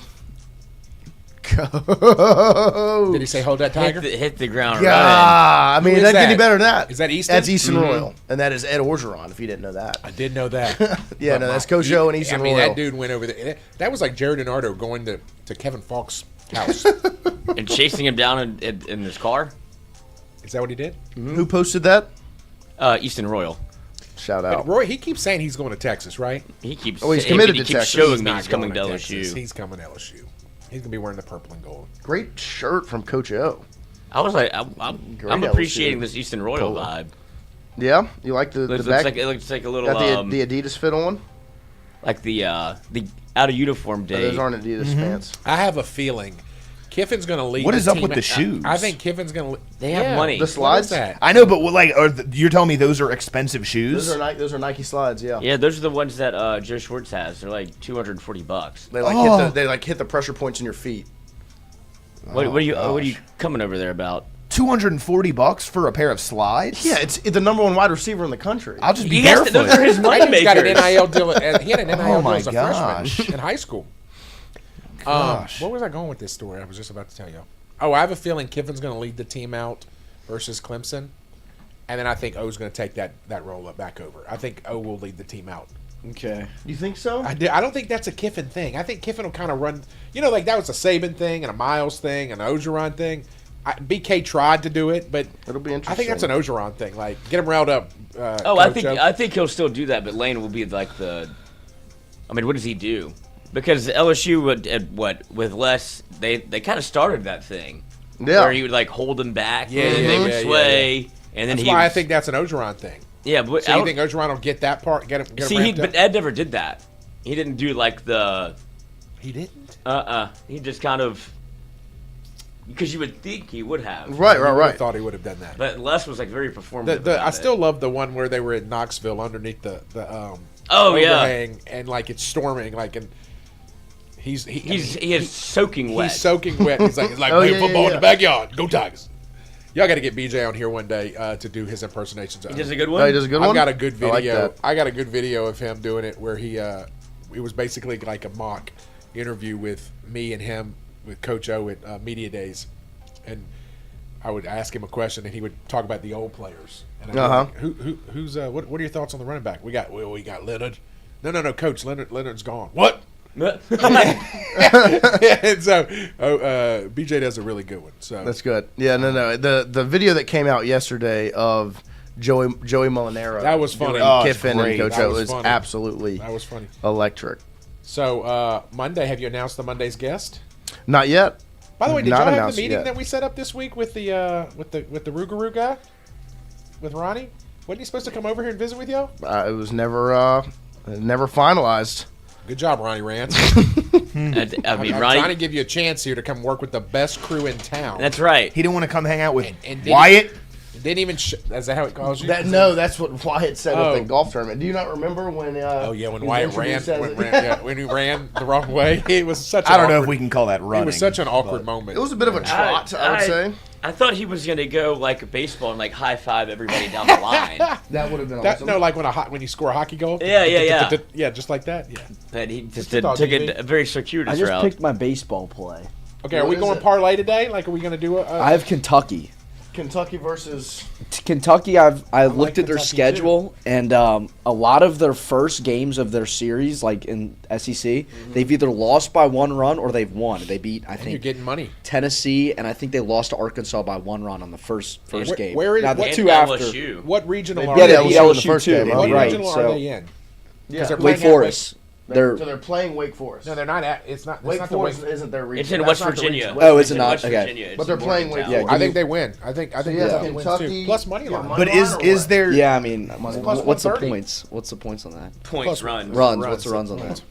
Coach. Did he say hold that tiger? Hit the ground Yeah, running. I mean, Who is that get any that? better than that. Is that Easton? That's Easton Royal, and that is Ed Orgeron. If you didn't know that. I did know that. Yeah, no, that's Coach O and Easton I mean, Royal. that dude went over there. That was like Jared Denardo going to Kevin Falk's house. And chasing him down in his car. Is that what he did? Who posted that? Easton Royal. Shout But out. Roy, he keeps saying he's going to Texas, right? He keeps. Oh, he's committed he to keeps Texas. showing me not he's coming to going LSU. He's coming to LSU. He's gonna be wearing the purple and gold. Great shirt from Coach O. I was like, I'm Great appreciating LSU. this Easton Royal Polo. vibe. Yeah, you like the Looks back? like it looks like a little Got the Adidas fit on. like the out of uniform Oh, day. those aren't Adidas pants. I have a feeling Kiffin's gonna lead. What the is up team. with the shoes? I think Kiffin's gonna. They have money. The slides? What is that? I know, but you're telling me those are expensive shoes? Those are Nike slides. Yeah. Yeah, those are the ones that Joe Schwartz has. They're like $240. They hit the pressure points in your feet. What are you coming over there about? $240 for a pair of slides? Yeah, it's the number one wide receiver in the country. I'll just be He has barefoot. those are his money That dude's got an makers. NIL deal. He had an NIL deal my as a gosh. freshman in high school. Gosh. What was I going with this story? I was just about to tell you. Oh, I have a feeling Kiffin's going to lead the team out versus Clemson, and then I think O's going to take that roll up back over. I think O will lead the team out. Okay. You think so? I don't think that's a Kiffin thing. I think Kiffin will kind of run. Like that was a Saban thing and a Miles thing and an Orgeron thing. BK tried to do it, but It'll be interesting. I think that's an Orgeron thing. Like get him riled up. I think he'll still do that, but Lane will be like the. I mean, what does he do? Because LSU with less, they kind of started that thing. Yeah. Where he would like hold them back, Yeah, and then they would yeah, sway, and then That's why I think that's an Orgeron thing. Yeah, but So you think Orgeron will get that part? Get him see, ramped up? but Ed never did that. He didn't do like the. He didn't. He just kind of. Because you would think he would have. Right. I thought he would have done that. But Les was like very performative. I still love the one where they were in Knoxville underneath the Oh, yeah. overhang, and like it's storming, like, and he is soaking wet. He's soaking wet. He's like Oh, playing yeah, football yeah, in the backyard. Go Tigers! Y'all got to get BJ on here one day to do his impersonations. He does a good Oh, one. he does a good I've one. got a good I like video. that. I got a good video of him doing it where it was basically like a mock interview with me and him with Coach O at Media Days, and I would ask him a question and he would talk about the old players. And I'd be like, who's what are your thoughts on the running back? We got Leonard. No, Coach Leonard's gone. What? And so BJ does a really good one. So That's good. Yeah, no. The video that came out yesterday of Joey Molinaro. That was funny. doing Oh, it's Kiffin and great. Coach That O was was funny. absolutely that was funny. electric. So Monday, have you announced the Monday's guest? Not yet. By the way, did Not y'all have announced the meeting yet. that we set up this week with the Rougarou guy, with Ronnie? Wasn't he supposed to come over here and visit with y'all? It was never finalized. Good job, Ronnie Rance. I mean, I'm trying to Ronnie. give you a chance here to come work with the best crew in town. That's right. He didn't want to come hang out with and Wyatt? Didn't even. Is that how it calls you? That's what Wyatt said Oh. at the golf tournament. Do you not remember when? Oh yeah, when he Wyatt introduced as- when he ran the wrong way, it was such. I don't know awkward, if we can call that running. It was such an awkward moment. It was a bit of a trot, I would say. I thought he was gonna go like baseball and like high five everybody down the line. That would have been That, awesome. no, like when you score a hockey goal. Yeah. Yeah, just like that. Yeah. But he just Good dog, took DB. a very circuitous I just route. picked my baseball play. Okay, are What we is going it? parlay today? Like, are we going to do a? I have Kentucky. Kentucky versus. Kentucky, I looked at their Kentucky, schedule, and a lot of their first games of their series, like in SEC, they've either lost by 1 run or they've won. They beat, I and you're think, getting money. Tennessee, and I think they lost to Arkansas by 1 run on the first game. where is- now the and two after? LSU. What regional They are beat Yeah, they? they beat LSU in the LSU first too. game, huh? What Right, regional so are they in? Yeah. they're Wake playing at Forest. So they're playing Wake Forest. No, they're not at. It's not. Wake It's not the Forest Wake. isn't their region. It's in That's West not the Virginia. region. Oh, is it in not? West Okay. Virginia. It's But they're in playing Morgantown. Wake Yeah, I think they win. I think yeah, Kentucky wins Kentucky- too. Plus money yeah, line. money But line or is what? there? Yeah, I mean, Plus what's the 130. points? What's the points on that? Points, Plus runs. Runs. What's the runs on that?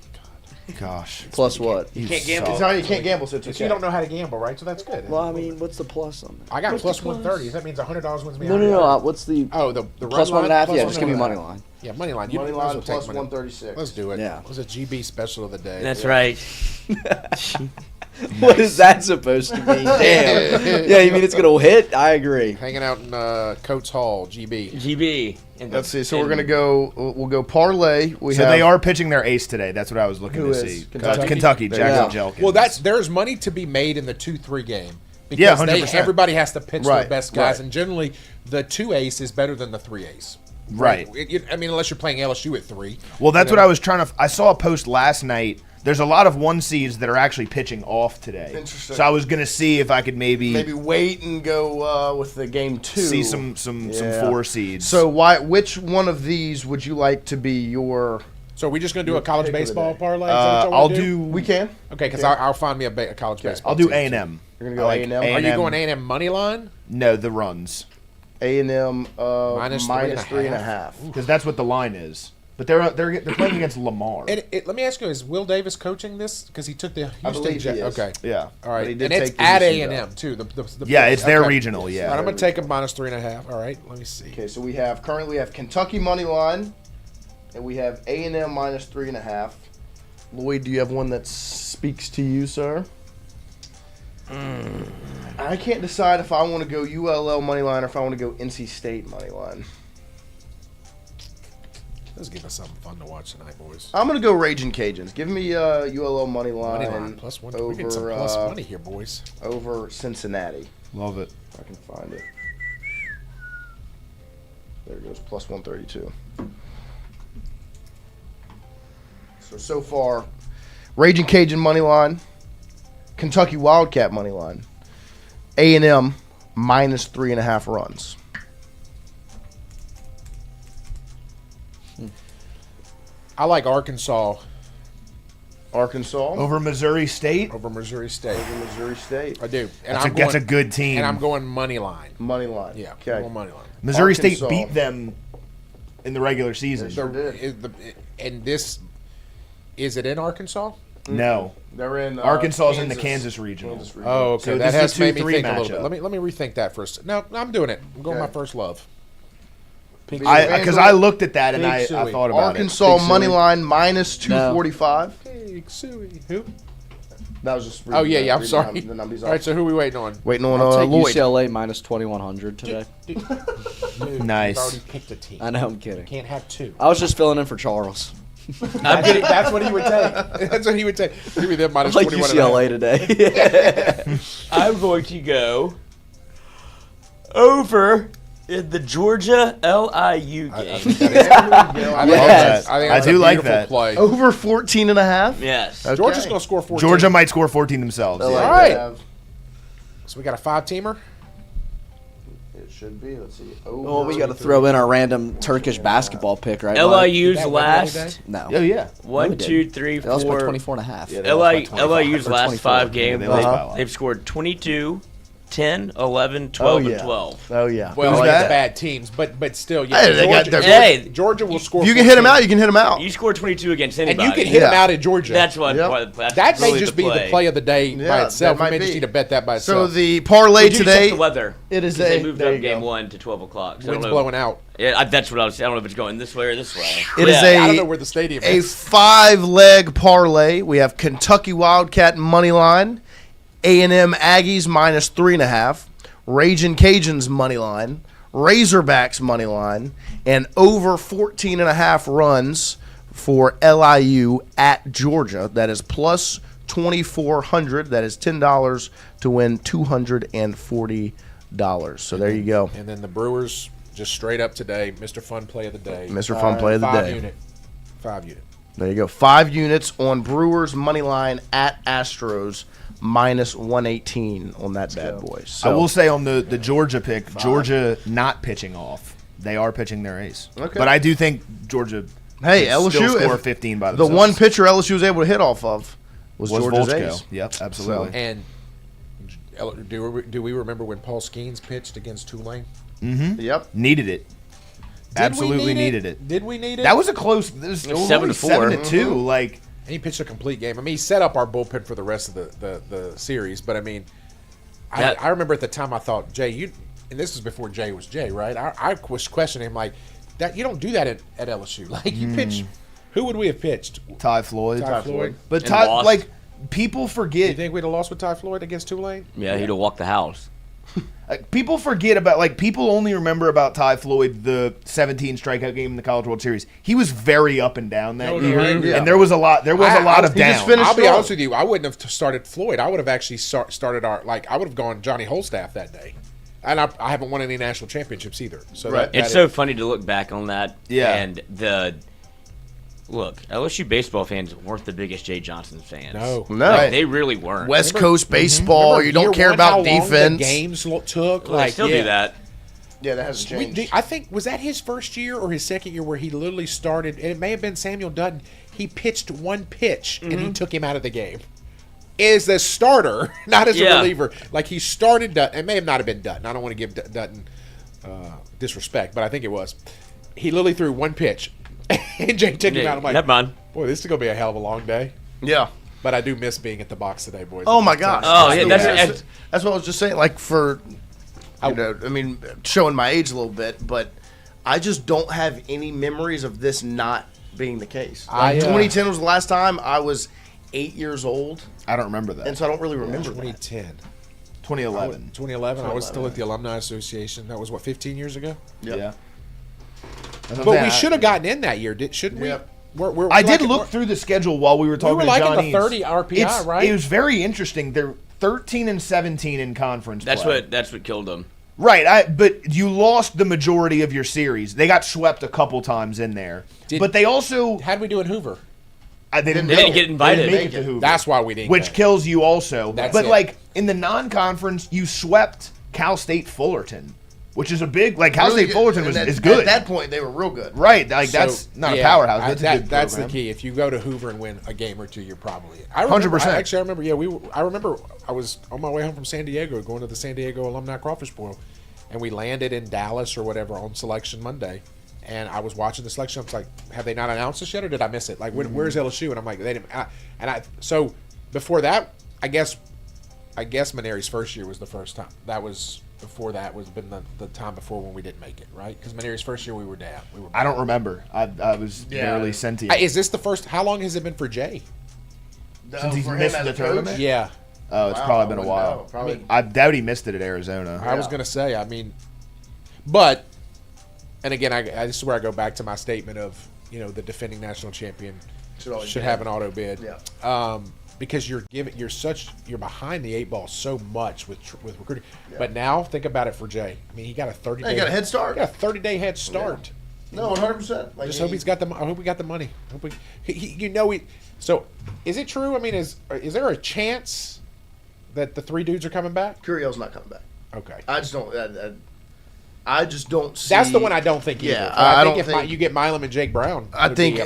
Gosh. Plus what? You can't gamble. It's not, you can't gamble, so it's So okay. you don't know how to gamble, right? So that's good. Well, I mean, what's the plus on that? I got plus 130. That means $100 wins me. No. What's the Oh, the plus run 1.5? line? Yeah, Plus just give me 1.5. money line. Yeah, money line. Money might as line well plus take money. 136. Let's do it. Yeah. It was a GB special of the day. That's right. What is that supposed to mean? Damn. Yeah, you mean it's gonna hit? I agree. Hanging out in Coates Hall, GB. GB. Let's see. So we're gonna go. We'll go parlay. They are pitching their ace today. That's what I was looking to see. Kentucky, Jackson Jelkins. Well, there's money to be made in the 2-3 game. Yeah, Because 100%. everybody has to pitch their best guys, right. and generally the 2 ace is better than the 3 ace. Right. I mean, unless you're playing LSU at 3. Well, that's what I was trying to. I saw a post last night. There's a lot of 1 seeds that are actually pitching off today. Interesting. So I was gonna see if I could maybe wait and go with the game 2. see some 4 seeds. So which one of these would you like to be your? So are we just going to do a pick college of the baseball day. parlay? Is that what I'll we'll do. We can. Okay, because I'll find me a college baseball. I'll do team. A&M. You're gonna go A&M? Are you going A&M money line? No, the runs. A&M Minus minus 3.5. 3.5. Because that's what the line is. But they're playing against Lamar. Let me ask you: is Will Davis coaching this? Because he took the Houston believe he is. Okay, Yeah. all right, But he did and it's take the at UC A&M too. The Yeah, it's their okay. regional. All Yeah. right, I'm going to take a minus 3.5. All right, let me see. Okay, so we currently have Kentucky money line, and we have A&M minus 3.5. Lloyd, do you have one that speaks to you, sir? I can't decide if I want to go ULL money line or if I want to go NC State money line. Let's give us something fun to watch tonight, boys. I'm gonna go Raging Cajuns. Give me ULL money line, Money line plus 1. over We're getting some plus money here, boys. over Cincinnati. Love it. If I can find it. There it goes, plus 132. So far, Raging Cajun money line, Kentucky Wildcat money line, A&M minus 3.5 runs. I like Arkansas Arkansas Over Missouri State. over Missouri State. over Missouri State I do, and That's a good team. And I'm going money line. money line. Yeah, Okay. I'm going money line. Missouri State Arkansas. beat them in the regular season. Sure did. And this is it in Arkansas? No. They're in Arkansas is in the Kansas regional. Oh, okay. So that this has is a made me 2-3 think a little matchup. bit. Let me rethink that for a second. No, I'm doing it. I'm going Okay. my first love. Because I looked at that and I Suey. thought about Arkansas it. money line minus 245. Hey, Suey. Who? That was just. Oh, yeah, I'm reading sorry. The numbers All off. right, so who are we waiting on? Waiting on I'll take Lloyd. UCLA minus 2,100 today. Dude, Nice. You've already picked a team. I know, I'm kidding. You can't have 2. I was just filling in for Charles. That's what he would take. That's what he would take. Give me them I minus like 21. UCLA today. I'm going to go over in the Georgia LIU game. Yes. I do like that. Play. Over 14.5. Yes. Okay. Georgia's going to score 14. Georgia might score 14 themselves. I Yeah. like All right. that. So we got a 5-teamer. It should be. Let's see. Over Well, we got to throw in our random Turkish basketball pick, right? LIU's That win last today? No. Oh, yeah. 1, 2, 3, They lost by 4. 24.5. Yeah, they lost by 25. LIU's Or last 24. 5 games, they lost by a lot. they've scored 22, 10, 11, 12, yeah. and 12. Oh yeah. Well, Who's like that? bad teams, but still, yeah. Hey, they got Georgia, their- Hey, Georgia will score. If you can hit him 14. out, you can hit him out. you scored 22 against and anybody. you can hit him Yeah. out at Georgia. That's what. Yep. That's that may really just be the play of the day Yeah, by itself. that We might may just be. need to bet that by So itself. the parlay They do check today. the weather. It is They a. moved there up you game go. 1 to 12 o'clock. So I Wind's don't know. blowing out. Yeah, that's what I was saying. I don't know if it's going this way or this way. It is I don't a know where the stadium a is. 5-leg parlay. We have Kentucky Wildcat money line, A&M Aggies minus 3.5, Ragin' Cajuns money line, Razorbacks money line, and over 14.5 runs for LIU at Georgia. That is plus 2,400. That is $10 to win $240. So there you go. And then the Brewers just straight up today, Mr. Fun Play of the Day. Mr. Fun Play of the 5 Day. unit. 5 unit. There you go. 5 units on Brewers money line at Astros minus 118 on that bad boy. So I will say on the Georgia pick, Georgia not pitching off. They are pitching their ace. Okay. But I do think Georgia hey, could LSU still score if 15 by the themselves. one pitcher LSU was able to hit off of was Georgia's Volchko. ace. Yep, absolutely. And do we remember when Paul Skeens pitched against Tulane? Yep. Needed it. Did Absolutely we needed it. Did we need it? That was a close. It was 7-4. 7-2. Like And he pitched a complete game. I mean, he set up our bullpen for the rest of the series. But, I mean, I remember at the time I thought, Jay, and this was before Jay was Jay, right? I was questioning him like, that you don't do that at LSU. Like, you pitch – who would we have pitched? Ty Floyd. Ty Floyd. But And Ty, lost. like people You forget. think we'd have lost with Ty Floyd against Tulane? Yeah, he'd have walked the house. People forget about people only remember about Ty Floyd the 17 strikeout game in the College World Series. He was very up and down that year, and there was a lot. There was a lot of down. I'll be honest with you. I wouldn't have started Floyd. I would have actually started I would have gone Johnny Holstaff that day, and I haven't won any national championships either. So It's so funny to look back on that. Yeah. And Look, LSU baseball fans weren't the biggest Jay Johnson fans. No. Like, they really weren't. West Coast baseball, Remember you don't year care one, about how long defense. the games took. Well, they still do that. Yeah, that hasn't changed. I think, was that his first year or his second year where he literally started, and it may have been Samuel Dutton, he pitched one pitch and he took him out of the game. As a starter, not as a reliever. Like he started Dutton, it may have not have been Dutton. I don't want to give Dutton disrespect, but I think it was. He literally threw one pitch, and Jay took him out. I'm like, never mind. Boy, this is going to be a hell of a long day. Yeah. But I do miss being at the box today, boys. Oh my gosh. Oh, yeah, that's what I was just saying. Like showing my age a little bit, but I just don't have any memories of this not being the case. 2010 was the last time I was 8 years old. I don't remember that. And so I don't really remember 2010. 2011. 2011. I was still at the Alumni Association. That was, 15 years ago? Yep. Yeah. But we should have gotten in that year, shouldn't we? Yep. I did look through the schedule while we were talking We were to like Johnny. at the 30 RPI, right? It was very interesting. They're 13 and 17 in conference play. That's what killed them. Right, but you lost the majority of your series. They got swept a couple times in there. But they also... How'd we do in Hoover? They didn't get invited. They didn't make it to Hoover. That's why we didn't Which go. kills you also. That's but, it. in the non-conference, you swept Cal State Fullerton, which is a big... Cal State Fullerton is good. At that point, they were real good. Right, that's not a powerhouse. That's the key. If you go to Hoover and win a game or two, you're probably... 100%. I remember, I remember I was on my way home from San Diego, going to the San Diego Alumni Crawfish Boil, and we landed in Dallas or whatever on Selection Monday. And I was watching the selection. I was like, have they not announced this yet, or did I miss it? Like, where's LSU? And I'm like, they didn't. So before that, I guess Maneri's first year was the first time. That was before that was been the time before when we didn't make it, right? Because Maneri's first year we were down. I don't remember. I was barely sentient. Is this the first? How long has it been for Jay? Since he's missed the tournament? Yeah. Oh, it's probably been a while. I doubt he missed it at Arizona. I was going to say, but, and again, this is where I go back to my statement of, the defending national champion should have an auto bid. Yeah. Because you're behind the 8 ball so much with recruiting. Yeah. But now think about it for Jay. He got a 30-day. He got a head start. He got a 30-day head start. Yeah. No, 100%. Just hope he's got the. I hope we got the money. So, is it true? Is there a chance that the 3 dudes are coming back? Curiel's not coming back. Okay. I just don't see. That's the one I don't think either. Yeah, I think if you get Milam and Jake Brown, I think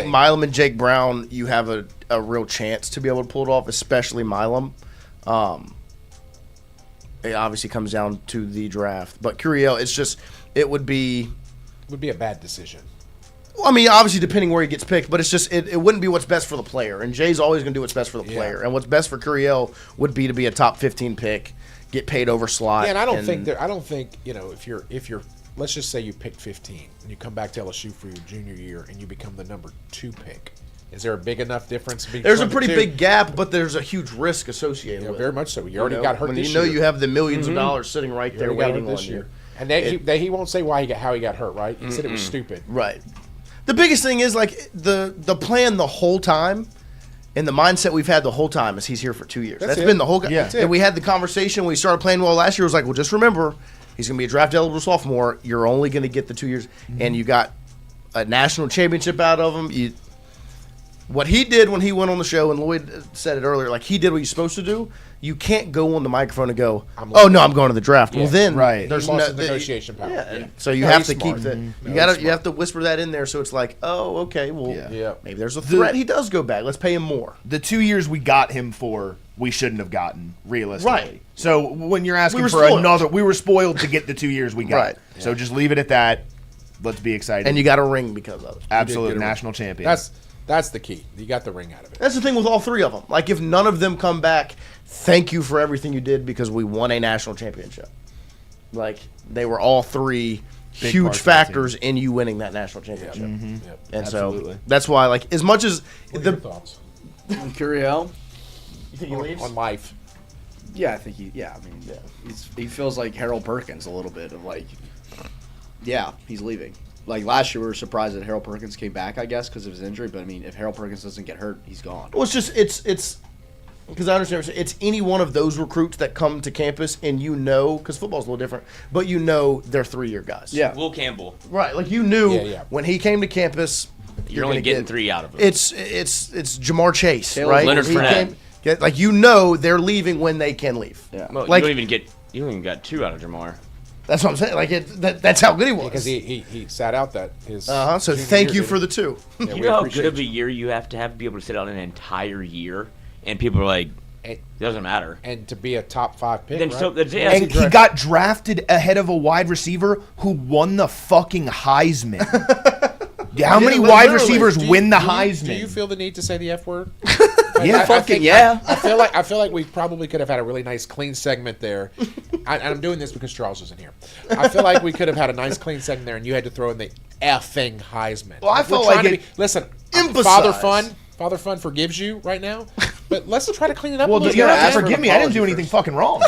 Milam and Jake Brown, you have a real chance to be able to pull it off, especially Milam. It obviously comes down to the draft, but Curiel, it would be a bad decision. Well, obviously depending where he gets picked, but it's just it wouldn't be what's best for the player, and Jay's always going to do what's best for the player, and what's best for Curiel would be to be a top 15 pick. Get paid over slot. Yeah, and I don't think if you're let's just say you pick 15 and you come back to LSU for your junior year and you become the number 2 pick. Is there a big enough difference? There's a pretty big gap, but there's a huge risk associated with it. Very much so. You already got hurt this year. You have the millions of dollars sitting right there waiting on you. And he won't say how he got hurt, right? He said it was stupid. Right. The biggest thing is the plan the whole time. And the mindset we've had the whole time is he's here for 2 years. That's been the whole. Yeah. And we had the conversation when we started playing well last year. It was like, well, just remember, he's going to be a draft eligible sophomore. You're only going to get the 2 years, and you got a national championship out of him. What he did when he went on the show, and Lloyd said it earlier, he did what he's supposed to do. You can't go on the microphone and go, I'm going to the draft. Yeah. Well, then there's no negotiation power. Yeah. So you have to keep that. You have to whisper that in there, so it's like, oh, okay, well, maybe there's a threat. He does go back. Let's pay him more. The 2 years we got him for, we shouldn't have gotten realistically. Right. So when you're asking for another, we were spoiled to get the 2 years we got. Right. Yeah. So just leave it at that. Let's be excited. And you got a ring because of it. Absolute national champion. That's the key. You got the ring out of it. That's the thing with all 3 of them. If none of them come back, thank you for everything you did because we won a national championship. They were all 3 Big huge factors in you winning that national championship. Yep. Mm-hmm. And so that's why, as much as What are your thoughts? Curiel, on life. Yeah, I think he feels like Harold Perkins a little bit of like, yeah, he's leaving. Like last year, we were surprised that Harold Perkins came back, I guess, because of his injury. But I mean, if Harold Perkins doesn't get hurt, he's gone. Well, it's because I understand it's any one of those recruits that come to campus and because football's a little different, but they're 3-year guys. Yeah, Will Campbell. Right, like you knew when he came to campus. You're only getting 3 out of him. It's Jamar Chase, right? Leonard Fournette. Like they're leaving when they can leave. Yeah, well, you don't even got 2 out of Jamar. That's what I'm saying. Like that's how good he was. Because he sat out that his. So thank you for the 2. Yeah, you know how good of a year you have to be able to sit out an entire year, and people are like, it doesn't matter. And to be a top 5 pick, then right? And he got drafted ahead of a wide receiver who won the fucking Heisman. How many wide receivers win the Heisman? Do you feel the need to say the F word? Yeah, I feel like we probably could have had a really nice, clean segment there. And I'm doing this because Charles isn't here. I feel like we could have had a nice, clean segment there, and you had to throw in the effing Heisman. Well, I felt like listen, Father Fun forgives you right now, but let's try to clean it up. Well, you don't have to forgive me. I didn't do anything fucking wrong.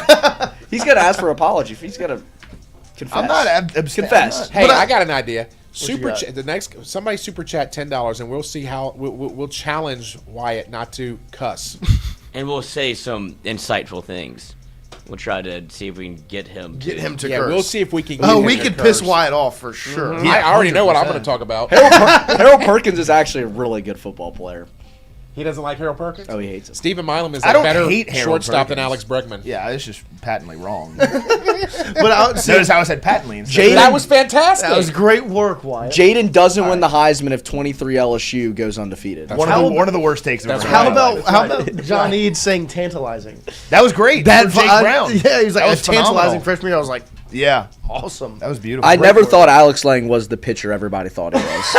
He's got to ask for an apology. He's got to confess. I'm not confess. Hey, I got an idea. Somebody super chat $10, and we'll see how we'll challenge Wyatt not to cuss, and we'll say some insightful things. We'll try to see if we can get him to curse. We'll see if we can. We could piss Wyatt off for sure. Mm-hmm. I already know what I'm going to talk about. Harold Perkins is actually a really good football player. He doesn't like Harold Perkins? Oh, he hates him. Stephen Milam is a better shortstop than Alex Bregman. Yeah, it's just patently wrong. But notice how I said patently. That was fantastic. That was great work, Wyatt. Jaden doesn't win the Heisman if 23 LSU goes undefeated. One of the worst takes. How about John Eads saying tantalizing? That was great. Jake Brown. Yeah, he was like a tantalizing freshman year. I was like, yeah, awesome. That was beautiful. I never thought Alex Lang was the pitcher everybody thought he was.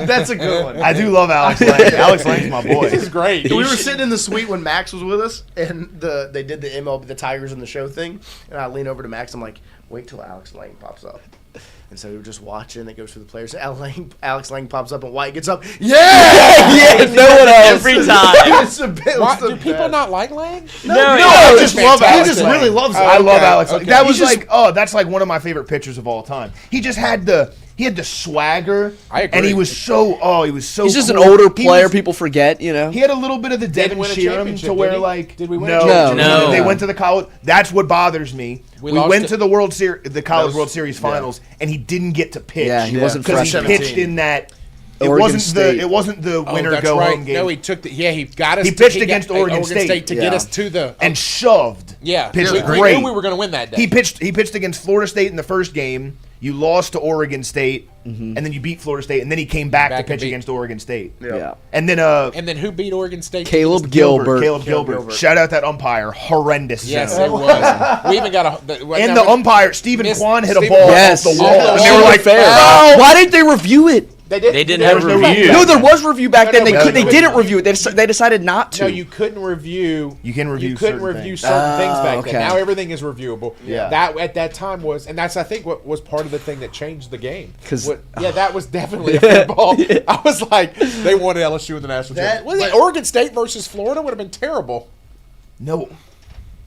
That's a good one. I do love Alex Lang. Alex Lang's my boy. He's great. We were sitting in the suite when Max was with us, and they did the MLB, the Tigers in the show thing, and I lean over to Max. I'm like, wait till Alex Lang pops up. And so we were just watching. It goes through the players. Alex Lang pops up, and White gets up. Yeah, no one else. Every time. Do people not like Lang? No, I just love it. He just really loves it. I love Alex Lang. Okay. That was that's like one of my favorite pitchers of all time. He just had the swagger. I agree. And he was so He's just an older player. People forget, you know. He had a little bit of the Devin win a Sheeran championship, to where did he? like Did we win? No. They went to the college. That's what bothers me. We went to the World Series, the College World Series Finals, and he didn't get to pitch. Yeah, he wasn't because he pitched in that. It wasn't the winner go home game. No, he took he got us. He pitched against Oregon State to get us to the and shoved. Yeah, pitched we great. knew we were going to win that day. He pitched against Florida State in the first game. You lost to Oregon State, and then you beat Florida State, and then he came back to pitch against Oregon State. Yeah. And then who beat Oregon State? Caleb Gilbert. Caleb Gilbert. Shout out that umpire. Horrendous. Yes, it was. We even got the umpire, Stephen Kwan, hit a ball off the wall. And they were like, why didn't they review it? They didn't have a review. No, there was review back then. They didn't review it. They decided not to. No, you couldn't review. You can review. You couldn't review certain things back then. Okay. Now everything is reviewable. Yeah. That at that time was, and that's I think what was part of the thing that changed the game. Because that was definitely a fair ball. I was like, they wanted LSU in the national championship. Oregon State versus Florida would have been terrible. No.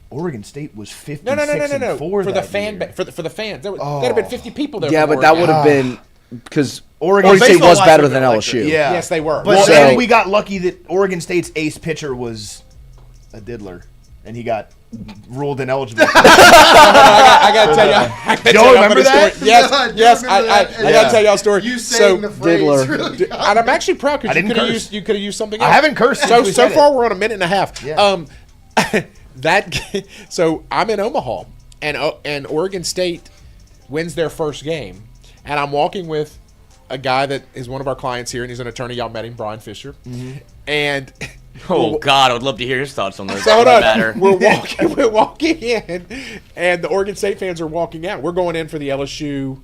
Oregon State was 56 No. and 4 for the fan for the fans. There'd have been 50 people there. Yeah, but that would have been because Oregon State was better than LSU. Yeah. Yes, they were. But then we got lucky that Oregon State's ace pitcher was a diddler, and he got ruled ineligible. I got to tell you. Y'all remember that? Yes. I got to tell y'all a story. You saying the phrase diddler. really And I'm actually proud because you could have used something else. I haven't cursed. So far, we're on a minute and a half. Yeah. So I'm in Omaha, and Oregon State wins their first game, and I'm walking with a guy that is one of our clients here, and he's an attorney. Y'all met him, Brian Fisher, and oh God, I would love to hear his thoughts on this. so hold on. matter. We're walking in, and the Oregon State fans are walking out. We're going in for the LSU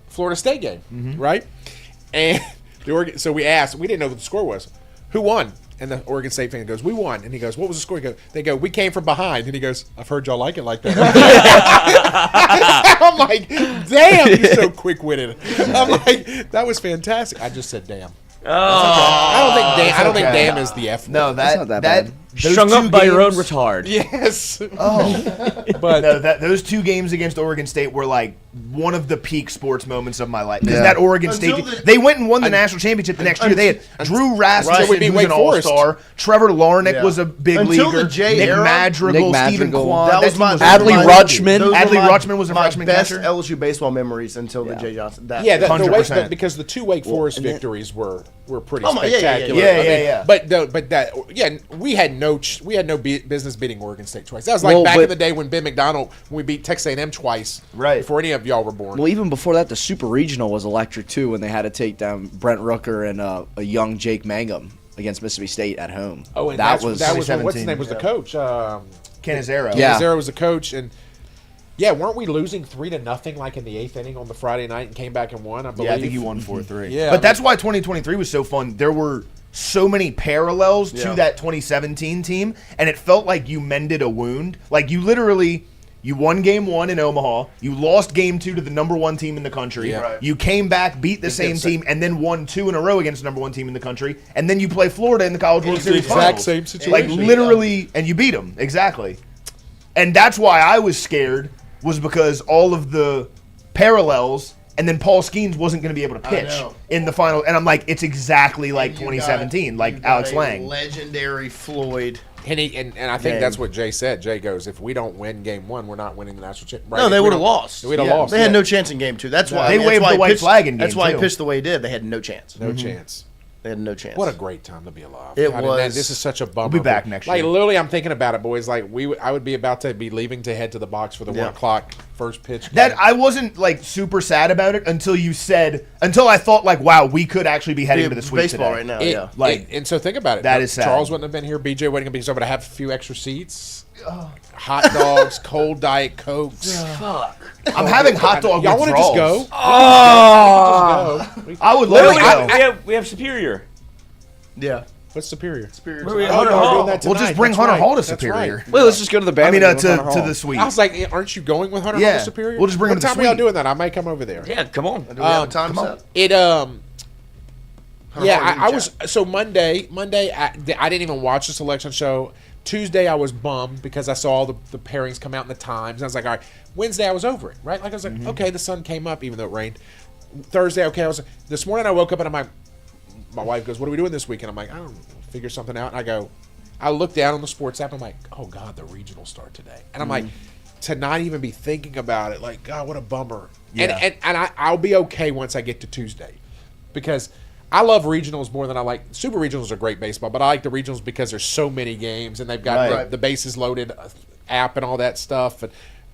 Florida State game, right? And so we asked. We didn't know what the score was. Who won? And the Oregon State fan goes, "We won." And he goes, "What was the score?" They go, "We came from behind." And he goes, "I've heard y'all like it like that." I'm like, "Damn, you're so quick-witted." I'm like, "That was fantastic." I just said, "Damn." Oh, I don't think "damn" is the F word. No, That's not that bad. Strung up by your own retard. Yes. Oh, but no, those 2 games against Oregon State were like one of the peak sports moments of my life. Because that Oregon State, they went and won the national championship the next year. They had Drew Rasmussen, who was an all-star. Trevor Larnach was a big leaguer. Nick Madrigal, Stephen Kwan. That was my Adley Rutschman. Adley Rutschman was a my freshman best catcher. LSU baseball memories until the Jay Johnson. The 100%. because the 2 Wake Forest victories were pretty Oh my- yeah, yeah, spectacular. yeah. But we had no business beating Oregon State twice. That was like back in the day when Ben McDonald, when we beat Texas A&M twice, right before any of y'all were born. Well, even before that, the Super Regional was electric too when they had to take down Brent Rooker and a young Jake Mangum against Mississippi State at home. Oh, and that was when, what's his name was the coach? Canizero. Yeah. Canizero was the coach, and weren't we losing 3-0 like in the 8th inning on the Friday night and came back and won? I believe. Yeah, I think he won 4-3. Yeah, but that's why 2023 was so fun. There were so many parallels to that 2017 team, and it felt like you mended a wound. Like you literally. You won game 1 in Omaha. You lost game 2 to the number 1 team in the country. Yeah. Right. You came back, beat the same team, and then won 2 in a row against the number 1 team in the country. And then you play Florida in the College World Series finals. Same situation. Like literally, and you beat them. Exactly. And that's why I was scared, was because all of the parallels, and then Paul Skeens wasn't going to be able to pitch in the final. And I'm like, it's exactly like 2017, like Alex Lang. Legendary Floyd. And I think that's what Jay said. Jay goes, if we don't win game 1, we're not winning the national championship. Right? No, they would have lost. We'd have lost. They had no chance in game 2. That's why they waved the white flag in game 2. That's why he pitched the way he did. They had no chance. No chance. They had no chance. What a great time to be alive. It God, was. and this is such a bummer. We'll be back next year. Like literally, I'm thinking about it, boys. Like I would be about to be leaving to head to the box for the 1 o'clock first pitch. That I wasn't like super sad about it until I thought like, wow, we could actually be heading to the sweep baseball today. right now. And so think about it. That is sad. Charles wouldn't have been here. BJ wouldn't have been. So I would have a few extra seats. Hot dogs, cold Diet Cokes. Fuck. I'm having hot dog Y'all want to just withdrawals. go? Oh, I would love to go. We have Superior. Yeah. What's Superior? Superior. Hunter Hall. We'll just bring Hunter Hall to Superior. Well, let's just go to the I mean, banquet. to the suite. I was like, aren't you going with Hunter Hall to Superior? We'll just bring him what to the time are y'all suite. doing that? I might come over there. Yeah, come on. Do we have a time set? I was so Monday. I didn't even watch the selection show. Tuesday I was bummed because I saw all the pairings come out in the Times. And I was like, all right. Wednesday I was over it, right? Like I was like, okay, the sun came up even though it rained. Thursday, okay, this morning I woke up and I'm like, my wife goes, what are we doing this weekend? I'm like, I don't know, figure something out. And I look down on the sports app. I'm like, oh God, the regional start today. And I'm like, to not even be thinking about it, like, God, what a bummer. Yeah. And I'll be okay once I get to Tuesday because I love regionals more than I like. Super regionals are great baseball, but I like the regionals because there's so many games and they've got the bases loaded app and all that stuff.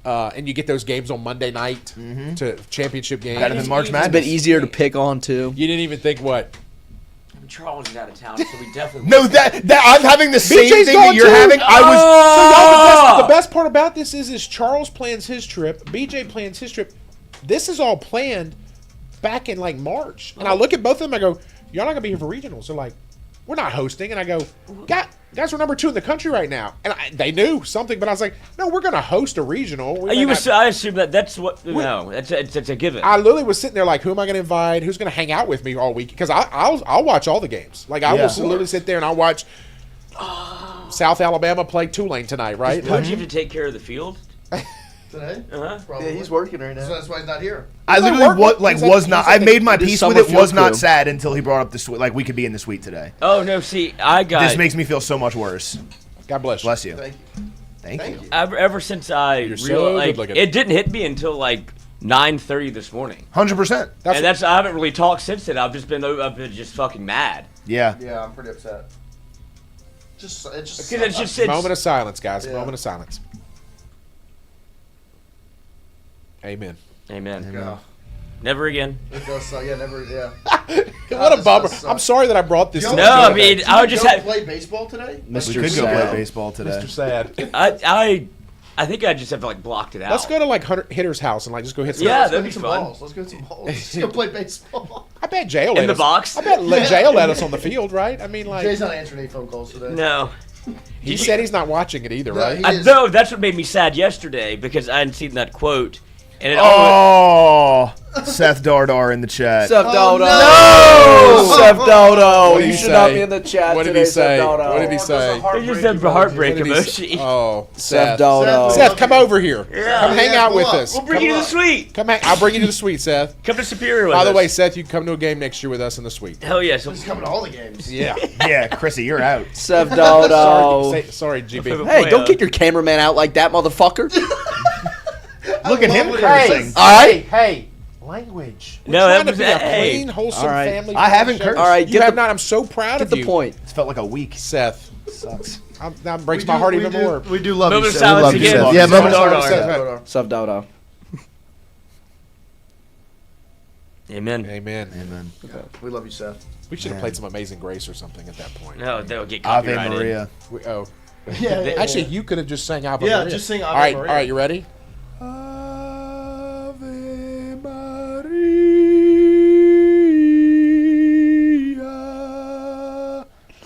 And you get those games on Monday night to championship games. Better than March Madness. It's a bit easier to pick on too. You didn't even think what? Charles is out of town, so we definitely. No, that I'm having the same BJ's thing that you're too. having. So the best part about this is Charles plans his trip, BJ plans his trip. This is all planned back in like March, and I look at both of them. I go, "Y'all not gonna be here for regionals." They're like, "We're not hosting," and I go, "Guys, we're number 2 in the country right now," and they knew something, but I was like, "No, we're gonna host a regional." I assume that's what. No, it's a given. I literally was sitting there like, who am I going to invite? Who's going to hang out with me all week? Because I'll watch all the games. Like I will literally sit there and I'll watch South Alabama play Tulane tonight. Right? Don't you have to take care of the field? Today? Uh-huh. Yeah, he's working right now. So that's why he's not here. I literally was not. I made my This peace summer with it. field Was not crew. sad until he brought up the suite. Like we could be in the suite today. Oh no! See, I got This makes me feel so much worse. God bless you. Bless you. Thank you. Thank you. ever since I so realized good-looking. it didn't hit me until like 9:30 this morning. 100%. I haven't really talked since then. I've been just fucking mad. Yeah. Yeah, I'm pretty upset. It's Moment of silence, guys. Moment of silence. Amen. Amen. Yeah. Never again. It does suck. Yeah, never. Yeah. What a bummer. I'm sorry that I brought this. No, I mean, I would just have play baseball today. We could go play baseball today. Mr. Sad. I think I just have like blocked it out. Let's go to like Hitter's house and like just go hit some. Yeah, Let's that'd go be get some fun. balls. Let's go get some balls. Let's go play baseball. I bet Jay will let In the us. box? I bet Jay will let us on the field, right? I mean, like Jay's not answering any phone calls today. No. he said he's not watching it either, No, right? he is. No, that's what made me sad yesterday because I hadn't seen that quote, And it Seth Dardar in the chat. Seth Dodo. No! Seth Dodo. What did You he should not say? be in the chat What did today, he say? Seth Dodo. What did he say? He just said heartbreak emoji. Oh, Seth Dodo. Seth, come over here. Yeah. Come hang out with pull up. us. We'll bring you to the suite. Come hang. I'll bring you to the suite, Seth. Come to Superior with By the us. way, Seth, you can come to a game next year with us in the suite. Hell yeah. So He's coming to all the games. Yeah. Yeah, Chrissy, you're out. Seth Dodo. Sorry, GB. Hey, don't kick your cameraman out like that, motherfucker. Look at him love it. cursing. All right. Hey, language. We're No, trying that to be was- a hey. clean, wholesome All right. family. I haven't show. cursed. All right, You get have the, not. I'm so proud get of the you. point. It's felt like a week. Seth. Sucks. That breaks my heart even more. We do love Moment you, of Seth. We silence love you, again. Seth. Yeah, moment of Seth silence. Dardar. Seth. Seth Dodo. Amen. Amen. We love you, Seth. We should have played some Amazing Grace or something at that point. No, they'll get Ave copyrighted. Maria. Oh. Yeah, Actually, you could have just sang Ave Yeah, Maria. just sing Ave all right, Maria. All right, you ready?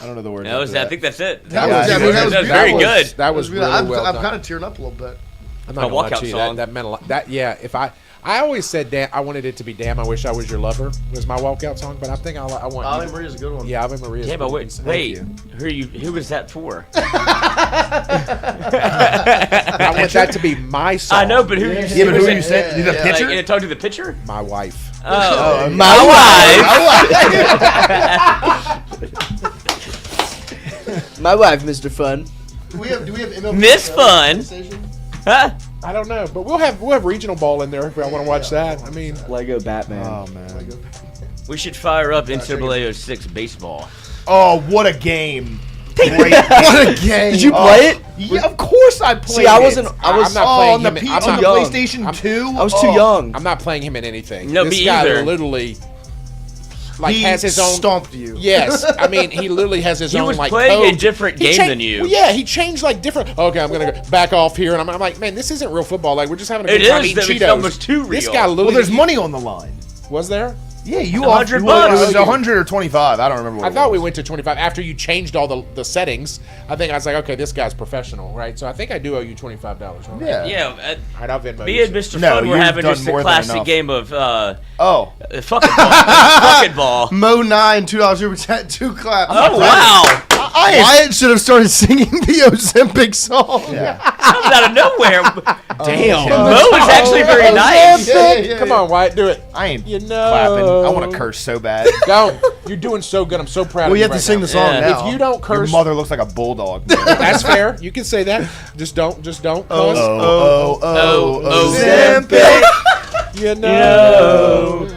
I don't know the words. No, after I think that's it. That Yeah, was, I I mean, mean, that that was was very beautiful. good. That was really I'm, well I'm done. kind of tearing up a little bit. I'm not A gonna lie walkout to you. song. That meant a lot. If I always said, "Damn," I wanted it to be "Damn, I Wish I Was Your Lover" was my walkout song, but I think I want. Ave Maria's a good one. Yeah, Ave Maria. Yeah, but wait, who was that for? I want that to be my song. I know, but who? Yeah, but who you said? The yeah. pitcher? Like, talk to the pitcher. My wife. Oh, My My wife, Mr. Fun. Do we have MLB Miss Fun. conversation? Huh? I don't know, but we'll have regional ball in there if I want to watch that. I mean, Lego Batman. Oh man. We should fire up NCAA 06 baseball. Oh, what a game! Great. What a game! Did you play it? Yeah, of course I played. See, I wasn't. I was. I'm not playing on the him. P- I'm on not the young. PlayStation 2. I was too young. I'm not playing him in anything. No, this me guy either. literally, like, He has his own. stomped you. Yes, I mean he literally has his He own was like playing code. a different He game cha- than you. Well, yeah, he changed like different. Okay, I'm gonna go back off here, and I'm like, man, this isn't real football. Like we're just having a good It time is, eating though, it's Cheetos. almost too This real. guy literally. Well, there's money on the line. Was there? Yeah, you $100 It bucks. was 100 or 25. I don't remember. What I it thought was. we went to 25 after you changed all the settings. I think I was like, okay, this guy's professional, right? So I think I do owe you $25. Right? Yeah. Yeah, All right, I'll Venmo me you. and Mr. No, Fun were you've having done just a more than classic enough. game of Oh. fucking ball. Fucking ball. Mo 9, $2 Super Chat, 2 claps. Oh wow! Wyatt should have started singing the Ozempic song. Comes out of nowhere. Damn. Mo was actually very nice. Come on, Wyatt, do it. I ain't You know. clapping. I want to curse so bad. Don't. You're doing so good. I'm so proud Well, of you you. have to right sing now. the song Yeah. now. If you don't Your curse, mother looks like a bulldog. that's fair. You can say that. Just don't. Cause Ozempic. you know.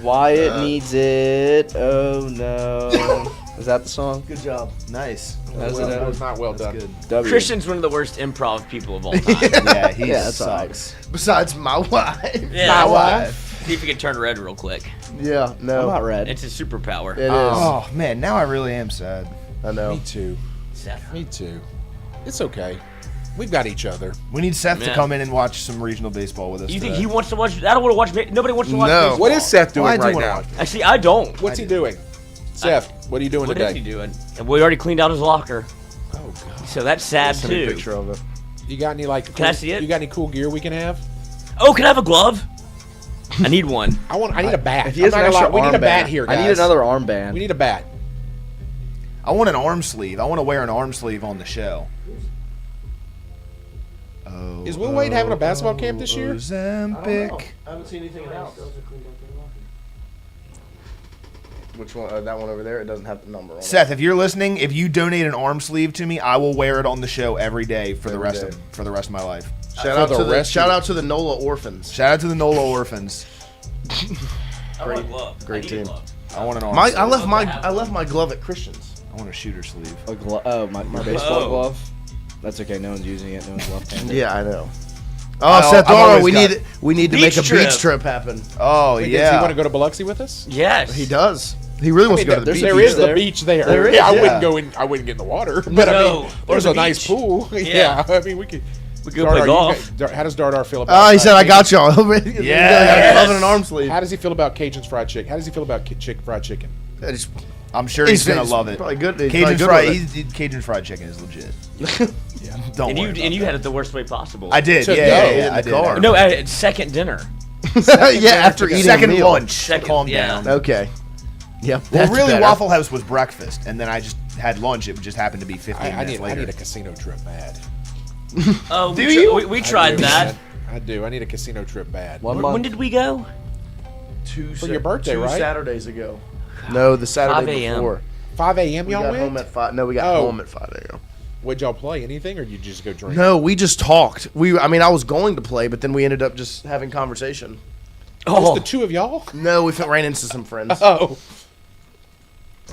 Wyatt needs it. Oh no. Is that the song? Good job. Nice. That was not well done. W. Christian's one of the worst improv people of all time. Yeah, he Yeah, that's all right. sucks. Besides my wife. Yeah. My wife. See if you can turn red real quick. Yeah, I'm no. not red. It's a superpower. It is. Oh man, now I really am sad. I know. Me too. Seth. Me too. It's okay. We've got each other. We need Seth to Man. come in and watch some regional baseball with us. You think today. he wants to watch? I don't want to watch. Nobody wants to watch. No. baseball. What is Seth doing Well, I do right wanna now? watch Actually, I don't. What's he doing? Seth, what are you doing What today? is he doing? And we already cleaned out his locker, Oh god. so that's sad Send me a too. picture of it. You got any like? Can I see it? You got any cool gear we can have? Oh, can I have a glove? I need one. I need a bat. If he has I'm an not gonna extra lie, we need a armband. bat here, guys. I need another armband. We need a bat. I want an arm sleeve. I want to wear an arm sleeve on the show. Oh, Is Will Wade having a basketball camp this year? Ozempic. I haven't seen anything else. Which one? That one over there. It doesn't have the number on it. Seth, if you're listening, if you donate an arm sleeve to me, I will wear it on the show every day for the Every rest day. of my life. Shout out the to the rest shout of- out to the NOLA orphans. Shout out to the NOLA orphans. I want a glove. great I need team. A glove. I want an arm. I sleeve. left my glove at Christian's. I want a shooter sleeve. A oh, my baseball Oh. glove. That's okay. No one's using it. No one's left-handed. Yeah, I know. I've Oh, Seth Darnold, always got- we need to make a Beach trip. beach trip happen. Oh Wait, Does he want yeah. to go to Biloxi with us? Yes. He does. He really wants to go to the there's beach. There beach is the there. beach there. There is, yeah, I yeah. wouldn't go in. I wouldn't get in the water. But I No, mean, or there's the a nice beach. pool. Yeah. I mean, we could. We could go play golf. How does Dardar feel about? He said, "I got y'all." Yes. Glove and an arm sleeve. How does he feel about Cajun's fried chicken? How does he feel about fried chicken? I'm sure he's gonna love it. Probably good. He's Cajun probably good fried. with it. Cajun fried chicken is legit. Yeah. Don't And worry you about you that. had it the worst way possible. I did. To Yeah, go. I In the did. car. No, at second dinner. Yeah, after eating a Second meal. lunch. Second, Calm yeah. down. Okay. Yep. Well, that's really, better. Waffle House was breakfast, and then I just had lunch. It just happened to be 15 I minutes need later. a casino trip bad. Oh, Do you? We tried that. I do. I need a casino trip bad. One When month. did we go? For your birthday, two right? Saturdays ago. No, the 5 Saturday a.m. before. 5 a.m. We y'all got went? home at 5. No, we got Oh. home at 5 a.m. Would y'all play anything, or did you just go drink? No, we just talked. I mean, I was going to play, but then we ended up just having conversation. Just the two of y'all? No, we ran into some friends, Oh.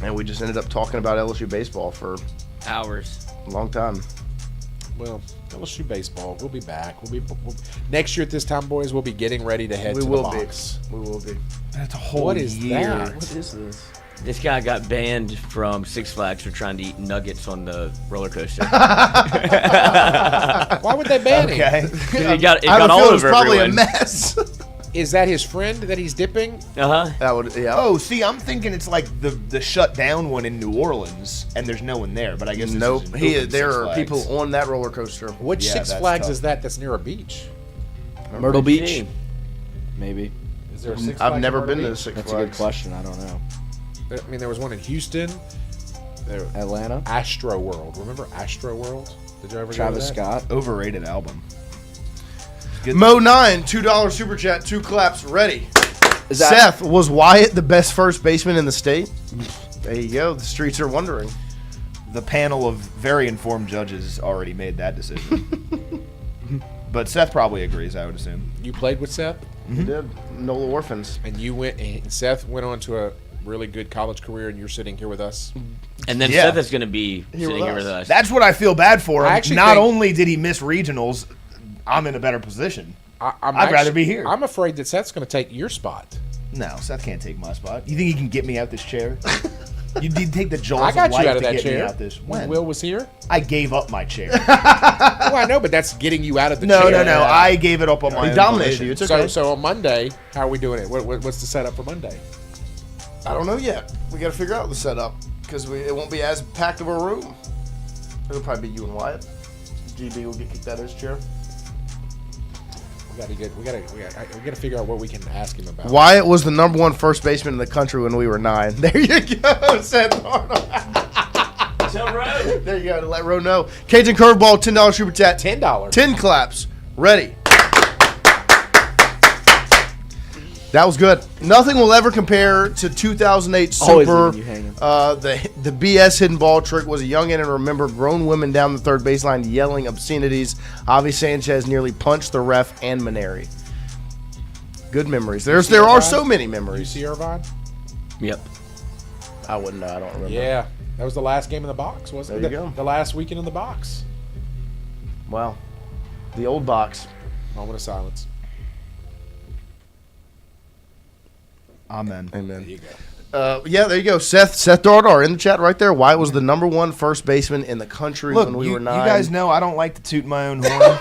and we just ended up talking about LSU baseball for Hours. a long time. Well, LSU baseball. We'll be back. Next year at this time, boys, we'll be getting ready to head We to will the be. box. We will be. That's a whole What is year. that? What is this? This guy got banned from Six Flags for trying to eat nuggets on the roller coaster. Why would they ban him? Okay. It got I have a all feeling it was over probably everyone. a mess. Is that his friend that he's dipping? Uh-huh. That would, yeah. Oh, see, I'm thinking it's like the shut down one in New Orleans, and there's no one there. But I guess this Nope. is an open There Six are Flags. people on that roller coaster. Which Yeah, Six that's Flags tough. is that that's near a beach? Myrtle Beach? Gee. Maybe. Is there a Six I've Flags never in been to Myrtle the Six That's a Flags. good question. I don't know. Beach? I mean, there was one in Houston. There, Atlanta? Astro World. Remember Astro World? Did you ever Travis go to that? Scott? Overrated album. Mo9, $2 super chat, 2 claps, ready. Is that Seth, was Wyatt the best first baseman in the state? There you go. The streets are wondering. The panel of very informed judges already made that decision. But Seth probably agrees, I would assume. You played with Seth, He did. NOLA Orphans. and Seth went on to a really good college career, and you're sitting here with us. And then Yeah. Seth is going to be sitting with here us. with us. That's what I feel bad for I him. actually Not think- only did he miss regionals, I'm in a better position. I'd rather be here. I'm afraid that Seth's going to take your spot. No, Seth can't take my spot. You think he can get me out this chair? You did take the jaws I got of life you out of to that get me chair out this. when When? Will was here. I gave up my chair. Well, I know, but that's getting you out of the No, chair. no. I gave it up on my He own dominated volition. you. It's okay. So on Monday, how are we doing it? What's the setup for Monday? I don't know yet. We got to figure out the setup because it won't be as packed of a room. It'll probably be you and Wyatt. GB will get kicked out of his chair. We gotta figure out what we can ask him about. Wyatt was the #1 first baseman in the country when we were 9. There you go, Seth Arnold. Tell Ro. There you go, to let Ro know. Cajun Curveball, $10 super chat. $10. 10 claps. Ready. That was good. Nothing will ever compare to 2008 Always Super. leaving you hanging. The BS hidden ball trick was a youngin' and remember grown women down the third baseline yelling obscenities. Avi Sanchez nearly punched the ref and Maneri. Good memories. There are so many You memories. see Irvine? Yep. I wouldn't know. I don't remember. Yeah, that was the last game in the box, wasn't There it? you go. The last weekend in the box. Wow. The old box. Moment of silence. Amen. There Amen. you go. Yeah, there you go. Seth Dardar in the chat right there. Wyatt was the #1 first baseman in the country Look, when we you were 9. guys know I don't like to toot my own horn.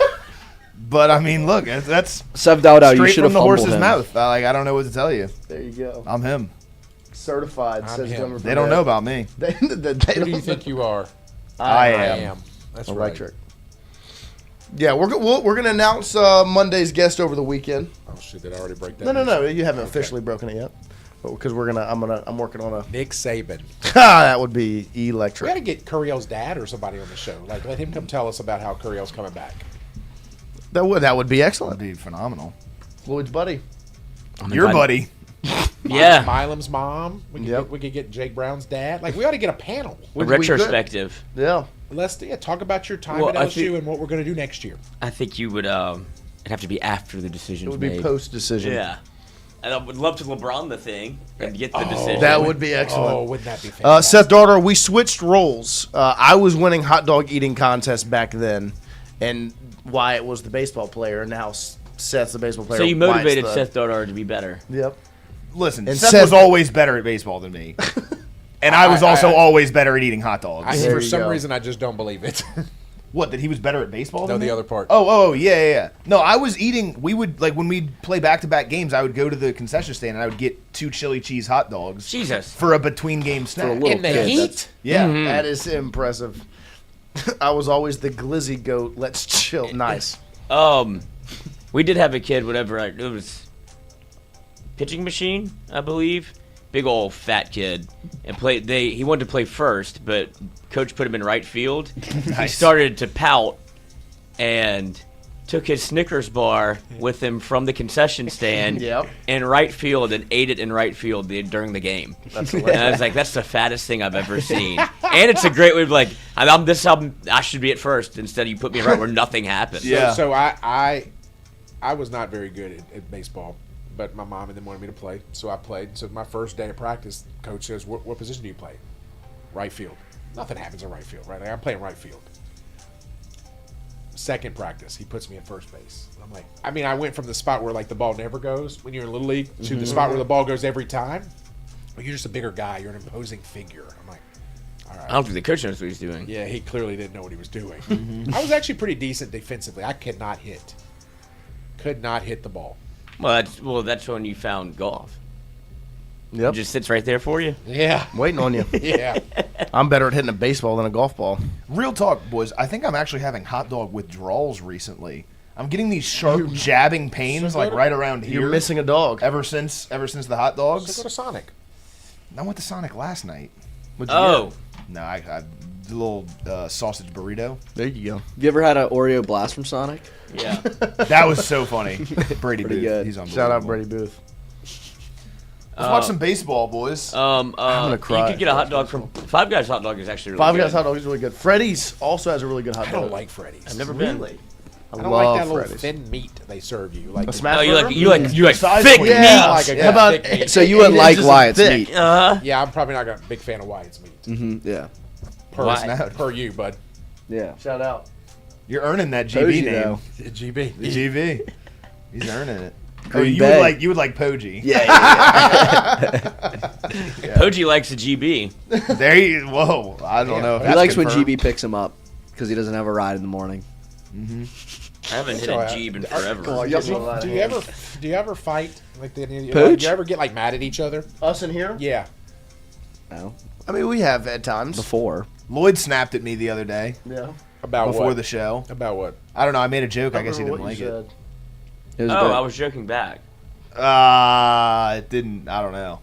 But, I mean, look, that's Sev Dowdow, you straight should from have the fumbled horse's him. mouth. I don't know what to tell you. There you go. I'm him. Certified. I'm says him. Denver They don't know about me. They Who do you think you are? I I am. am. That's Electric. right. Yeah, we're going to announce Monday's guest over the weekend. Oh shit! Did I already break that? No. You haven't officially broken it yet. Because I'm working on a. Nick Saban. That would be We electric. got to get Curiel's dad or somebody on the show. Like, let him come tell us about how Curiel's coming back. That would be That'd excellent. be phenomenal. Lloyd's buddy. Your buddy. Yeah. Milam's mom. We Yep. could get Jake Brown's dad. Like, we ought to get a panel. A retrospective. Yeah. Let's talk about your time Well, at I LSU think- and what we're going to do next year. I think you would. It'd have to be after the decision. It would be post decision. Yeah. And I would love to LeBron the thing and get the decision. That would be excellent. Oh, wouldn't that be fantastic? Seth Darter, we switched roles. I was winning hot dog eating contests back then, and Wyatt was the baseball player. Now Seth's the baseball player. So you motivated Wyatt's the- Seth Dodar to be better. Yep. Listen, And Seth Seth- was always better at baseball than me. And I was also always better at eating hot dogs. There For you some go. reason, I just don't believe it. What, that he was better at baseball No, than the me? other part. Oh, yeah. No, I was eating, we would, like, when we'd play back-to-back games, I would go to the concession stand and I would get 2 chili cheese hot dogs Jesus. for a between-game snack. little In the kid, heat? that's- Yeah. That is impressive. I was always the glizzy goat. Let's chill. Nice. We did have a kid. It was pitching machine, I believe. Big old fat kid, and he wanted to play first, but coach put him in right field. Nice. He started to pout and took his Snickers bar with him from the concession stand in right field and ate it in right field during the game. That's hilarious. And I was like, that's the fattest thing I've ever seen. And it's a great way of like, I should be at first instead of you put me right where nothing happened. Yeah. So I was not very good at baseball. But my mom and them wanted me to play, so I played. So my first day of practice, coach says, what position do you play? Right field. Nothing happens in right field, right? Like, I'm playing right field. Second practice, he puts me in first base. I'm like, I went from the spot where like the ball never goes when you're in Little League to the spot where the ball goes every time. Well, you're just a bigger guy. You're an imposing figure. I'm like, all right. I don't think the coach knows what he's doing. Yeah, he clearly didn't know what he was doing. I was actually pretty decent defensively. I could not hit the ball. Well, that's when you found golf. Yep. It just sits right there for you. Yeah. Waiting on you. Yeah. I'm better at hitting a baseball than a golf ball. Real talk, boys. I think I'm actually having hot dog withdrawals recently. I'm getting these sharp jabbing pains like right around here. You're missing a dog. Ever since the hot dogs. So go to Sonic. I went to Sonic last night. What'd you get? No, I had a little sausage burrito. There you go. You ever had an Oreo blast from Sonic? Yeah. That was so funny. Brady Booth. Good. He's unbelievable. Shout out Brady Booth. Let's watch some baseball, boys. I'm gonna cry. You could get a hot dog from Five Guys. Hot dog is actually really Five good. Guys hot dog is really good. Freddy's also has a really good hot dog. I don't like Freddy's. I've never been. Really? I don't like that little thin meat they serve you. Like a smash you burger? like thick meat. Like a How about thick meat. So you wouldn't like Wyatt's meat? Yeah, I'm probably not a big fan of Wyatt's meat. Mm-hmm. Yeah. Per you, bud. Yeah. Shout out. You're earning that GB Poggi, name. though. GB. GB. He's earning it. Green you Bay. would like Poggi. Yeah. Poggi likes a GB. There you. Whoa. I don't know. If He that's likes confirmed. when GB picks him up because he doesn't have a ride in the morning. I haven't hit a Jeep in forever. Do you ever fight? Like, do you ever get like mad at each other? Us in here? Yeah. No. I mean, we have at times. Before. Lloyd snapped at me the other day. Yeah. About before what? the show. About what? I don't know. I made a joke. I guess he didn't like it. I was joking back. It didn't. I don't know.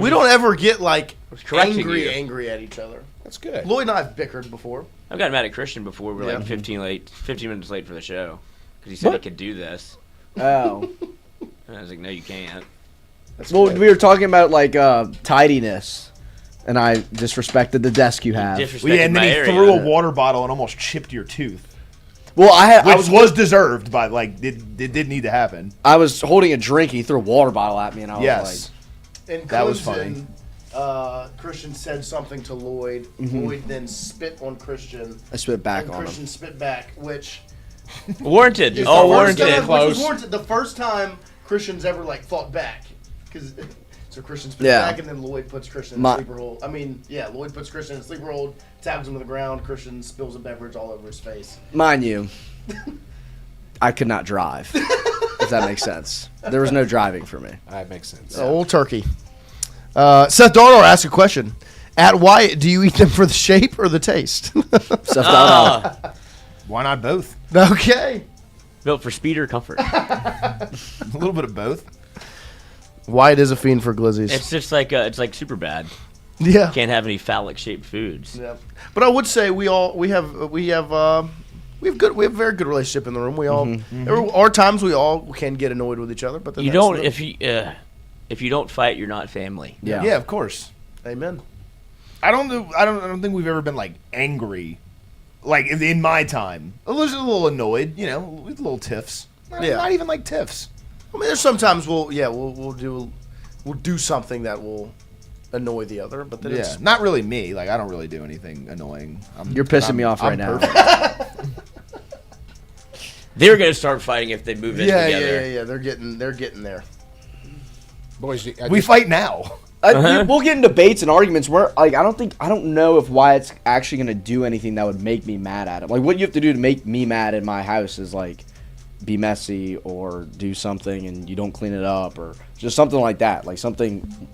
We don't ever get like correcting you. angry at each other. That's good. Lloyd and I have bickered before. I've gotten mad at Christian before. We're like 15 minutes late for the show because he said he could do this. Oh. And I was like, no, you can't. Well, we were talking about like tidiness. And I disrespected the desk you have. And then he threw a water bottle and almost chipped your tooth. Well, I was deserved, but like it did need to happen. I was holding a drink. He threw a water bottle at me, and I was like, that was funny. Christian said something to Lloyd. Lloyd then spit on Christian. I spit back and on Christian him. spit back, which warranted. Which was warranted. The first time Christian's ever like fought back, because. So Christian spits back, and then Lloyd puts Christian in the sleeper hold. Lloyd puts Christian in the sleeper hold, tags him to the ground. Christian spills a beverage all over his face. Mind you, I could not drive, if that makes sense. There was no driving for me. That makes sense. Old turkey. Seth Darnold asked a question. At Wyatt, do you eat them for the shape or the taste? Seth Darnold. Why not both? Okay. Built for speed or comfort. A little bit of both. Wyatt is a fiend for glizzies. It's just like it's like super bad. Yeah. Can't have any phallic shaped foods. Yeah. But I would say we have a very good relationship in the room. We all there are times we all can get annoyed with each other, but then if you don't fight, you're not family. Yeah. Yeah, of course. Amen. I don't think we've ever been like angry, like in my time. A little annoyed, with little tiffs. Not even like tiffs. I mean, there's sometimes we'll do something that will annoy the other, but then it's not really me. Like I don't really do anything annoying. You're pissing me off right now. They're gonna start fighting if they move in together. Yeah. They're getting there. Boys, we fight now. We'll get in debates and arguments where, like, I don't know if Wyatt's actually gonna do anything that would make me mad at him. Like, what you have to do to make me mad in my house is like be messy or do something and you don't clean it up or just something like that. Like something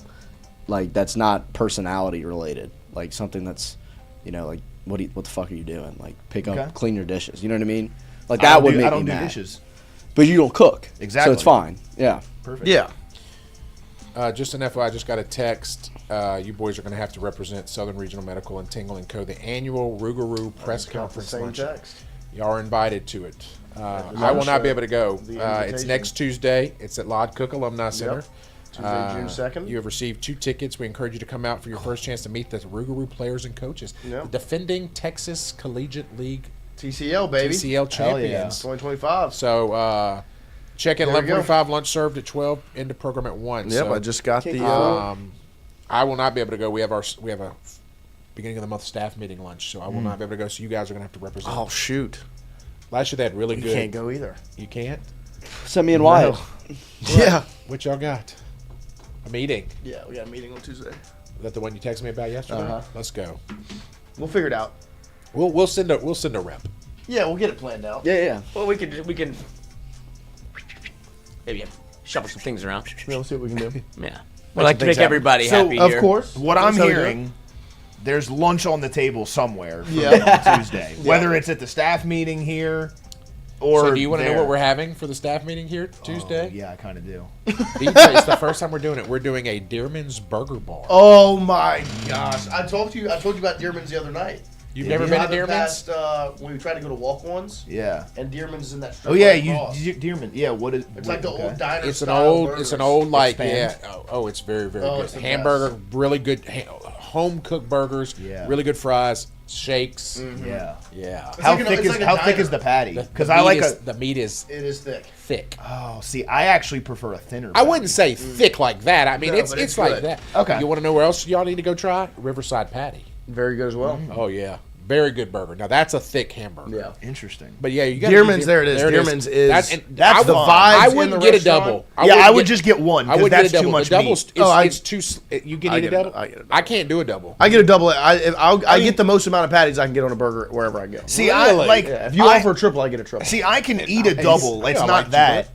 like that's not personality related. Like something that's, like what the fuck are you doing? Like, pick Okay. up, clean your dishes. You know what I mean? Like, that would make me I don't do mad. dishes. But you don't cook. Exactly. So it's fine. Yeah. Perfect. Yeah. Just an FYI, I just got a text. You boys are going to have to represent Southern Regional Medical and Tingle & Co. the annual Rougarou press conference Same lunch. text. Y'all are invited to it. I will not be able to go. It's next Tuesday. It's at Lloyd Cook Alumni Center. Tuesday, June 2nd. You have received 2 tickets. We encourage you to come out for your first chance to meet the Rougarou players and coaches. Yep. The defending Texas Collegiate League TCL, baby. TCL champions. 2025. So check in There we go. 11:45, lunch served at 12, end of program at 1. Yep, So, I just got the. I will not be able to go. We have a beginning of the month staff meeting lunch, so I will not be able to go. So you guys are going to have to represent. Oh, shoot. Last year they had really You good. can't go either. You can't? Send me and Wyatt. Yeah. What y'all got? A meeting. Yeah, we got a meeting on Tuesday. Is that the one you texted me about yesterday? Uh-huh. Let's go. We'll figure it out. We'll send a rep. Yeah, we'll get it planned out. Yeah. Well, we can maybe shuffle some things around. We'll see what we can do. Yeah. We like to things make happen. everybody So, happy Of here. course. What I'm That's how we do it. hearing, there's lunch on the table somewhere for Yeah. on Tuesday. Whether it's at the staff meeting here or So do you want to know there. what we're having for the staff meeting here Tuesday? Yeah, I kind of do. BJ, it's the first time we're doing it. We're doing a Dearman's Burger Bar. Oh my gosh! I told you about Dearman's the other night. You've never been to Either Dearman's? past, when we tried to go to Walk-Ons, Yeah. and Dearman's is in that. Oh yeah, Dearman. Yeah, what is? It's like the old diner. It's an style old, burgers. it's an old like Expand. yeah. Oh, it's very very Oh, good. it's the Hamburger, best. really good home cooked burgers. Yeah. Really good fries, shakes. Yeah. Yeah. How like thick it's is like a how thick diner. is the patty? The Because I meat like is- a. the meat is It is thick. thick. Oh, see, I actually prefer a thinner. I wouldn't say thick like that. I mean, No, it's but it's like good. that. Okay. You want to know where else y'all need to go try? Riverside Patty. Very good as well. Oh yeah, very good burger. Now that's a thick hamburger. Yeah. Interesting. But yeah, you got Dearman's, there it is. Dearman's is- that's the vibes I in wouldn't the get a restaurant. double. I would just get one I because would that's get a too double. much The doubles, meat. it's too. You can I eat a get a- double. I get a double. I can't do a double. I get a double. I get the most amount of patties I can get on a burger wherever I go. See, I Really? like. Yeah, if you I, offer a triple, I get a triple. see, I can eat a double. I It's like not you, that.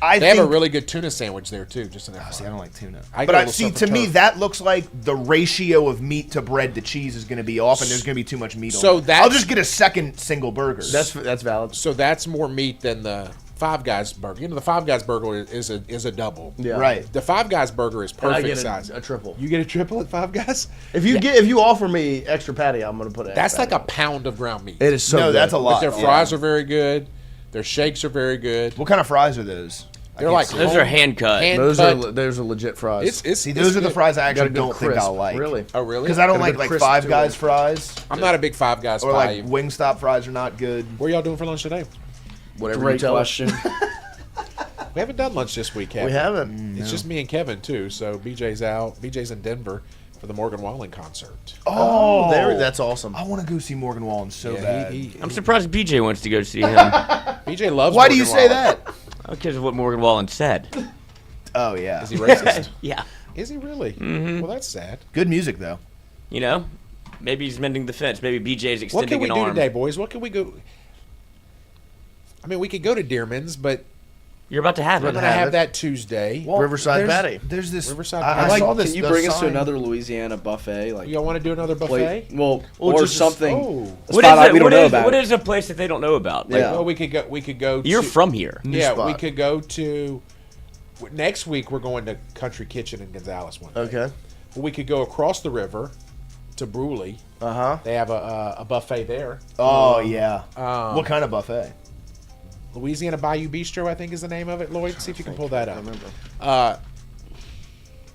I They think, have a really good tuna sandwich there too. Just an FYI. See, I don't like tuna. I But get a I little see, surf to and me, turf. that looks like the ratio of meat to bread to cheese is going to be off, and there's going to be too much meat. So on it. that's- I'll just get a second single burger. That's valid. So that's more meat than the Five Guys burger. You know, the Five Guys burger is a double. Yeah. right. The Five Guys burger is And I perfect get size. a triple. You get a triple at Five Guys? If you offer me extra patty, I'm gonna put it. That's like a pound of ground meat. It is so. No, good. that's a lot. But their fries are very good. Their shakes are very good. What kind of fries are those? They're like Those are hand cut. Those are legit fries. See, those are the fries I Got a actually good don't think crisp, I'll like. Really? Oh, really? Because I don't Got a like good like crisp Five to Guys it. fries. I'm not a big Five Guys Or like five. Wingstop fries are not good. What are y'all doing for lunch today? Whatever you Great tell us. question. We haven't done lunch this week, have We haven't. It's just me and Kevin too. So BJ's out. BJ's in Denver for the Morgan Wallen concert. Oh, that's awesome. I want to go see Morgan Wallen so Yeah, bad. I'm surprised BJ wants to go see him. BJ loves. Why do Morgan you say Wallen. that? Because of what Morgan Wallen said. Oh yeah, Is he racist? Yeah. Is he really? Well, that's sad. good music though. You know, maybe he's mending the fence. Maybe BJ's extending What can we an do arm. today, boys? What can we go? I mean, we could go to Dearman's, but You're about to have we're it. going to have that Tuesday. Riverside there's, Patty. There's this Riverside I Patty. saw this. Can you the bring us to sign. another Louisiana buffet? Like, Y'all want to do another buffet? well, Or or just- something. Oh. A What spot is we don't know about. what is a place that they don't know about? Like, Yeah. Well, we could go. You're to, from here. Yeah, spot. we could go to. Next week we're going to Country Kitchen in Gonzales one day. Okay. We could go across the river to Bruley. Uh huh. They have a buffet there. Oh yeah. Um, What kind of buffet? Louisiana Bayou Bistro, I think is the name of it. Lloyd, see if you can pull that up.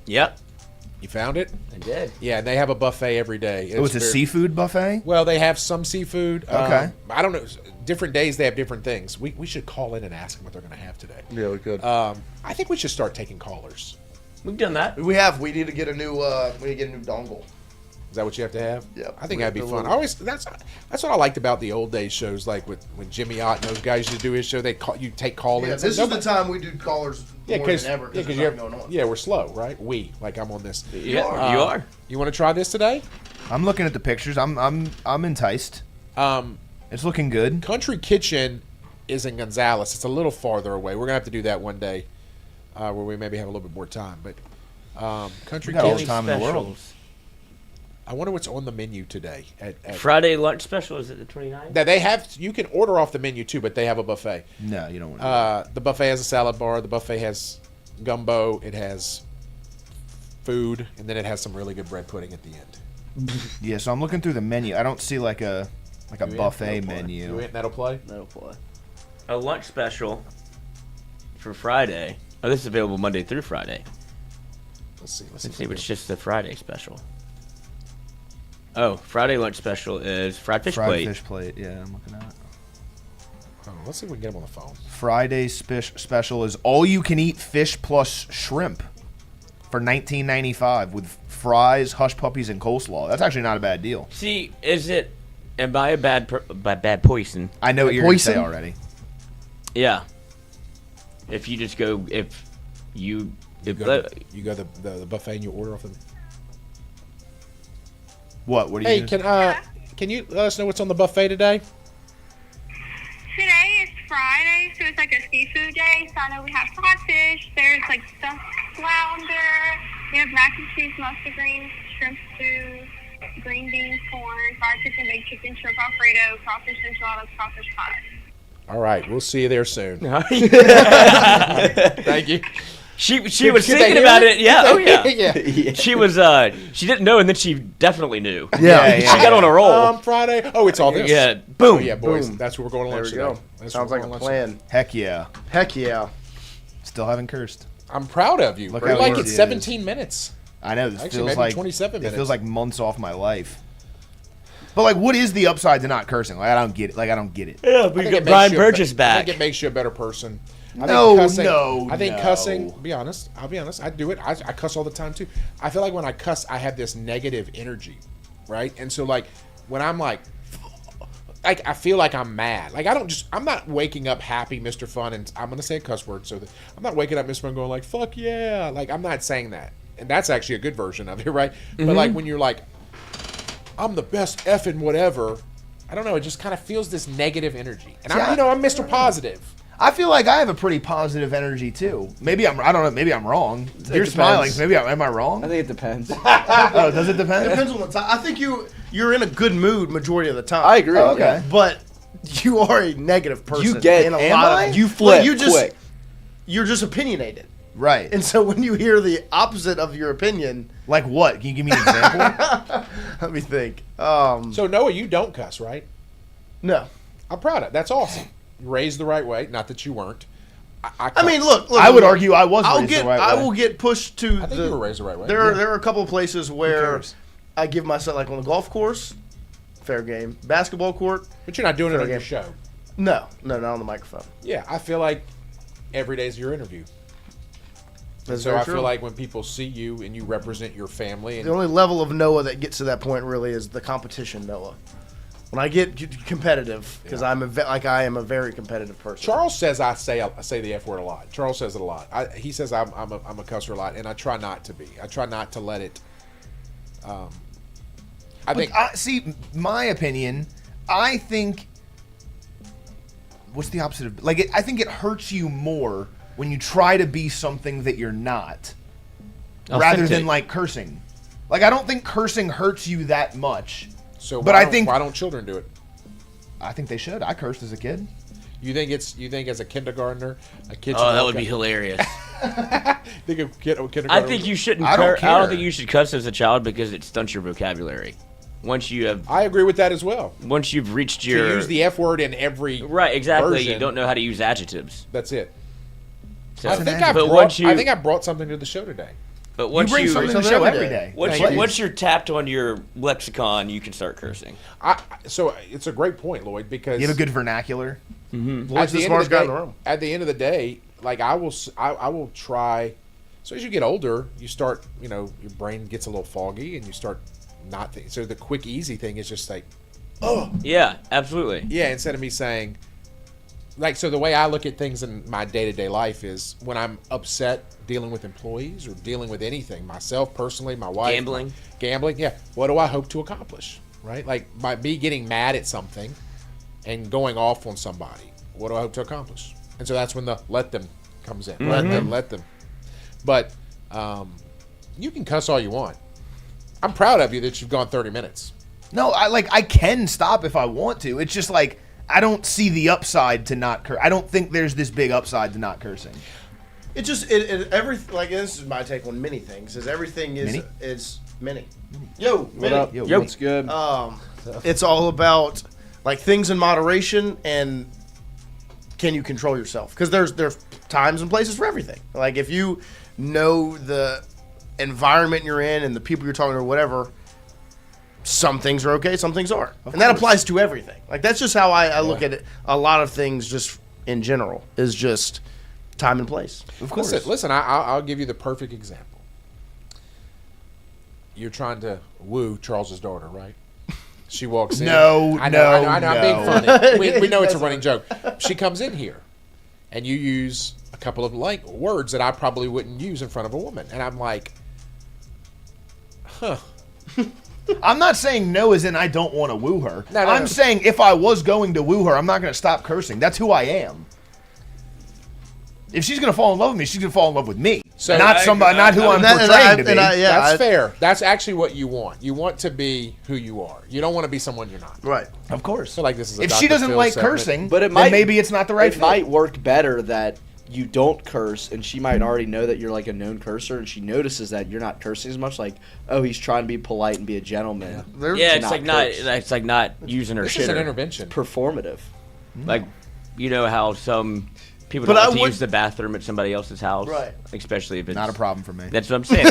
Yep. You found it? I did. Yeah, and they have a buffet every day. It was a very- seafood buffet. Well, they have some seafood. Okay. I don't know. Different days they have different things. We should call in and ask them what they're going to have today. Yeah, we could. I think we should start taking callers. We've done that. We have. We need to get a new. We need to get a new dongle. Is that what you have to have? Yeah. I think We that'd be have to fun. load. I always that's what I liked about the old days shows, like when Jimmy Ott and those guys used to do his show. They call you take call Yeah, ins. this is the time we do callers Yeah, more because than ever because you're there's nothing going on. yeah, we're slow, right? Like I'm on this. Yeah, you are. You want to try this today? I'm looking at the pictures. I'm enticed. It's looking good. Country Kitchen is in Gonzales. It's a little farther away. We're gonna have to do that one day, where we maybe have a little bit more time. But Country We got all the Kitchen. time in the world. I wonder what's on the menu today. At Friday lunch special, is it the 29th? Now they have. You can order off the menu too, but they have a buffet. No, you don't want to. The buffet has a salad bar. The buffet has gumbo. It has food, and then it has some really good bread pudding at the end. Yeah, so I'm looking through the menu. I don't see like a buffet menu. You in? That'll play. That'll play. A lunch special for Friday. Oh, this is available Monday through Friday. Let's see. Let's see, but it's just the Friday special. Oh, Friday lunch special is fried fish plate. Fried fish plate, yeah, I'm looking at it. Oh, let's see if we can get them on the phone. Friday special is all-you-can-eat fish plus shrimp for $19.95 with fries, hush puppies, and coleslaw. That's actually not a bad deal. See, am I a bad person? I know what you're going to say already. Yeah. If you just go, you go the buffet and you order off them. What do you? Hey, can you let us know what's on the buffet today? Today is Friday, so it's like a seafood day. So I know we have codfish. There's like stuffed flounder. We have mac and cheese, mustard greens, shrimp stew, green beans, corn, fried chicken, baked chicken, shrimp Alfredo, crawfish enchiladas, crawfish pie. All right, we'll see you there soon. Thank you. She was thinking about it. Yeah. Oh yeah. She was. She didn't know, and then she definitely knew. Yeah. She got on a roll. Friday. Oh, it's all this. Yeah. Boom. Oh, yeah, boys. Boom. That's where we're going to lunch There we today. go. Sounds like a plan. Heck yeah. Heck yeah. Still haven't cursed. I'm proud of you. Look We're how like easy it's it 17 minutes. I know. This Actually, feels maybe like 27 It minutes. feels like months off my life. But like, what is the upside to not cursing? Like, I don't get it. Yeah, we got Brian Burgess I back. think it makes you a better person. No. I think cussing. I'll be honest. I do it. I cuss all the time too. I feel like when I cuss, I have this negative energy, right? And so like when I'm like I feel like I'm mad. Like I'm not waking up happy, Mr. Fun, and I'm gonna say a cuss word. So I'm not waking up Mr. Fun going like fuck yeah. Like I'm not saying that, and that's actually a good version of it, right? Mm-hmm. But like when you're like, I'm the best effing whatever. I don't know. It just kind of feels this negative energy, and I'm Mr. Positive. I feel like I have a pretty positive energy too. Maybe I don't know. Maybe I'm wrong. You're depends. smiling. So am I wrong? I think it depends. Oh, does it depend? It depends on the time. I think you're in a good mood majority of the time. I agree. Oh, okay. Yeah. But you are a negative person. You get in a am lot I? of You flip well, quick. You're just opinionated. Right. And so when you hear the opposite of your opinion, Like what? Can you give me an example? let me think. So Noah, you don't cuss, right? No. I'm proud of it. That's awesome. You're raised the right way. Not that you weren't. I mean, look. I would argue I was raised the right way. I will get pushed to I think you were raised the right way. There are a couple of places where I give myself, like on the golf course, fair game. Basketball court. But you're not doing it on your game. show. No, not on the microphone. Yeah, I feel like every day is your interview. That's So very I true. feel like when people see you and you represent your family, and The only level of Noah that gets to that point really is the competition Noah. When I get competitive, because I am a very competitive person. Charles says I say the F word a lot. Charles says it a lot. He says I'm a cusser a lot, and I try not to be. I try not to let it. See, my opinion, I think. What's the opposite of I think it hurts you more when you try to be something that you're not, rather than like cursing. Like I don't think cursing hurts you that much. So, but why don't children do it? I think they should. I cursed as a kid. You think as a kindergartner, a kid? Oh, that would be hilarious. Think a kindergartner. I think you shouldn't. I don't think you should cuss as a child because it stunts your vocabulary. Once you have, I agree with that as well. Once you've reached your, to use the F word in every exactly. version, You don't know how to use adjectives. That's it. So, I think I brought something to the show today. But once you bring something to the show every day. Once you're tapped on your lexicon, you can start cursing. So it's a great point, Lloyd, because you have a good vernacular. Mm-hmm. Lloyd's the smartest guy in the room. At the end of the day, like I will try. So as you get older, you start, your brain gets a little foggy, and you start not thinking. So the quick, easy thing is just like, oh yeah, absolutely, yeah. Instead of me saying, so the way I look at things in my day-to-day life is when I'm upset dealing with employees or dealing with anything, myself personally, my wife. Gambling, yeah. What do I hope to accomplish, right? Like by me getting mad at something and going off on somebody, what do I hope to accomplish? And so that's when the let them comes in. Mm-hmm. Let them. But you can cuss all you want. I'm proud of you that you've gone 30 minutes. No, I can stop if I want to. It's just like I don't see the upside to not curse. I don't think there's this big upside to not cursing. It just like this is my take on many things. Is everything is many. Yo, what up? Yo, what's good? It's all about like things in moderation and can you control yourself? Because there's times and places for everything. Like if you know the environment you're in and the people you're talking to or whatever, some things are okay, some things aren't. And that applies to everything. Like that's just how I look at it. A lot of things just in general is just time and place. Of course. Listen, I'll give you the perfect example. You're trying to woo Charles's daughter, right? She walks in. I know. I'm being funny. We know it's a running joke. She comes in here, and you use a couple of words that I probably wouldn't use in front of a woman. And I'm like, huh. I'm not saying no as in I don't want to woo her. No. I'm saying if I was going to woo her, I'm not going to stop cursing. That's who I am. If she's going to fall in love with me, she's going to fall in love with me. So not who I'm portraying to be. That's fair. That's actually what you want. You want to be who you are. You don't want to be someone you're not. Right. Of course. So like this is. If she doesn't like cursing, but then maybe it's not the right fit. It might work better that you don't curse, and she might already know that you're like a known cursor, and she notices that you're not cursing as much. Like, oh, he's trying to be polite and be a gentleman. Yeah, it's like not using her This shitter. is an intervention. It's performative. Like, you know how some people don't like to use the bathroom at somebody else's house, right? Especially if it's not a problem for me. That's what I'm saying.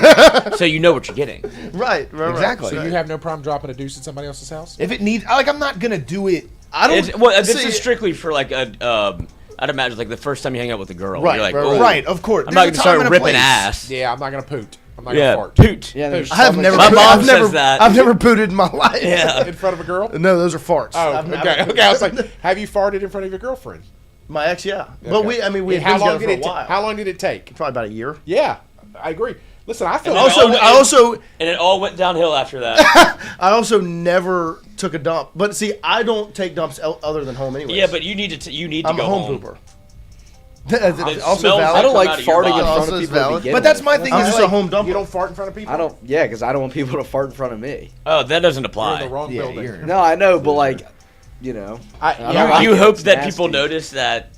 So you know what you're getting, right? Exactly. So you have no problem dropping a deuce at somebody else's house? If it needs, I'm not gonna do it. This is strictly for like a. I'd imagine like the first time you hang out with a girl, right? You're like, right, of course. I'm not gonna start ripping ass. Yeah, I'm not gonna poot. I'm not gonna fart. Poot. Yeah, I've never. My mom says that. I've never pooted in my life. Yeah, in front of a girl. No, those are farts. Oh, okay. I was like, have you farted in front of your girlfriend? My ex, yeah. Okay. But we had been how long together did for a while. How long did it take? Probably about a year. Yeah, I agree. Listen, I feel. And it all went downhill after that. I also never took a dump, but see, I don't take dumps other than home anyway. Yeah, but you need to. You need to I'm go a home home. pooper. Also I don't like out of your farting in mouth. front of people. To begin But that's with. my thing. I'm is just like, a home dumper. You don't fart in front of people. I don't. Yeah, because I don't want people to fart in front of me. Oh, that doesn't You're apply. in the wrong building. No, I know, but like, you know, You hope that people notice that.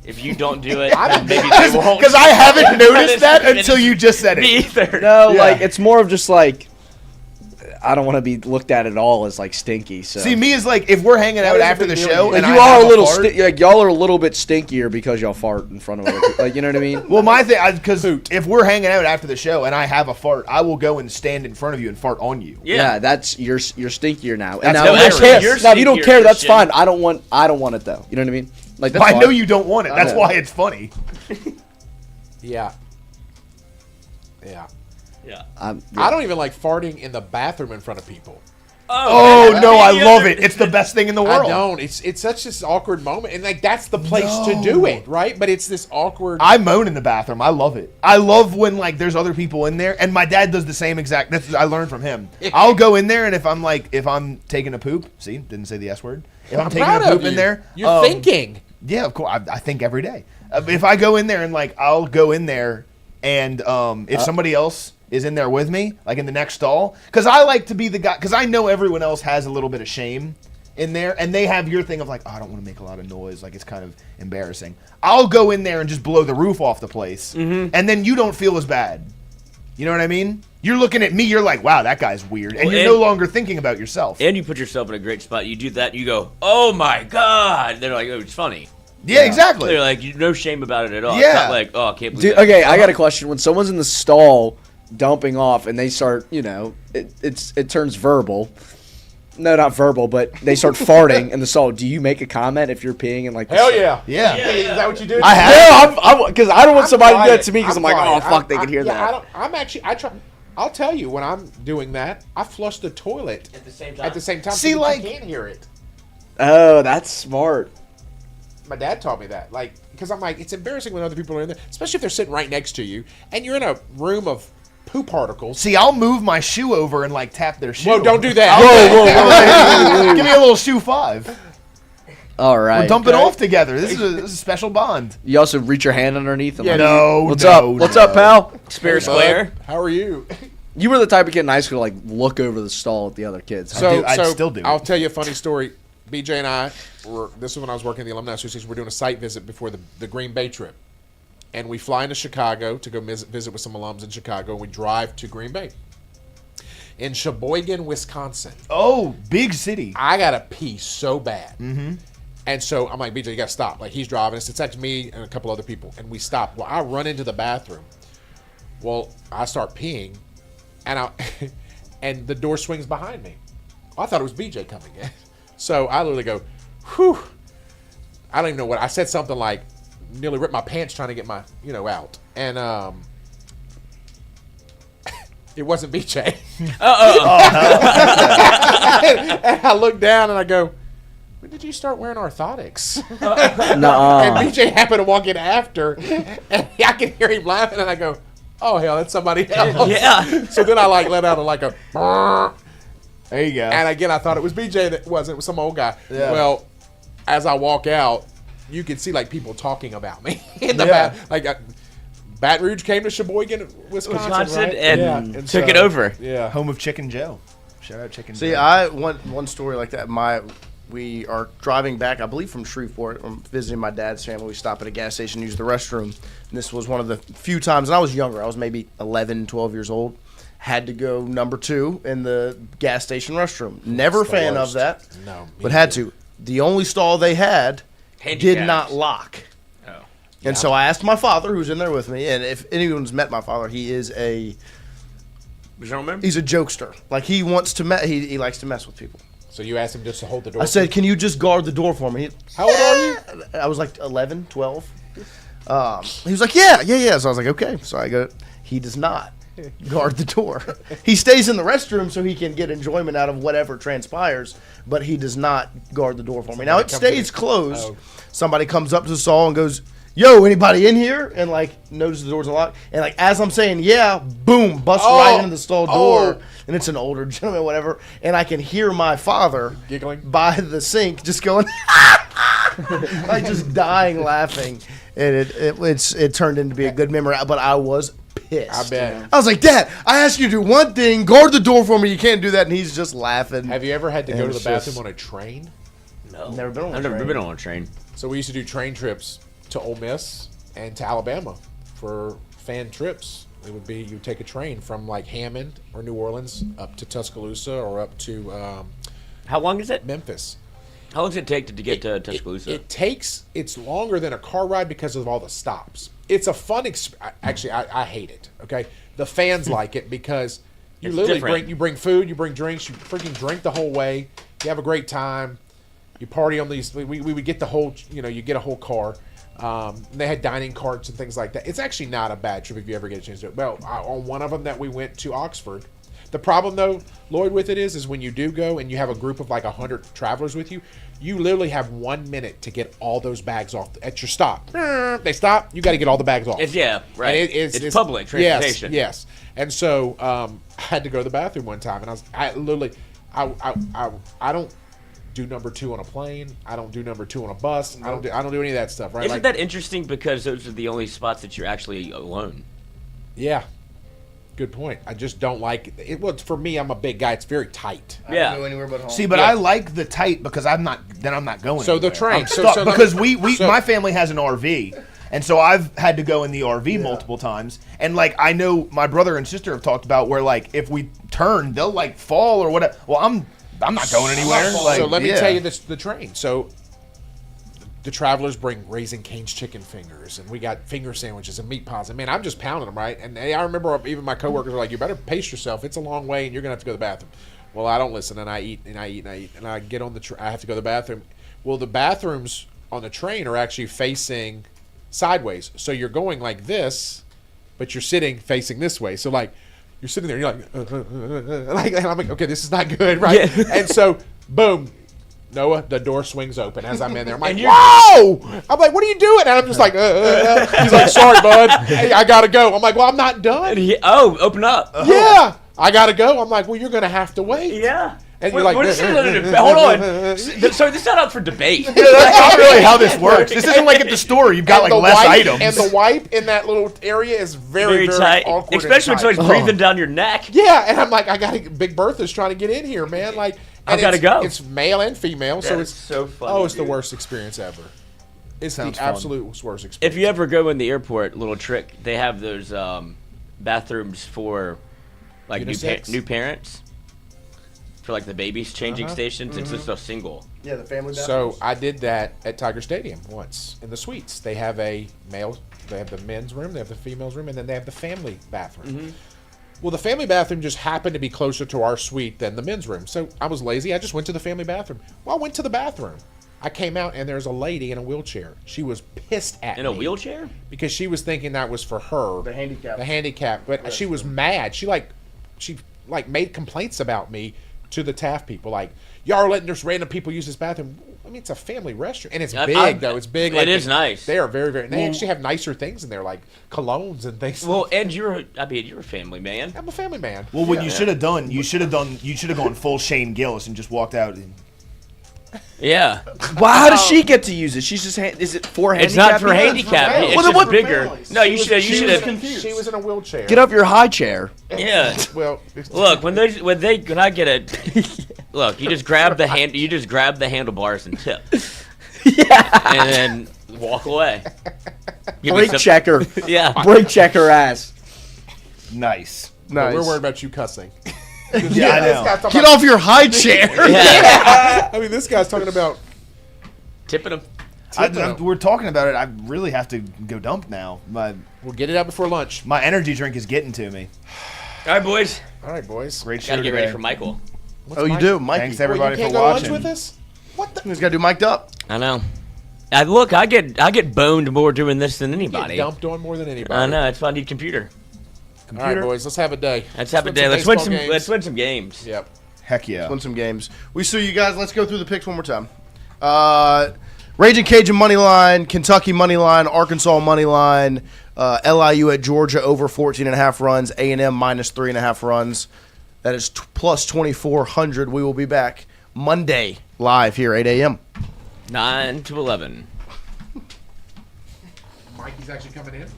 If you don't do it, then maybe they won't. Because I haven't noticed that until you just said it. Me either. no, like it's more of just like I don't want to be looked at all as like stinky. So See, me is like if we're hanging out after the show and you I are have a little fart, like y'all are a little bit stinkier because y'all fart in front of other people. Like, you know what I mean? Well, my thing, because if we're hanging out after the show and I have a fart, I will go and stand in front of you and fart on you. Yeah, that's you're stinkier now. And That's now, hilarious. now if you don't stinkier, care, that's Christian. fine. I don't want it though. You know what I mean? Like that's I fine. know you don't want it. That's why it's funny. Yeah. Yeah. I don't even like farting in the bathroom in front of people. Oh no, I love it. It's the best thing in the world. I don't. It's such this awkward moment, and like that's the place to do it, right? But it's this awkward. I moan in the bathroom. I love it. I love when like there's other people in there, and my dad does the same exact. That's I learned from him. I'll go in there, and if I'm taking a poop, see, didn't say the S word. If I'm taking a poop in there, you're thinking. Yeah, of course. I think every day. If I go in there and like I'll go in there, and if somebody else is in there with me, like in the next stall, because I like to be the guy, because I know everyone else has a little bit of shame in there, and they have your thing of like, oh, I don't want to make a lot of noise, like it's kind of embarrassing. I'll go in there and just blow the roof off the place, and then you don't feel as bad. You know what I mean? You're looking at me, you're like, wow, that guy's weird, and you're no longer thinking about yourself. And you put yourself in a great spot. You do that, you go, oh my god. They're like, oh, it's funny. Yeah, exactly. They're like, no shame about it at all. Yeah. It's not like, oh, I can't believe Dude, that. okay, I got a question. When someone's in the stall dumping off and they start, you know, it turns verbal. No, not verbal, but they start farting in the stall. Do you make a comment if you're peeing and like? Hell yeah. Yeah. Is that what you do? I have. No, because I don't want somebody to do that to me because I'm like, oh fuck, they can hear that. I try. I'll tell you when I'm doing that. I flush the toilet At the same time. See, so like- you can't hear it. Oh, that's smart. My dad taught me that, like, because I'm like, it's embarrassing when other people are in there, especially if they're sitting right next to you, and you're in a room of poo particles. See, I'll move my shoe over and like tap their shoe. Whoa, don't do that. Whoa. Give me a little shoe 5. All right. We're dumping off together. This is a special bond. You also reach your hand underneath. And Yeah, like, no, What's no, up? no. What's up, pal? Spare square. How are you? You were the type of kid in high school to, like, look over the stall at the other kids. I still do. I'll tell you a funny story. BJ and I this is when I was working in the Alumni Association. We're doing a site visit before the Green Bay trip. And we fly into Chicago to go visit with some alums in Chicago. And we drive to Green Bay. In Sheboygan, Wisconsin. Oh, big city. I got to pee so bad. Mm-hmm. And so I'm like, BJ, you got to stop. Like, he's driving us. It's actually me and a couple other people. And we stop. Well, I run into the bathroom. Well, I start peeing. And and the door swings behind me. I thought it was BJ coming in. So I literally go, whew. I don't even know what. I said something like, nearly ripped my pants trying to get my, out. And it wasn't BJ. And I look down and I go, when did you start wearing orthotics? Nuh-uh. And BJ happened to walk in after, and I can hear him laughing, and I go, oh, hell, that's somebody else. Yeah. So then I let out a There you go. and again, I thought it was BJ that wasn't. It was some old guy. Yeah. Well, as I walk out, you can see like people talking about me in the back. Like Baton Rouge came to Sheboygan, Wisconsin, right? and took it over. Yeah. Home of Chicken Joe. Shout out Chicken Joe. See, I one story like that. We are driving back, I believe, from Shreveport. I'm visiting my dad's family. We stop at a gas station, use the restroom. And this was one of the few times, and I was younger. I was maybe 11, 12 years old. Had to go number 2 in the gas station restroom. Never a fan of that. No, but had to. The only stall they had did Handicapped. not lock. Oh. And so I asked my father, who's in there with me, and if anyone's met my father, he is You don't remember? he's a jokester. Like, he wants to he likes to mess with people. So you asked him just to hold the door? I said, can you just guard the door for me? How old are you? I was like 11, 12. He was like, yeah. So I was like, okay. So I go, he does not guard the door. He stays in the restroom so he can get enjoyment out of whatever transpires, but he does not guard the door for me. Now, it stays closed. Oh. Somebody comes up to the stall and goes, yo, anybody in here? And, like, notices the door's unlocked. And, like, as I'm saying, yeah, boom, bust right into the stall door. And it's an older gentleman, whatever. And I can hear my father giggling by the sink, just going, like, just dying laughing. And it turned into be a good memory. But I was pissed. I bet. I was like, Dad, I asked you to do one thing, guard the door for me. You can't do that. And he's just laughing. Have you ever had to go to the bathroom on a train? No. Never been on a I've never train. been on a train. So we used to do train trips to Ole Miss and to Alabama for fan trips. It would be you take a train from like Hammond or New Orleans up to Tuscaloosa or up to How long is it? Memphis. How long does it take to get to Tuscaloosa? It's longer than a car ride because of all the stops. It's a fun actually, I hate it, okay? The fans like it because you It's literally different. bring food, you bring drinks, you freaking drink the whole way. You have a great time. You party on these. We would get the whole, you get a whole car. They had dining carts and things like that. It's actually not a bad trip if you ever get a chance to do it. Well, on one of them that we went to Oxford. The problem, though, Lloyd, with it is when you do go and you have a group of like 100 travelers with you, you literally have 1 minute to get all those bags off at your stop. They stop. You got to get all the bags off. Right. And it's public transportation. Yes. And so I had to go to the bathroom one time, and I don't do number 2 on a plane. I don't do number 2 on a bus. I don't do any of that stuff. Right? Isn't that interesting because those are the only spots that you're actually alone? Yeah. Good point. I just don't like it. Well, for me, I'm a big guy. It's very tight. I don't go anywhere but home. See, but I like the tight because I'm not going. So the anywhere. train. I'm So stuck because so- my family has an RV, and so I've had to go in the RV multiple times. And like I know my brother and sister have talked about where like if we turn, they'll like fall or whatever. Well, I'm not going anywhere. So let me tell you this: the train. So the travelers bring Raising Cane's chicken fingers, and we got finger sandwiches and meat pies. And man, I'm just pounding them, right? And I remember even my coworkers were like, "You better pace yourself. It's a long way, and you're gonna have to go to the bathroom." Well, I don't listen, and I eat and I eat and I eat, and I get on I have to go to the bathroom. Well, the bathrooms on the train are actually facing sideways, so you're going like this, but you're sitting facing this way. So like you're sitting there, and you're like, and I'm like, okay, this is not good, right? Yeah. And so, boom. Noah, the door swings open as I'm in there. I'm like, whoa! I'm like, what are you doing? And I'm just like, He's like, sorry, bud. Hey, I got to go. I'm like, well, I'm not done. Open up. Yeah, I got to go. I'm like, well, you're going to have to wait. Yeah. And you're like, hold on. So this is not up for debate. That's not really how this works. This isn't like at the store. You've got like less items. And the wipe in that little area is very, very tight. awkward. Especially when somebody's breathing down your neck. Yeah, and I'm like, Big Bertha's trying to get in here, man. Like, I gotta go. It's male and female, so it's so funny. Oh, it's the worst experience ever. It's the absolute worst experience. If you ever go in the airport, little trick, they have those bathrooms for like new parents. For like the babies changing stations, it's just a single. Yeah, the family bathrooms. So I did that at Tiger Stadium once in the suites. They have they have the men's room, they have the female's room, and then they have the family bathroom. Well, the family bathroom just happened to be closer to our suite than the men's room. So I was lazy. I just went to the family bathroom. Well, I went to the bathroom. I came out, and there's a lady in a wheelchair. She was pissed at me. In a wheelchair? Because she was thinking that was for her. The handicap. The handicap. But she was mad. She made complaints about me to the TAF people. Like, y'all are letting this random people use this bathroom. I mean, it's a family restroom. And it's big, though. It's big. It is nice. They are very, very... They actually have nicer things in there, like colognes and things. Well, Ed, you're a family man. I'm a family man. Well, what you should have done, you should have gone full Shane Gillis and just walked out. Yeah. Well, how does she get to use it? She's just is it for handicap? It's not for handicap. It's Well, then just what- bigger. No, you should have. She was in a wheelchair. Get up your high chair. Yeah. Well, Look, when I get it, look, you just grab the handlebars and tip. Yeah. And then walk away. Brake checker. Yeah. Brake checker ass. Nice. But we're worried about you cussing. Yeah, I know. Get off your high chair. Yeah. I mean, this guy's talking about tipping him. We're talking about it. I really have to go dump now. We'll get it out before lunch. My energy drink is getting to me. All right, boys. Great show Gotta get ready today. for Michael. You do, Mikey. Thanks everybody you can't for go watching. lunch with us? What the? He's got to do mic'd up. I know. Look, I get boned more doing this than anybody. Get dumped on more than anybody. I know. That's why I need computer. All right, boys. Let's have a day. Let's have a day. Let's win some games. Yep. Heck yeah. Let's win some games. We see you guys. Let's go through the picks one more time. Raging Cajun money line, Kentucky money line, Arkansas money line, LIU at Georgia over 14.5 runs, A&M minus 3.5 runs. That is plus 2,400. We will be back Monday live here 8 a.m. 9 to 11. Mikey's actually coming in.